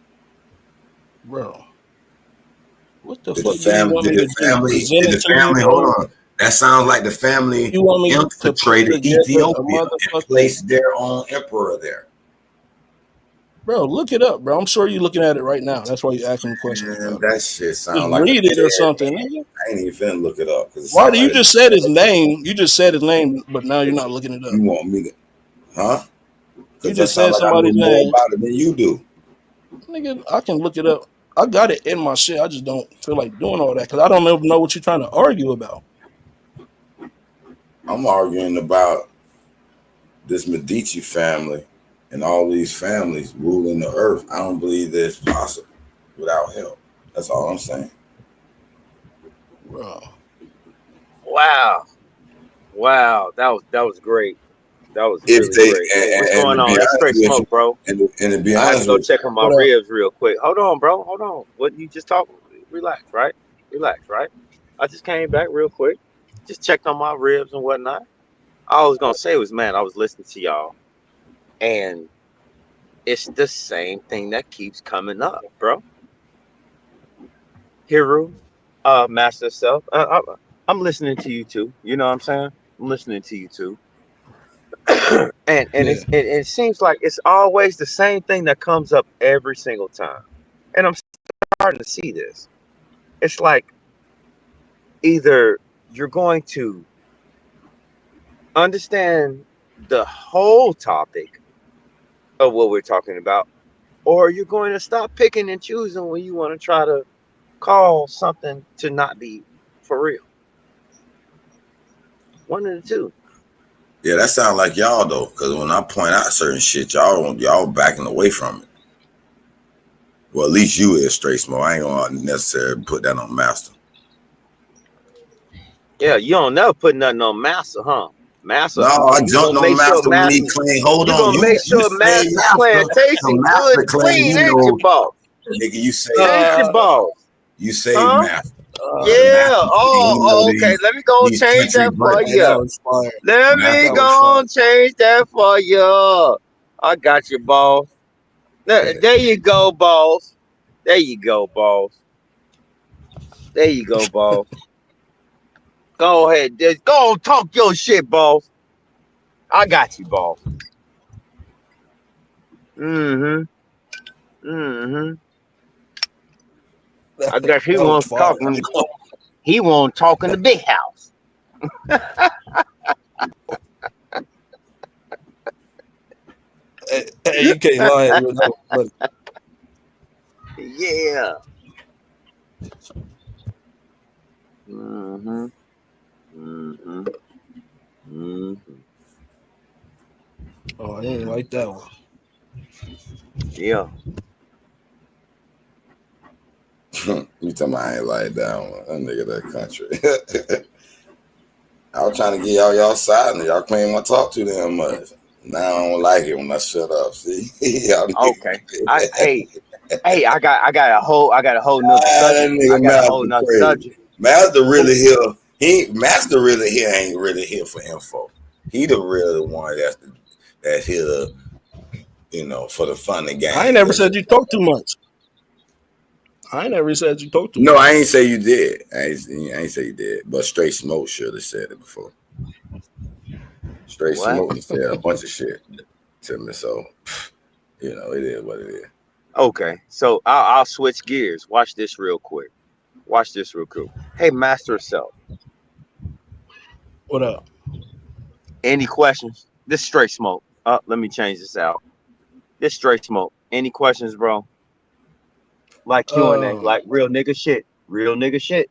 Bro, what the fuck? The family, hold on. That sounds like the family infiltrated Ethiopia and placed their own emperor there. Bro, look it up, bro. I'm sure you're looking at it right now. That's why you're asking the question. That shit sounds just like read it or something. I ain't even finna look it up. Why do you just said his name? You just said his name, but now you're not looking it up. You want me to? Huh? You just said somebody's name. More about it than you do. Nigga, I can look it up. I got it in my shit. I just don't feel like doing all that because I don't even know what you're trying to argue about. I'm arguing about this Medici family and all these families ruling the earth. I don't believe that it's possible without help. That's all I'm saying. Bro. Wow. That was great. That was really great. What's going on? That's straight smoke, bro. And to be honest, I have to go check on my ribs real quick. Hold on, bro. Hold on. What you just talking? Relax, right? I just came back real quick. Just checked on my ribs and whatnot. All I was gonna say was, man, I was listening to y'all, and it's the same thing that keeps coming up, bro. Hiru, Master Self. I'm listening to you too. You know what I'm saying? I'm listening to you too. and it seems like it's always the same thing that comes up every single time. And I'm starting to see this. It's like either you're going to understand the whole topic of what we're talking about, or you're going to stop picking and choosing when you want to try to call something to not be for real. One of the two. Yeah, that sounds like y'all though, because when I point out certain shit, y'all backing away from it. Well, at least you is Straight Smoke. I ain't gonna necessarily put that on Master. Yeah, you don't never put nothing on Master, huh? Master. No, I You jumped gonna on make sure Master when he Master. claimed. Hold You on, gonna you make sure say Master's Master. plantation The good Master and claim clean, he ain't you, know. boss? Nigga, you say Ain't you, boss? you say Huh? Master. The Yeah. Master claim he know Okay. these Let me go these change country that for buttons. Hey, that you. was fire. Let me That Master. was go fire. and change that for you. I got you, boss. There you go, boss. There you go, boss. There you go, boss. Go ahead. Just go and talk your shit, boss. I got you, boss. Mm-hmm. Mm-hmm. I guess he That was won't fire. talk. He won't talk in the big house. Hey, you can't lie. That was funny. Yeah. Mm-hmm. Mm-hmm. Mm-hmm. Oh, I didn't like that one. Yeah. You tell me I ain't like that one. That nigga that country. I was trying to get y'all side and y'all claim I talk too damn much. Now I don't like it when I shut up. See? Y'all Okay. niggas. Hey, I got a whole nother That subject. I nigga got a whole Master nother crazy. subject. Master really here. Master really here ain't really here for info. He the real one that's here to, for the fun and I ain't games. never said you talk too much. I ain't never said you talk too No, much. I ain't say you did. I ain't say you did. But Straight Smoke should have said it before. Straight What? Smoke said a bunch of shit to me. So, it is what it is. Okay. So I'll switch gears. Watch this real quick. Hey, Master Self. What up? Any questions? This straight smoke. Let me change this out. This straight smoke. Any questions, bro? Like Q&A, Um, like real nigga shit. Real nigga shit.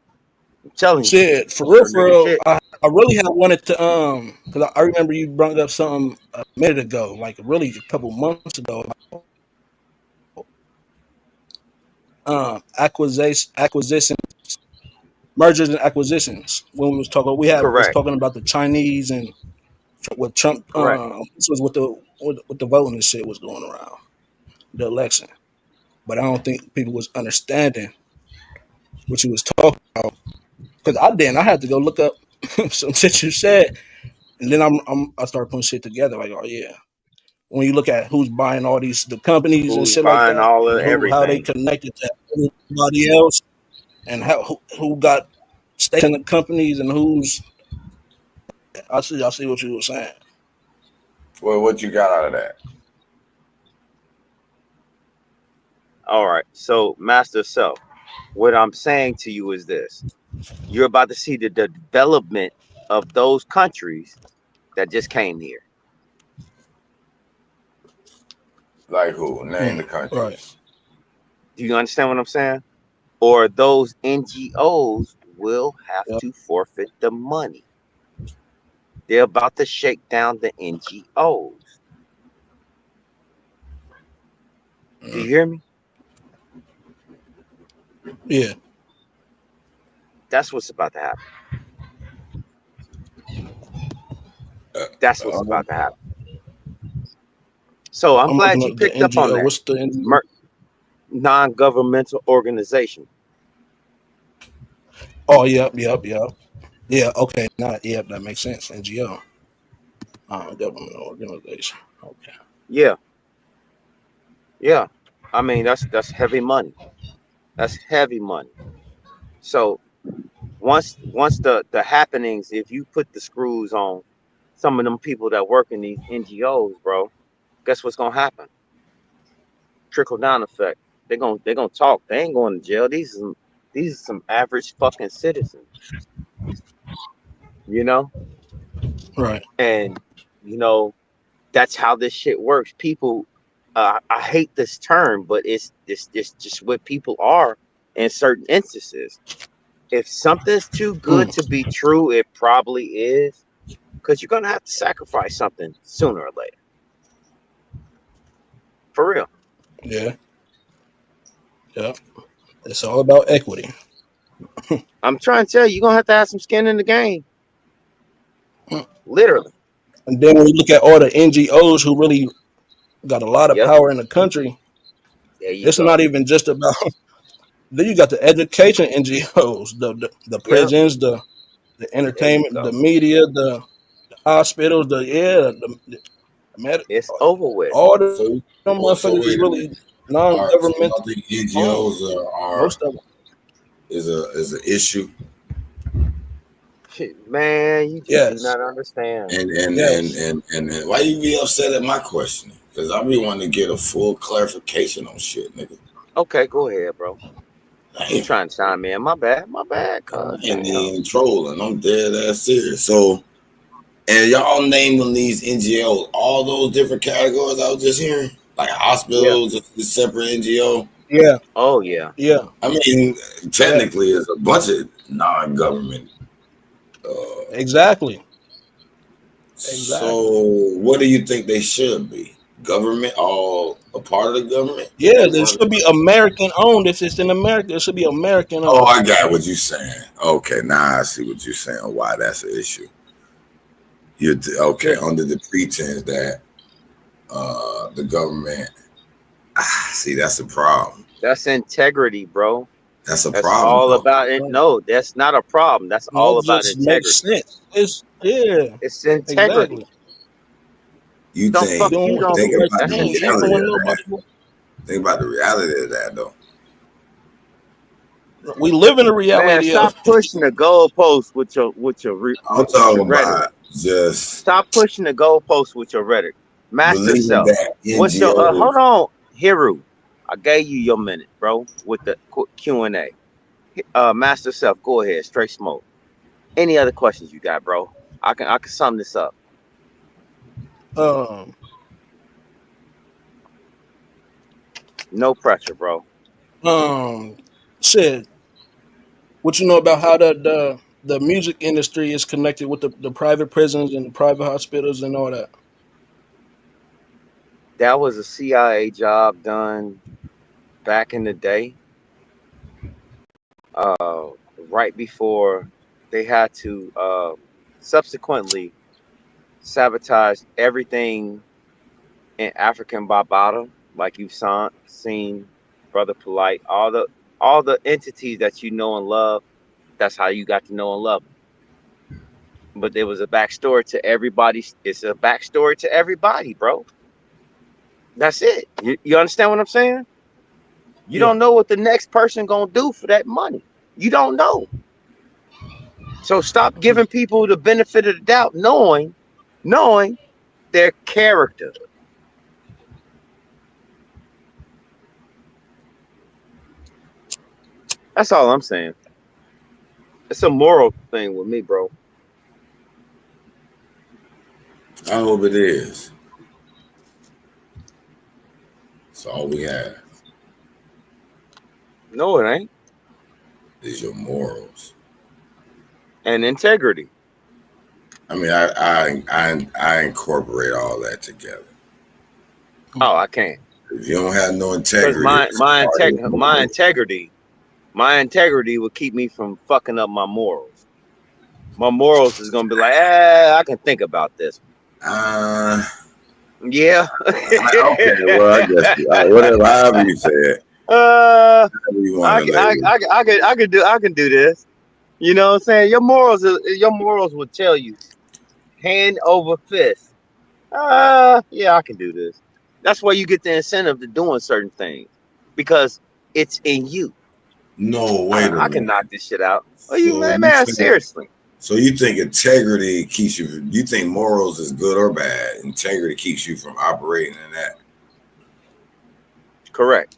I'm telling you. Shit, for Real nigga real, shit. I really had wanted to because I remember you brought up something a minute ago, like really a couple months ago. Acquisition, mergers and acquisitions. When we was Correct. talking about the Chinese and with Trump. Correct. This was with the voting and shit was going around the election, but I don't think people was understanding what you was talking about because I had to go look up some shit you said, and then I started putting shit together. Like, oh yeah, when you look at who's buying all the companies and Who's shit like buying that, all of and how they everything? connected to everybody else, and who got stakes in the companies and who's. I see what you were saying. Well, what you got out of that? All right. So, Master Self, what I'm saying to you is this. You're about to see the development of those countries that just came here. Like who? Name the Right. countries. Do you understand what I'm saying? Or those NGOs will have Yep. to forfeit the money. They're about to shake down the NGOs. Do you hear me? Yeah. That's what's about to happen. That's what's about to happen. So I'm I'm glad looking you up the picked up on NGO. that. What's the NGO? Non-governmental organization. Oh, yep. Yeah, okay. Yep, that makes sense. NGO. Government organization. Okay. Yeah. Yeah. I mean, that's heavy money. That's heavy money. So once the happenings, if you put the screws on some of them people that work in these NGOs, bro, guess what's gonna happen? Trickle down effect. They're gonna talk. They ain't going to jail. These are some average fucking citizens, you know? Right. And you know, that's how this shit works. People I hate this term, but it's just what people are in certain instances. If something's too good Mm. to be true, it probably is, because you're gonna have to sacrifice something sooner or later. For real. Yeah. Yeah. It's all about equity. I'm trying to tell you, you're gonna have to have some skin in the game. Mm. Literally. And then when you look at all the NGOs who really got a lot of Yep. power in the country, There you it's go. not even just about. Then you got the education NGOs, the Yep. prisons, the There you entertainment, go. the media, the hospitals, the It's over with. all the So, them so motherfuckers is wait a minute. really All right. So non-government y'all think owned. NGOs are Most of them. is an issue, Shit, man, you just do Yes. not understand. Yes. and why you be upset at my question? Because I be wanting to get a full clarification on shit, nigga. Okay, go ahead, bro. You Damn. trying to chime in? My bad, I cuz. ain't Damn. even trolling. I'm dead ass serious. So, and y'all naming these NGOs, all those different categories I was just hearing, like Yeah. hospitals, a separate NGO. Yeah. Oh yeah. Yeah. I mean, Yeah. technically, it's a bunch of non-government. Exactly. So, what do you think they should be? Government, all a part of the government? Yeah, it should be American owned. If it's in America, it should be American Oh, owned. I got what you're saying. Okay, now I see what you're saying. Why that's an issue. You're okay Yeah. under the pretense that the government. See, that's a problem. That's integrity, bro. That's a That's problem, all though. about it. No, that's not a problem. That's all That about just makes integrity. sense. It's It's integrity. exactly. You Don't fuck think? Doing you don't. the Think right about That's the thing. You ain't reality integrity. doing of that. nobody. Think about the reality of that, though. We live in the Man, reality stop of pushing the goalposts I'm with your talking rhetoric. about just Stop pushing the goalposts with your rhetoric. Master believing self. that What's your NGOs. hold on, Hiru? I gave you your minute, bro, with the Q&A. Master self, go ahead, straight smoke. Any other questions you got, bro? I can sum this up. No pressure, bro. Shit. What you know about how the music industry is connected with the private prisons and the private hospitals and all that? That was a CIA job done back in the day, right before they had to subsequently sabotage everything in African Bambaataa, like you've seen, Brother Polite, all the entities that you know and love. That's how you got to know and love them. But there was a backstory to everybody. It's a backstory to everybody, bro. That's it. You understand what I'm saying? You Yeah. don't know what the next person gonna do for that money. You don't know. So stop giving people the benefit of the doubt, knowing their character. That's all I'm saying. It's a moral thing with me, bro. I hope it is. That's all we have No, it ain't. is your morals. And integrity. I mean, I incorporate all that together. Oh, I can't. If you don't have no Because integrity, my integrity will keep me from fucking up my morals. My morals is gonna be like, I can think about this. Yeah. Okay, well, I guess whatever, however you say it. I can do this. You know what I'm saying? Your morals will tell you, hand over fist. Yeah, I can do this. That's why you get the incentive to doing certain things, because it's in you. No, wait a minute. I can knock this shit out. Oh, you man, seriously. So you think integrity keeps you? You think morals is good or bad? Integrity keeps you from operating in that. Correct.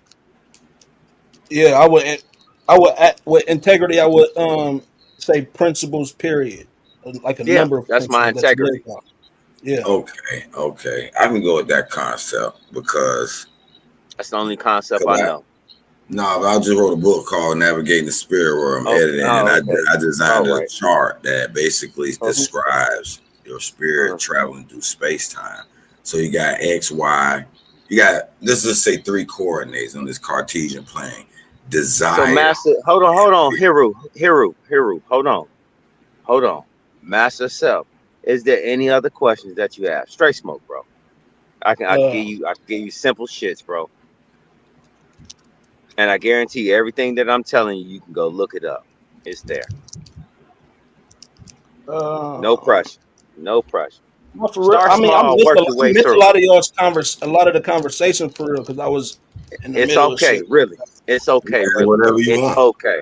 Yeah, I would with integrity. I would say principles. Period. Like a number of that's my principles that you integrity. live on. Yeah. Okay. I can go with that concept because That's the only concept I know. I just wrote a book called Navigating the Spirit where I'm editing, and I designed a chart that basically describes your spirit traveling through space-time. So you got X, Y, you got, let's just say 3 coordinates on this Cartesian plane. Desire. So Master, hold on, Hiru, hold on. Master Self, is there any other questions that you have? Straight smoke, bro. I can give you simple shits, bro. And I guarantee you, everything that I'm telling you, you can go look it up. It's there. No pressure. No, for real. Start I mean, small, work your way through. A lot of y'all's a lot of the conversation for real, because I was in the middle of shit. Really. It's okay, really. Whatever you want. Okay.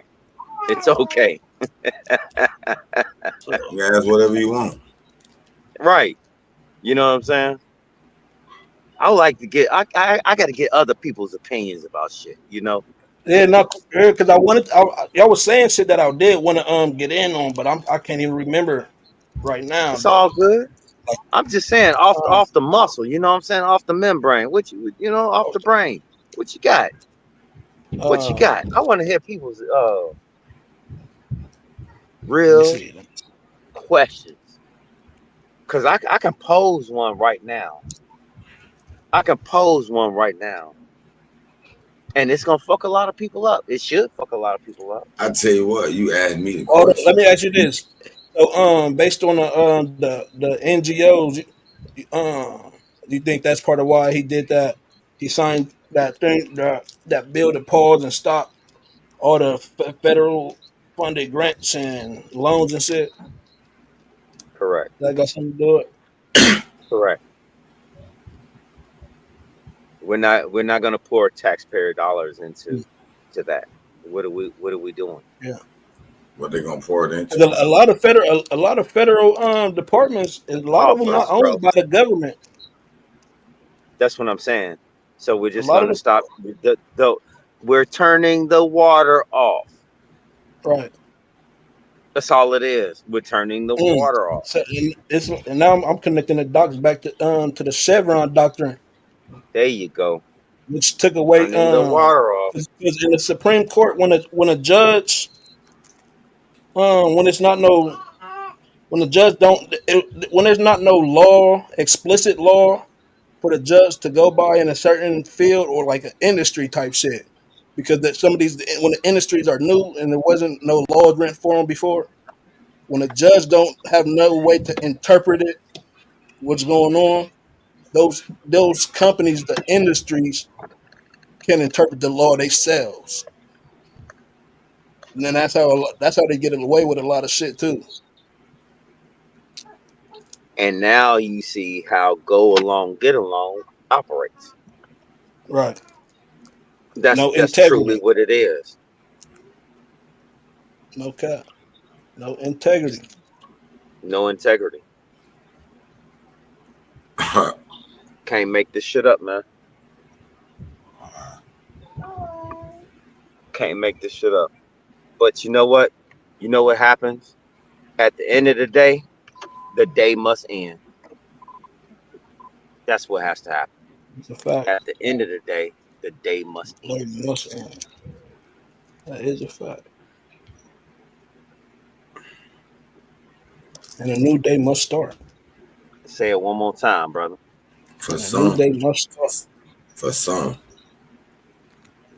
It's okay. Yeah, that's whatever you want. Right. You know what I'm saying? I like to get I got to get other people's opinions about shit, you know? Yeah, no, because y'all was saying shit that I did want to get in on, but I can't even remember right now. It's all good. I'm just saying off the muscle, you know what I'm saying? Off the membrane. Off the brain. What you got? What you got? I want to hear people's real questions. Cause I can pose one right now. And it's gonna fuck a lot of people up. It should fuck a lot of people up. I tell you what, you asked me the question. Let me ask you this. So based on the NGOs, you think that's part of why he did that? He signed that thing, that bill to pause and stop all the federal funded grants and loans and shit. Correct. That got something to do it. Correct. We're not gonna pour taxpayer dollars into that. What are we doing? Yeah. What they gonna pour it into? A lot of federal departments, a lot of them not owned by the government. That's what I'm saying. So we're just gonna stop we're turning the water off. Right. That's all it is. We're turning the water off. So, and now I'm connecting the dots back to the Chevron doctrine. There you go. Which took away the water off. Because in the Supreme Court, when a judge, when there's not no law, explicit law for the judge to go by in a certain field or like an industry type shit, because some of these, when the industries are new and there wasn't no laws written for them before, when a judge don't have no way to interpret it, what's going on, those companies, the industries, can interpret the law themselves. And then that's how they get away with a lot of shit too. And now you see how go along, get along operates. Right. That's truly what it is. No cap. No integrity. No integrity. Can't make this shit up, man. Can't make this shit up. But you know what? You know what happens? At the end of the day must end. That's what has to happen. It's a fact. At the end of the day must end. It must end. That is a fact. And a new day must start. Say it one more time, brother. For some. New day must start. For some.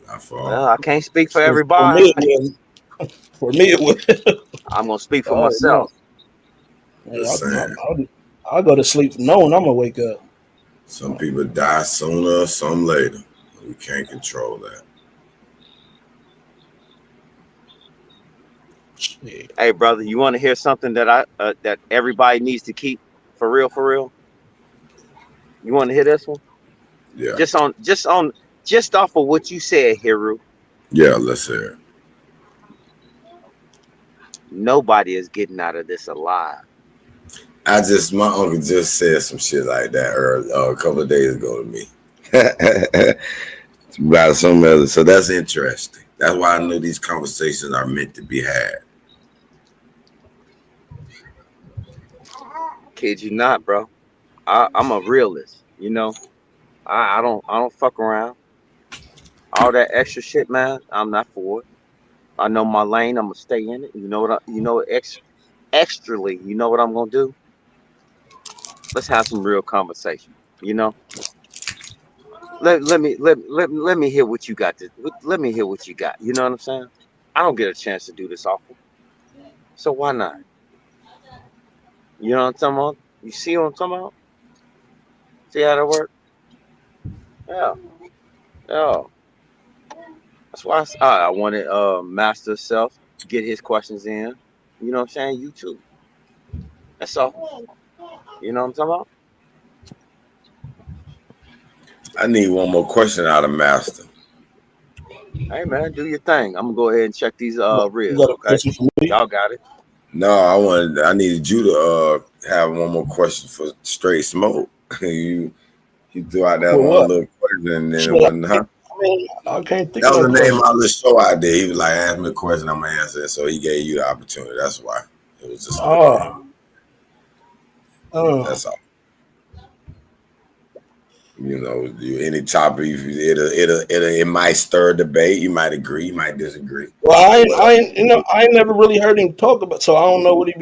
Not for all. Well, I can't speak for everybody. For me, it would. I'm gonna speak for myself. I'll go to sleep knowing I'm gonna wake up. Some people die sooner, some later. We can't control that. Yeah. Hey, brother, you want to hear something that that everybody needs to keep for real? You want to hear this one? Yeah. Just off of what you said, Hiru. Yeah, let's hear it. Nobody is getting out of this alive. My uncle just said some shit like that a couple of days ago to me. About some other, so that's interesting. That's why I know these conversations are meant to be had. Kid you not, bro. I'm a realist, you know. I don't fuck around. All that extra shit, man, I'm not for it. I know my lane, I'm gonna stay in it. You know what extrally, you know what I'm gonna do? Let's have some real conversation, you know? Let me hear what you got let me hear what you got. You know what I'm saying? I don't get a chance to do this often. So why not? You know what I'm talking about? You see what I'm talking about? See how that work? Yeah. Yeah. That's why I wanted Master Self to get his questions in. You know what I'm saying? You too. That's all. You know what I'm talking about? I need one more question out of Master. Hey man, do your thing. I'm gonna go ahead and check these ribs. You got a Okay, question for me? y'all got it. No, I needed you to have one more question for Straight Smoke. you threw out that For one what? little question and then Shit, it wasn't, huh? I mean, I can't think That of was no the name question. of our little show out there. He was like, ask me a question, I'm gonna answer it. So he gave you the opportunity. That's why. It was just that's all. You know, any topic, it might stir debate. You might agree, you might disagree. Well, I ain't never really heard him talk about, so I don't know what he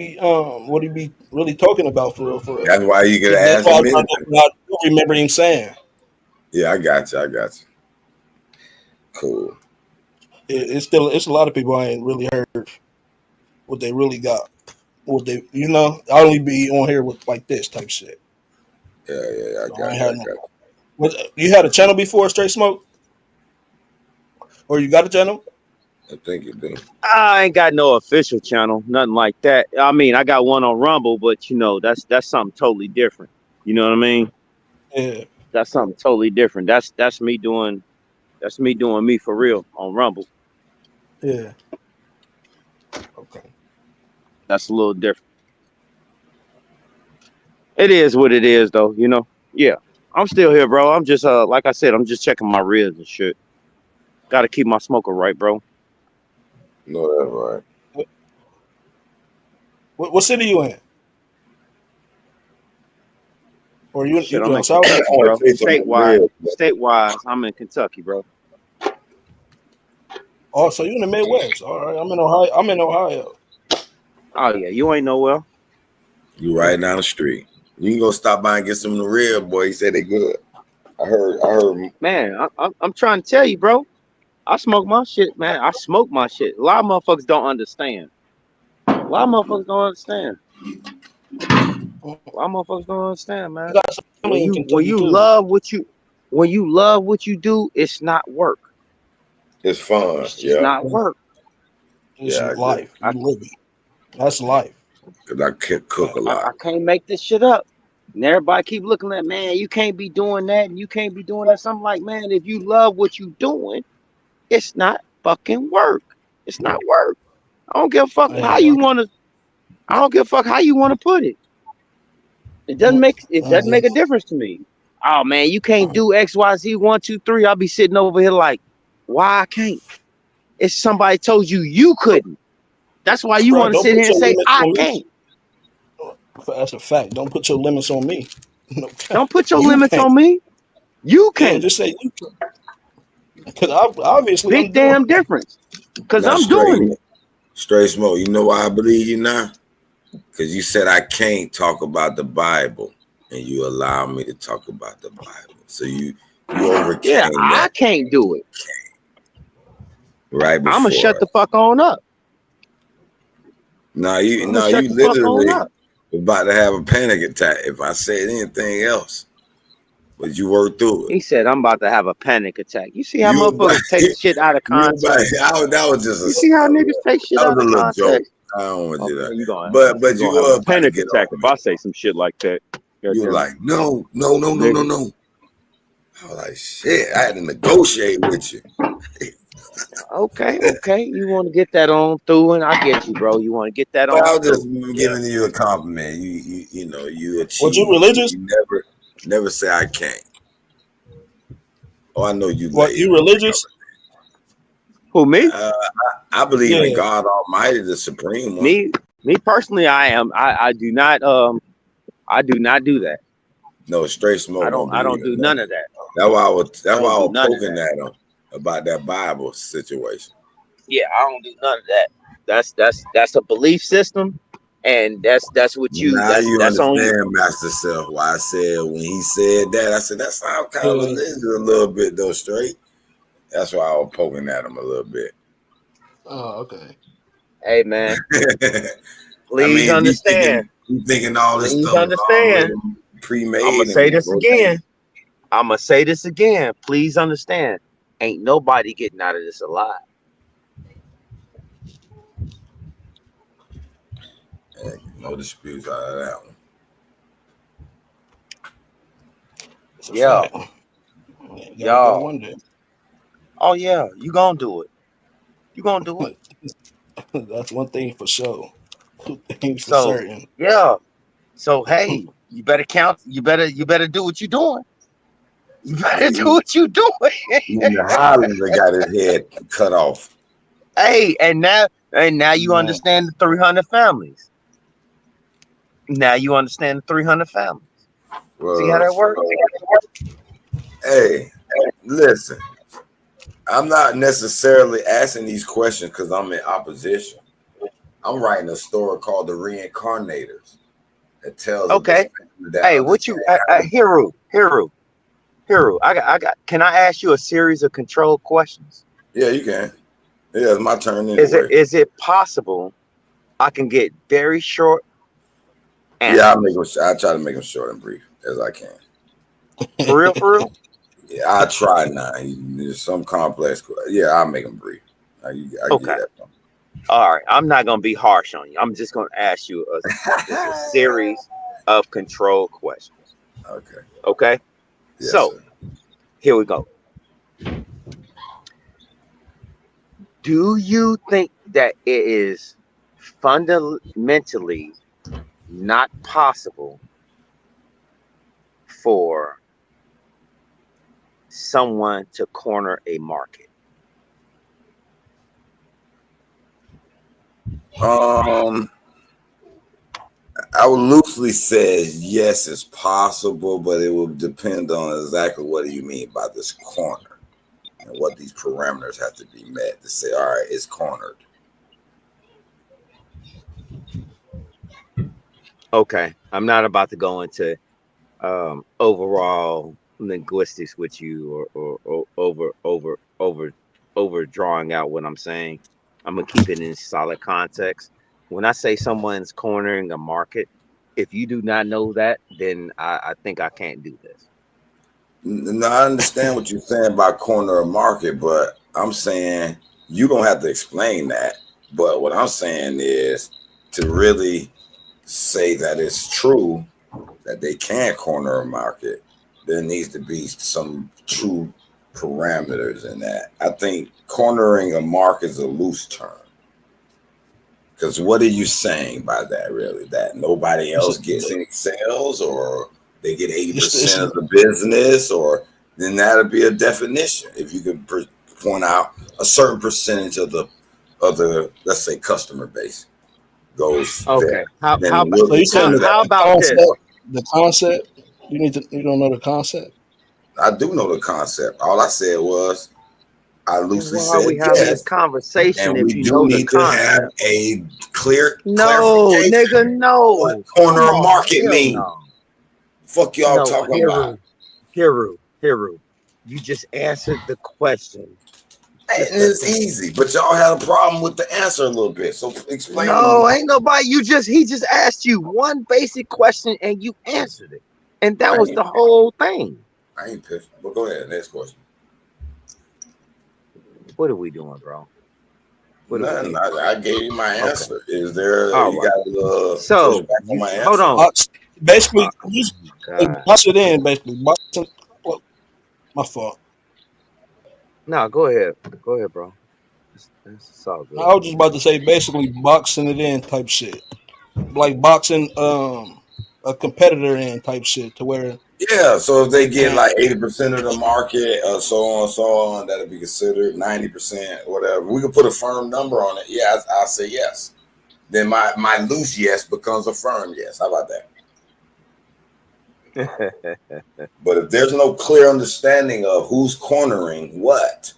be really talking about for real, for real. That's why you could That's ask why him anything. I do remember him saying. Yeah, I got you. Cool. It's a lot of people I ain't really heard what they really got. What they, I only be on here with like this type shit. Yeah, I So got I you. ain't had you had a channel before, Straight Smoke? Or you got a channel? I think you do. I ain't got no official channel, nothing like that. I mean, I got one on Rumble, but you know, that's something totally different. You know what I mean? Yeah. That's something totally different. That's me doing me for real on Rumble. Yeah. Okay. That's a little different. It is what it is, though. You know. Yeah, I'm still here, bro. I'm just like I said, I'm just checking my ribs and shit. Got to keep my smoker right, bro. No, that's right. What city you in? Or you Shit, I'm down in south? Kentucky, bro. Statewide, I'm in Kentucky, bro. Oh, so you in the Midwest? All right, I'm in Ohio. Oh yeah, you ain't nowhere. You right down the street. You can go stop by and get some of the rib, boy. He said they good. I heard. Man, I'm trying to tell you, bro. I smoke my shit, man. I smoke my shit. A lot of motherfuckers don't understand. A lot of motherfuckers don't understand. Man. Got some When family in Kentucky you too. love what you do, it's not work. It's fun. It's just not work. It's life. You live it. That's life. Cause I can cook a lot. I can't make this shit up. And everybody keep looking at, man, you can't be doing that and you can't be doing that. So I'm like, man, if you love what you doing, it's not fucking work. It's not work. I don't give a fuck how you wanna put it. It doesn't make a difference to me. Oh man, you can't do XYZ 1, 2, 3. I'll be sitting over here like, why I can't? It's somebody told you couldn't. That's why you want to sit here and say I can't. That's a fact. Don't put your limits on me. Don't put your limits on me. You can't. Yeah, just say you can. Because obviously, big damn difference. Because I'm doing it. Straight Smoke. You know why I believe you now? Because you said I can't talk about the Bible, and you allow me to talk about the Bible. So you overcame that. I can't do it. Right before. I'm gonna shut the fuck on up. You literally about to have a panic attack if I said anything else. But you worked through it. He said, I'm about to have a panic attack. You see how motherfuckers take shit out of context? That was just you see how niggas take shit out of context? Joke. I don't want you to. But you have a panic attack if I say some shit like that. You were like, no. I was like, shit, I had to negotiate with you. Okay. You want to get that on through, and I get you, bro. You want to get that on. I was just giving you a compliment. You achieved. Was you religious? You never say I can't. Oh, I know you. What, you religious? Who, me? I believe in God Almighty, the Supreme One. Me personally, I am. I do not do that. No, straight smoke. I don't do none of that. That's why I was none of poking at him about that Bible situation. Yeah, I don't do none of that. That's a belief system, and that's what you Now you that's on understand, you. Master Self, why I said when he said that, I said that sounds kind of religious a little bit though, straight. That's why I was poking at him a little bit. Oh, okay. Hey man, please I mean, understand. you thinking all this Please stuff understand. pre-made. I'm gonna say this again. I'm gonna say this again. Please understand. Ain't nobody getting out of this alive. No disputes out of that one. Yeah. Go one day. Oh yeah, you gonna do it. You gonna do it. That's one thing for sure. Two things for So certain. yeah. So hey, you better count. You better do what you're doing. You better do what you're doing. The Highlander got his head cut off. Hey, and now you understand the 300 families. Now you understand the 300 families. Well, see how that works? Hey, listen. I'm not necessarily asking these questions because I'm in opposition. I'm writing a story called The Reincarnators. It tells. Okay. Hey, what you, Hiru? I got. Can I ask you a series of controlled questions? Yeah, you can. Yeah, it's my turn anyway. Is it possible I can get very short answers? Yeah, I try to make them short and brief as I can. For real? Yeah, I try now. There's some complex. Yeah, I'll make them brief. I okay. Get that from. All right. I'm not gonna be harsh on you. I'm just gonna ask you a series of controlled questions. Okay. Okay. Yes, so sir. Here we go. Do you think that it is fundamentally not possible for someone to corner a market? I would loosely say yes, it's possible, but it will depend on exactly what do you mean by this corner and what these parameters have to be met to say, all right, it's cornered. Okay, I'm not about to go into overall linguistics with you or over drawing out what I'm saying. I'm gonna keep it in solid context. When I say someone's cornering a market, if you do not know that, then I think I can't do this. No, I understand what you're saying about corner a market, but I'm saying you don't have to explain that. But what I'm saying is to really say that it's true that they can corner a market, there needs to be some true parameters in that. I think cornering a market is a loose term. Because what are you saying by that, really? That nobody else gets any sales, or they get 80% of the business, or then that'll be a definition. If you could point out a certain percentage of the let's say customer base goes there. How about this? The concept? You don't know the concept? I do know the concept. All I said was I loosely said we having yes. This conversation, and we do need to have a clear nigga, no. What corner of market mean? No. Fuck y'all talking about? Hiru, you just answered the question. It's easy, but y'all had a problem with the answer a little bit. So explain. No, ain't nobody. He just asked you one basic question and you answered it, and that was the whole thing. I ain't pissed. But go ahead, next question. What are we doing, bro? Nothing. I gave you my answer. Okay. Is there? You got so hold on. Basically, box it in. Basically, my fault. No, go ahead, bro. It's all good. I was just about to say, basically, boxing it in type shit, like boxing a competitor in type shit, to where. Yeah, so if they get like 80% of the market, so on, that'll be considered 90%, whatever. We can put a firm number on it. Yeah, I'll say yes. Then my loose yes becomes a firm yes. How about that? But if there's no clear understanding of who's cornering what,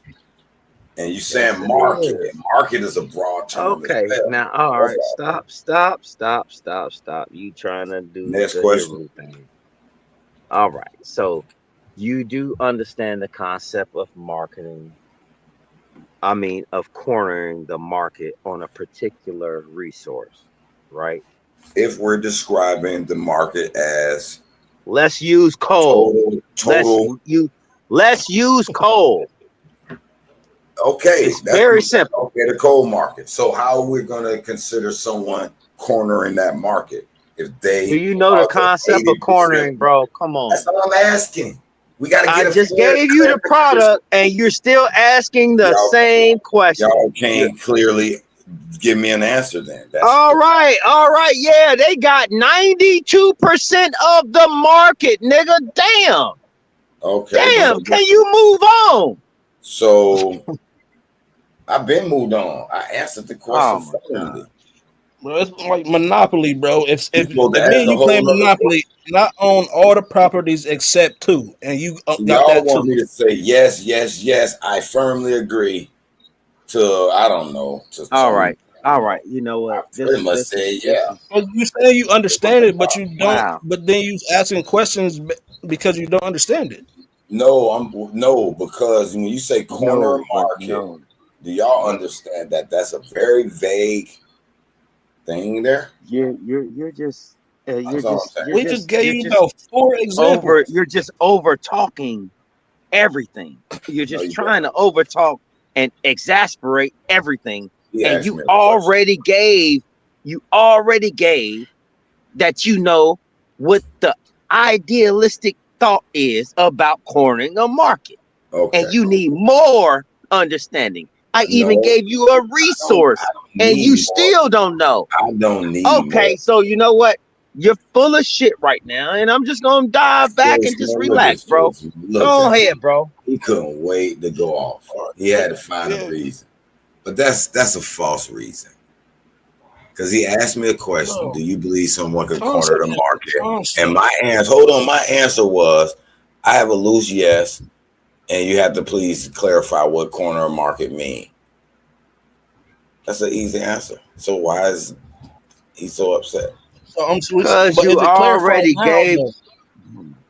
and you saying Yes, it market, is. and market is a broad term. Okay, as well. now, all right, That's stop. You trying to do Next the question. Hebrew thing. All right, so you do understand the concept of marketing. I mean, of cornering the market on a particular resource, right? If we're describing the market as Let's use coal. total, Let's use coal. okay, It's very simple. Okay, the coal market. So how are we going to consider someone cornering that market if they? Do you know the concept of 80%? cornering, bro? Come on. That's all I'm asking. We got to get. I just gave you the product, and you're still asking the same question. Y'all can't clearly give me an answer then. All right. Yeah, they got 92% of the market, nigga. Damn. Okay. Damn. Can you move on? So I've been moved on. I answered the question formally. Bro, it's like Monopoly, bro. If me and you play play Monopoly, and I own all the properties except 2, and you got y'all that want 2. me to say yes, I firmly agree to, I don't know. All right. You know what? Pretty much say yeah. Well, you say you understand it, but you don't. Wow. But then you asking questions because you don't understand it. No, because when you say corner market, do y'all understand that that's a very vague thing there? You're just we just gave you about 4 examples. You're just over talking everything. You're just trying to over talk and exasperate everything. And you already gave that you know what the idealistic thought is about cornering a market. Okay. And you need more understanding. I even gave you a resource, and you still don't know. I don't need. Okay, so you know what? You're full of shit right now, and I'm just gonna dive back and just relax, bro. Go ahead, bro. He couldn't wait to go off. He had to find a reason, but that's a false reason. Because he asked me a question: do you believe someone could corner the market? And my answer was, I have a loose yes. And you have to please clarify what corner of market mean. That's an easy answer. So why is he so upset? Because you already gave.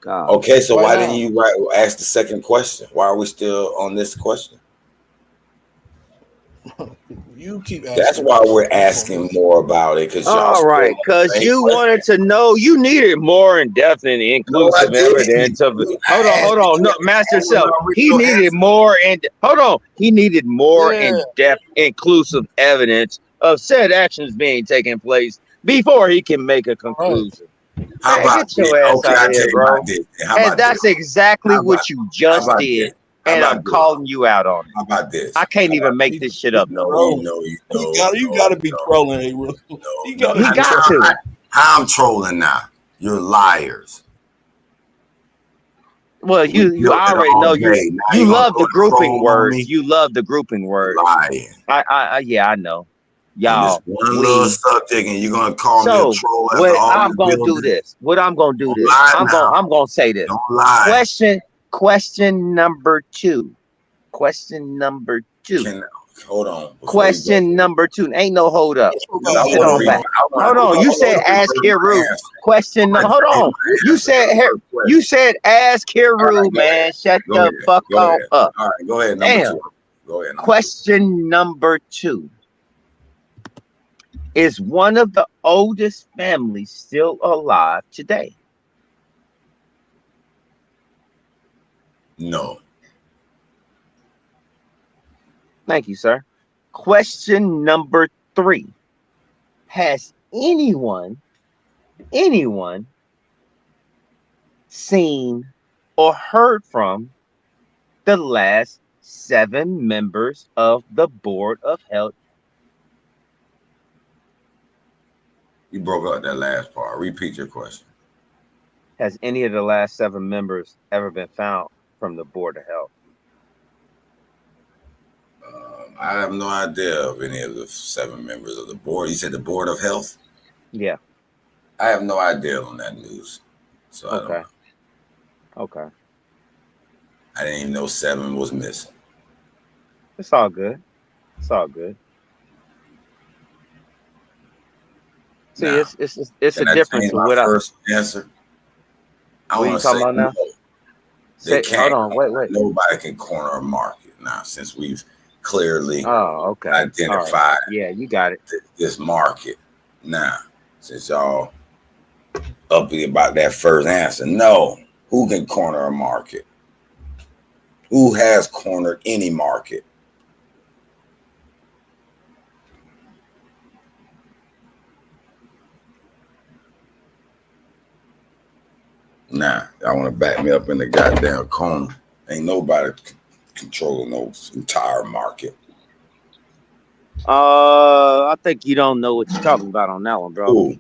God. Okay, so why didn't you ask the second question? Why are we still on this question? You keep asking. That's why we're asking more about it. Because you wanted to know. You needed more in-depth and inclusive evidence of it. Hold on. No, Master Self. He needed more He needed more in-depth, inclusive evidence of said actions being taken place before he can make a conclusion. How about get your ass out of here, bro? And that's exactly what you just did. And I'm calling you out on it. How about this? I can't even make this shit up. You gotta be trolling, He got to. How I'm trolling now? You're liars. Well, you already know you love the grouping words. You love the grouping words. Lying. I know. Y'all, one little subject, and you're gonna call me a troll. I'm gonna do this. I'm gonna say this. Don't lie. Question number 2. Hold on. Question number 2. Ain't no hold up. Sit on back. Hold on. You said ask Heru. Hold on. You said ask Heru, man. Shut the fuck up. All right, go ahead. Damn. Go ahead. Question number 2. Is one of the oldest families still alive today? No. Thank you, sir. Question number 3. Has anyone seen or heard from the last 7 members of the Board of Health? You broke up that last part. Repeat your question. Has any of the last 7 members ever been found from the Board of Health? I have no idea of any of the 7 members of the board. You said the Board of Health? Yeah. I have no idea on that news. So okay. Okay. I didn't even know 7 was missing. It's all good. It's all good. See, Now, it's a can I difference change to my what I. first answer? I What are you want to talking say about no. now? They Hold can't. on. Wait. Nobody can corner a market now, since we've clearly Oh, okay. All right. identified Yeah, you got it. this market. Now, since y'all uppity about that first answer, no. Who can corner a market? Who has cornered any market? Nah, y'all want to back me up in the goddamn corner. Ain't nobody controlling no entire market. I think you don't know what you're talking about on that one, bro. Who?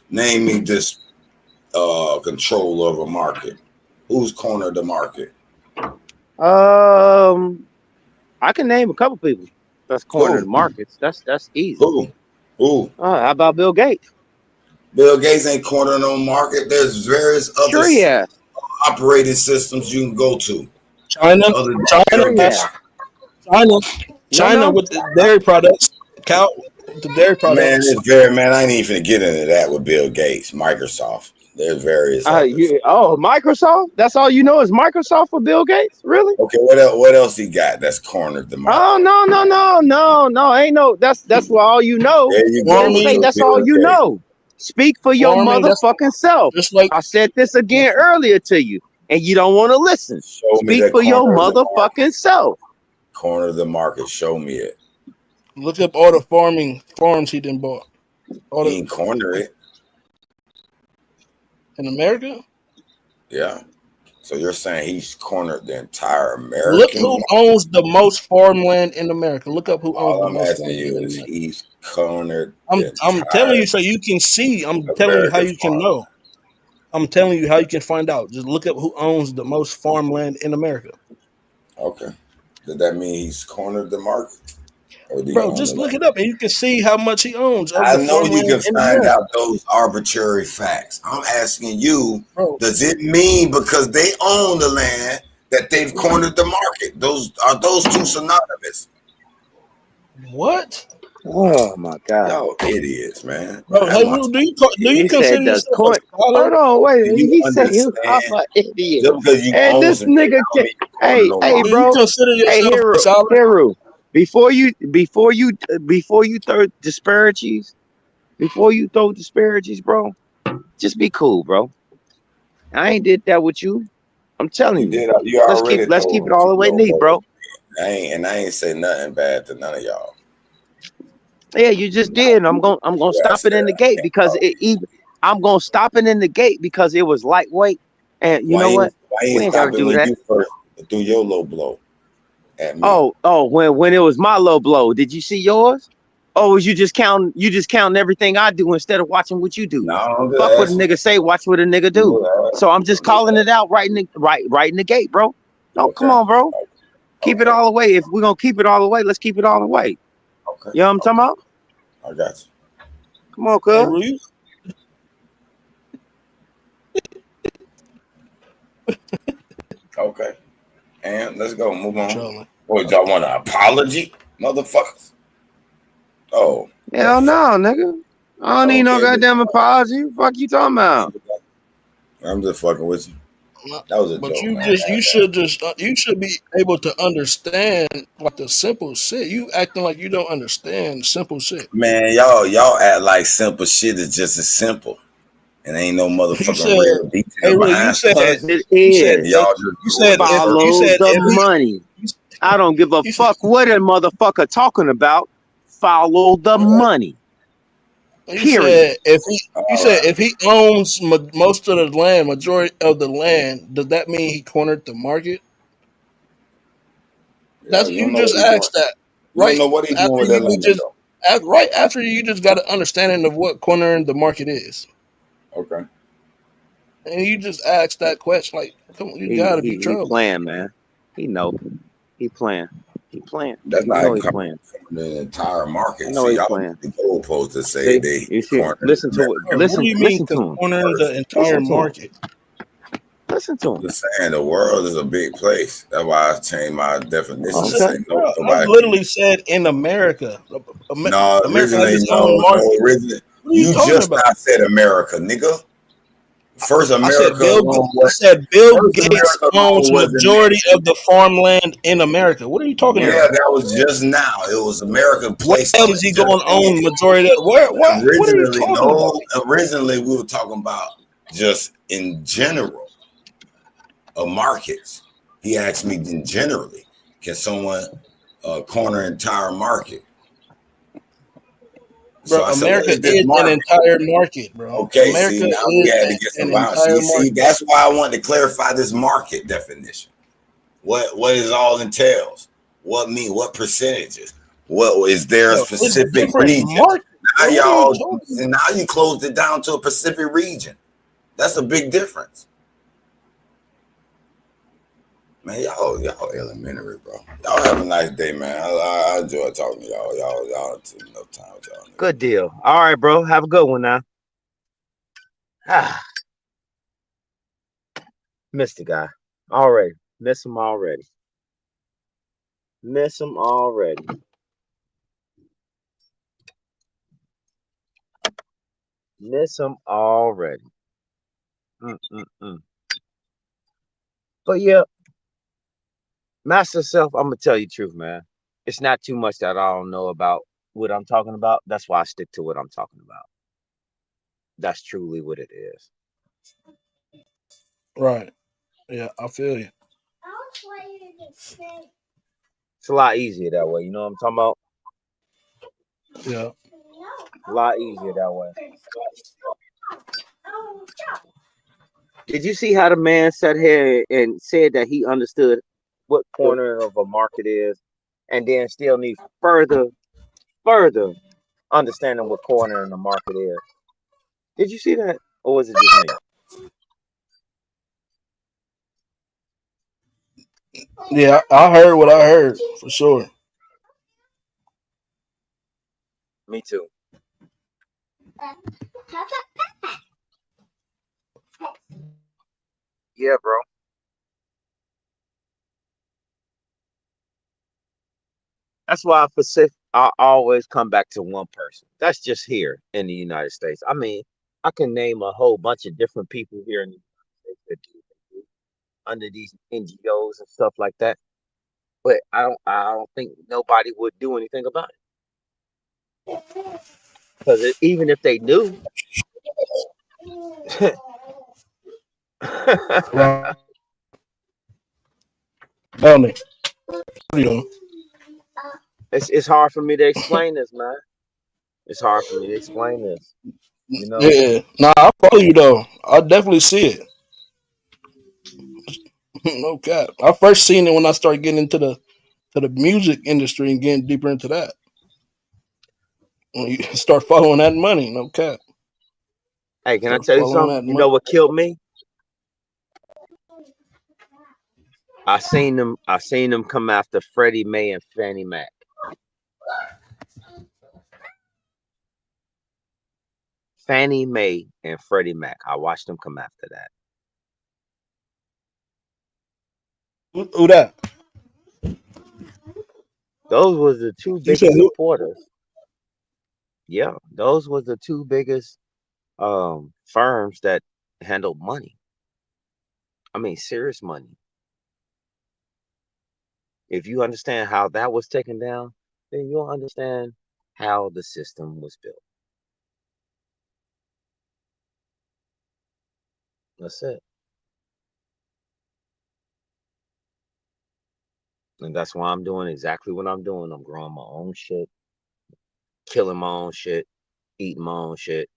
Name me this control of a market. Who's cornered the market? I can name a couple people that's cornered markets. That's easy. Who? How about Bill Gates? Bill Gates ain't cornered no market. There's various other operating systems you can go to. China with the dairy products, the dairy products. Man, I ain't even finna get into that with Bill Gates. Microsoft. There's various others. Microsoft? That's all you know is Microsoft for Bill Gates? Really? Okay, what else he got that's cornered the market? Oh, no. Ain't no, that's what all you know. There you go. Say that's all you know. Speak for your motherfucking self. I said this again earlier to you, and you don't want to listen. Speak for your motherfucking self. Corner the market. Show me it. Look up all the farms he done bought. He ain't corner it. In America? Yeah. So you're saying he's cornered the entire American? Look who owns the most farmland in America. Look up who owns the most farmland in America. He's cornered. I'm telling you so you can see. I'm telling you how you can know. I'm telling you how you can find out. Just look up who owns the most farmland in America. Okay. Does that mean he's cornered the market? Bro, just look it up and you can see how much he owns. I know you can find out those arbitrary facts. I'm asking you, does it mean because they own the land that they've cornered the market? Those two synonymous? What? Oh my God! Y'all idiots, man. Bro, hey, do you consider yourself a scholar? Hold on, wait. He said I'm an idiot. Just because you and this nigga, hey, bro, Heru. Before you throw disparages, bro, just be cool, bro. I ain't did that with you. I'm telling you. Let's keep it all the way neat, bro. I ain't say nothing bad to none of y'all. Yeah, you just did. I'm gonna stop it in the gate because I'm gonna stop it in the gate because it was lightweight. And you know what? We ain't gotta do that. You first do your low blow. When it was my low blow, did you see yours? Oh, was you just counting everything I do instead of watching what you do? No, fuck what a nigga say, watch what a nigga do. So I'm just calling it out right in the gate, bro. No, come on, bro. Keep it all the way. If we're gonna keep it all the way, let's keep it all the way. Okay. You know what I'm talking about? I got you. Come on, cuz. Okay. And let's go. Move on. What, y'all want an apology? Motherfuckers. Oh. Hell no, nigga. I don't need no goddamn apology. What the fuck you talking about? I'm just fucking with you. That was a joke, you should be able to understand like the simple shit. You acting like you don't understand simple shit. Man, y'all act like simple shit is just as simple. And ain't no motherfucking real detail behind it. You said follow the money. I don't give a fuck what a motherfucker talking about. Follow the money. Period. If he owns most of the land, majority of the land, does that mean he cornered the market? That's you just asked that, right? You don't know what he's doing with that land, right after you just got an understanding of what cornering the market is. Okay. And you just asked that question, like, come on, you gotta be trouble. He playing, man. He know. He playing. That's not playing. The entire market. No, see, he's playing. The goalpost to say they listen to it. Listen to him. Cornering the entire market. Listen to I'm him. just saying the world is a big place. That's why I changed my definition to Okay. say Bro, I nobody. literally said in America. No, America has originally, its own market. originally. What are you You talking just about? not said America, nigga. First I said America Bill. alone I was said Bill first Gates America owns alone wasn't majority mentioned. of the farmland in America. What are you talking Yeah, about? that was just now. It was America What placed else on is it he going just to then. own majority of? What are you Originally, talking about? no. Originally, we were talking about just in general of markets. He asked me in generally, can someone corner entire market? Bro, So I said, what America is this is an market? entire market, bro. Okay, see, America now we is had to get an some violence. entire You see, market. that's why I wanted to clarify this market definition. What it all entails? What percentages? What is there a Yo, it's specific different region? markets. Now Bro, what are you y'all, talking and about? now you closed it down to a Pacific region. That's a big difference. Man, y'all elementary, bro. Y'all have a nice day, man. I enjoy talking to y'all. Y'all took enough time with y'all. Good deal. All right, bro. Have a good one now. Missed the guy already. Miss him already. Miss him already. Miss him already. Mm-mm-mm. But yeah, Master Self, I'm gonna tell you the truth, man. It's not too much that I don't know about what I'm talking about. That's why I stick to what I'm talking about. That's truly what it is. Right. Yeah, I feel you. It's a lot easier that way. You know what I'm talking about? Yeah. A lot easier that way. Did you see how the man sat here and said that he understood what corner of a market is, and then still need further understanding what corner in the market is? Did you see that, or was it just me? Yeah, I heard what I heard for sure. Me too. Yeah, bro. That's why I always come back to one person. That's just here in the United States. I mean, I can name a whole bunch of different people here in the United States that do what they do under these NGOs and stuff like that. But I don't think nobody would do anything about it. Because even if they knew, Right. Tell me. What are you doing? it's hard for me to explain this, man. It's hard for me to explain this. You know, Yeah. Nah, I follow you though. I definitely see it. No cap. I first seen it when I started getting into the music industry and getting deeper into that. When you start following that money, no cap. hey, can I Start tell you following something? that You know money. what killed me? I seen them come after Freddie Mae and Fannie Mac. Fannie Mae and Freddie Mac. I watched them come after that. Who that? Those was the two You said biggest who? supporters. Yeah, those was the two biggest firms that handled money. I mean, serious money. If you understand how that was taken down, then you'll understand how the system was built. That's it. And that's why I'm doing exactly what I'm doing. I'm growing my own shit, killing my own shit, eating my own shit.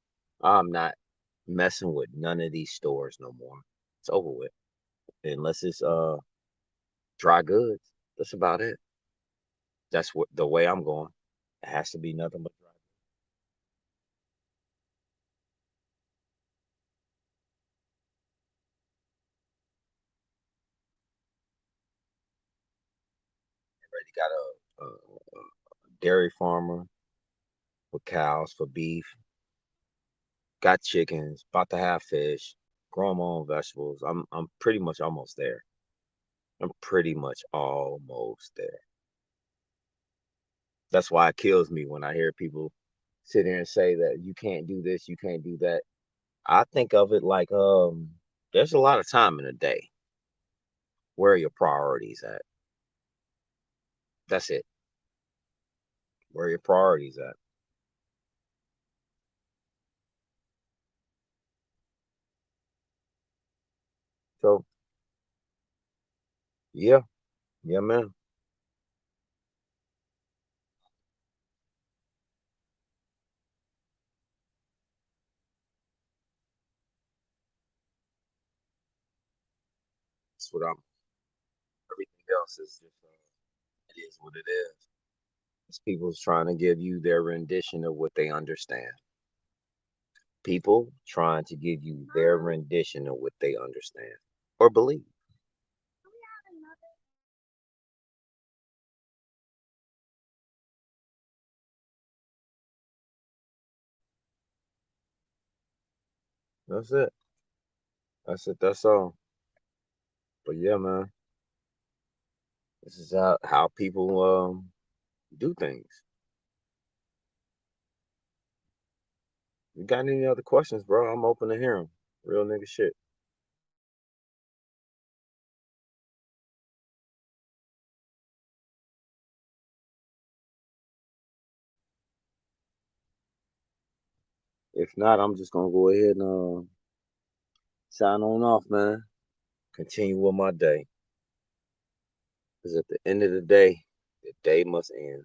I'm not messing with none of these stores no more. It's over with. Unless it's dry goods. That's about it. That's what the way I'm going. It has to be nothing but dry. Already got a dairy farmer for cows, for beef. Got chickens. About to have fish. growing my own vegetables. I'm pretty much almost there. I'm pretty much almost there. That's why it kills me when I hear people sit here and say that you can't do this, you can't do that. I think of it like there's a lot of time in a day. Where are your priorities at? That's it. Where are your priorities at? So yeah, yeah, man. That's what I'm. Everything else is just it is what it is. It's people's trying to give you their rendition of what they understand. People trying to give you their rendition of what they understand or believe. That's it. That's it. That's all. But yeah, man, this is how people do things. You got any other questions, bro? I'm open to hear them. Real nigga shit. If not, I'm just gonna go ahead and sign on off, man. Continue with my day. Because at the end of the day must end.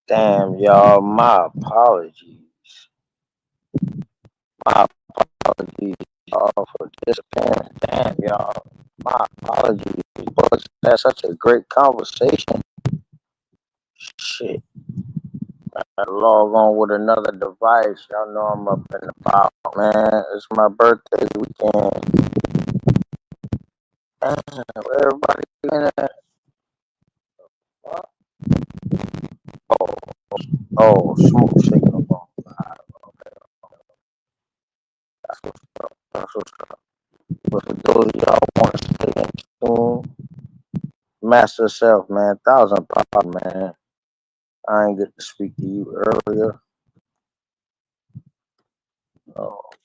Damn, y'all. My apologies. My apologies, y'all, for disappearing. Damn, y'all. My apologies. But that's such a great conversation. Shit. I log on with another device. Y'all know I'm up and about, man. It's my birthday weekend. Damn, everybody in there. Oh, smoke signal on. That's what's up. That's what's up. But for those of y'all who want to stay in tune, master self, man. 1,000 pounds, man. I ain't get to speak to you earlier.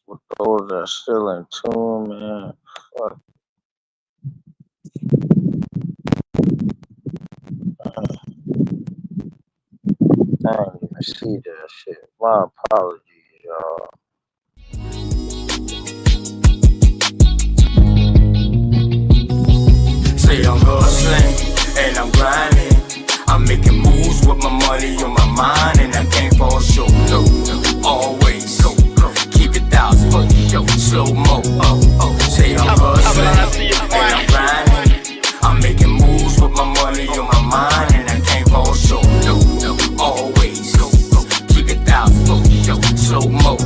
With those that are still in tune, man. Fuck. I didn't even see that shit. My apologies, y'all. Say I'm hustling and I'm grinding. I'm making moves with my money on my mind, and I can't fall short. No, always keep it 1,000. Slow mo. Say I'm hustling and I'm grinding. I'm making moves with my money on my mind, and I can't fall short. No, always keep it 1,000. Slow mo.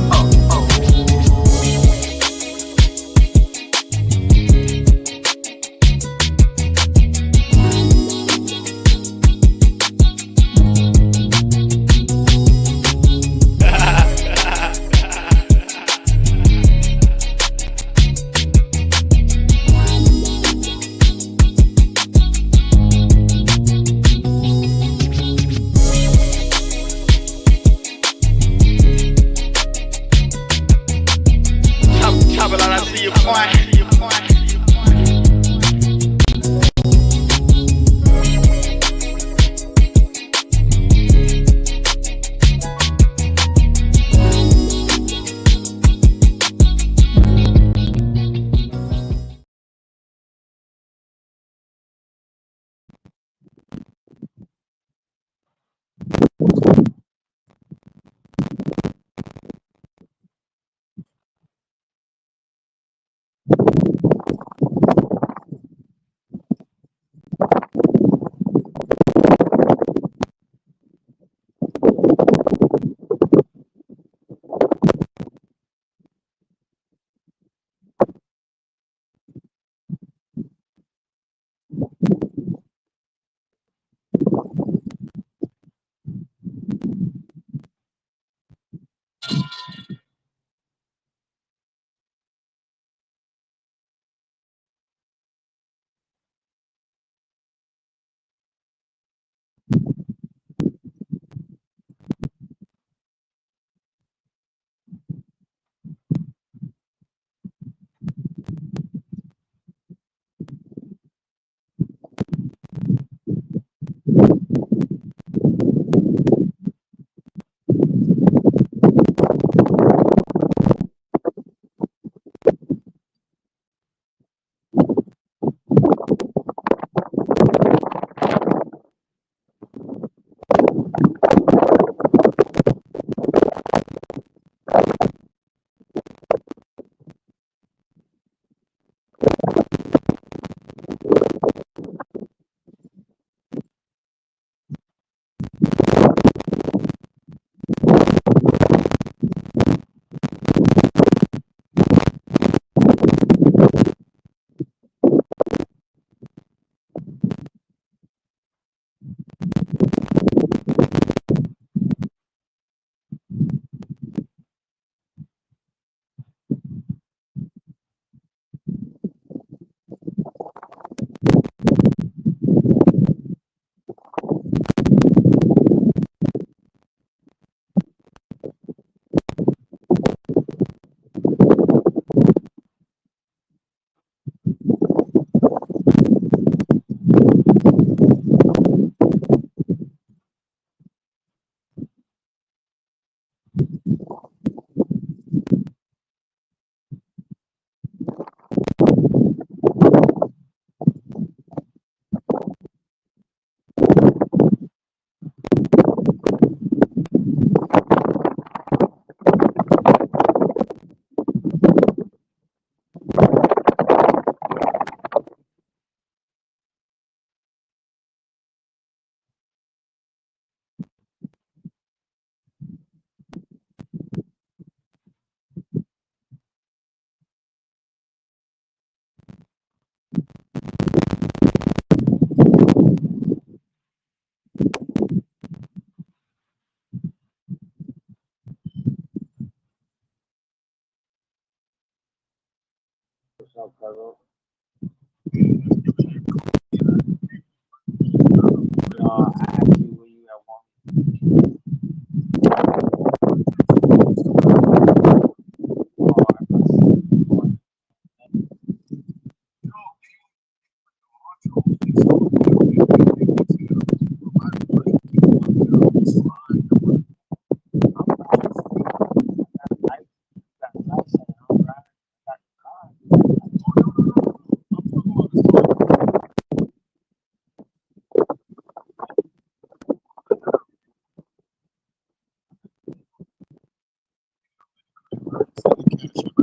up, Carlos? I asked you where you at one. Oh,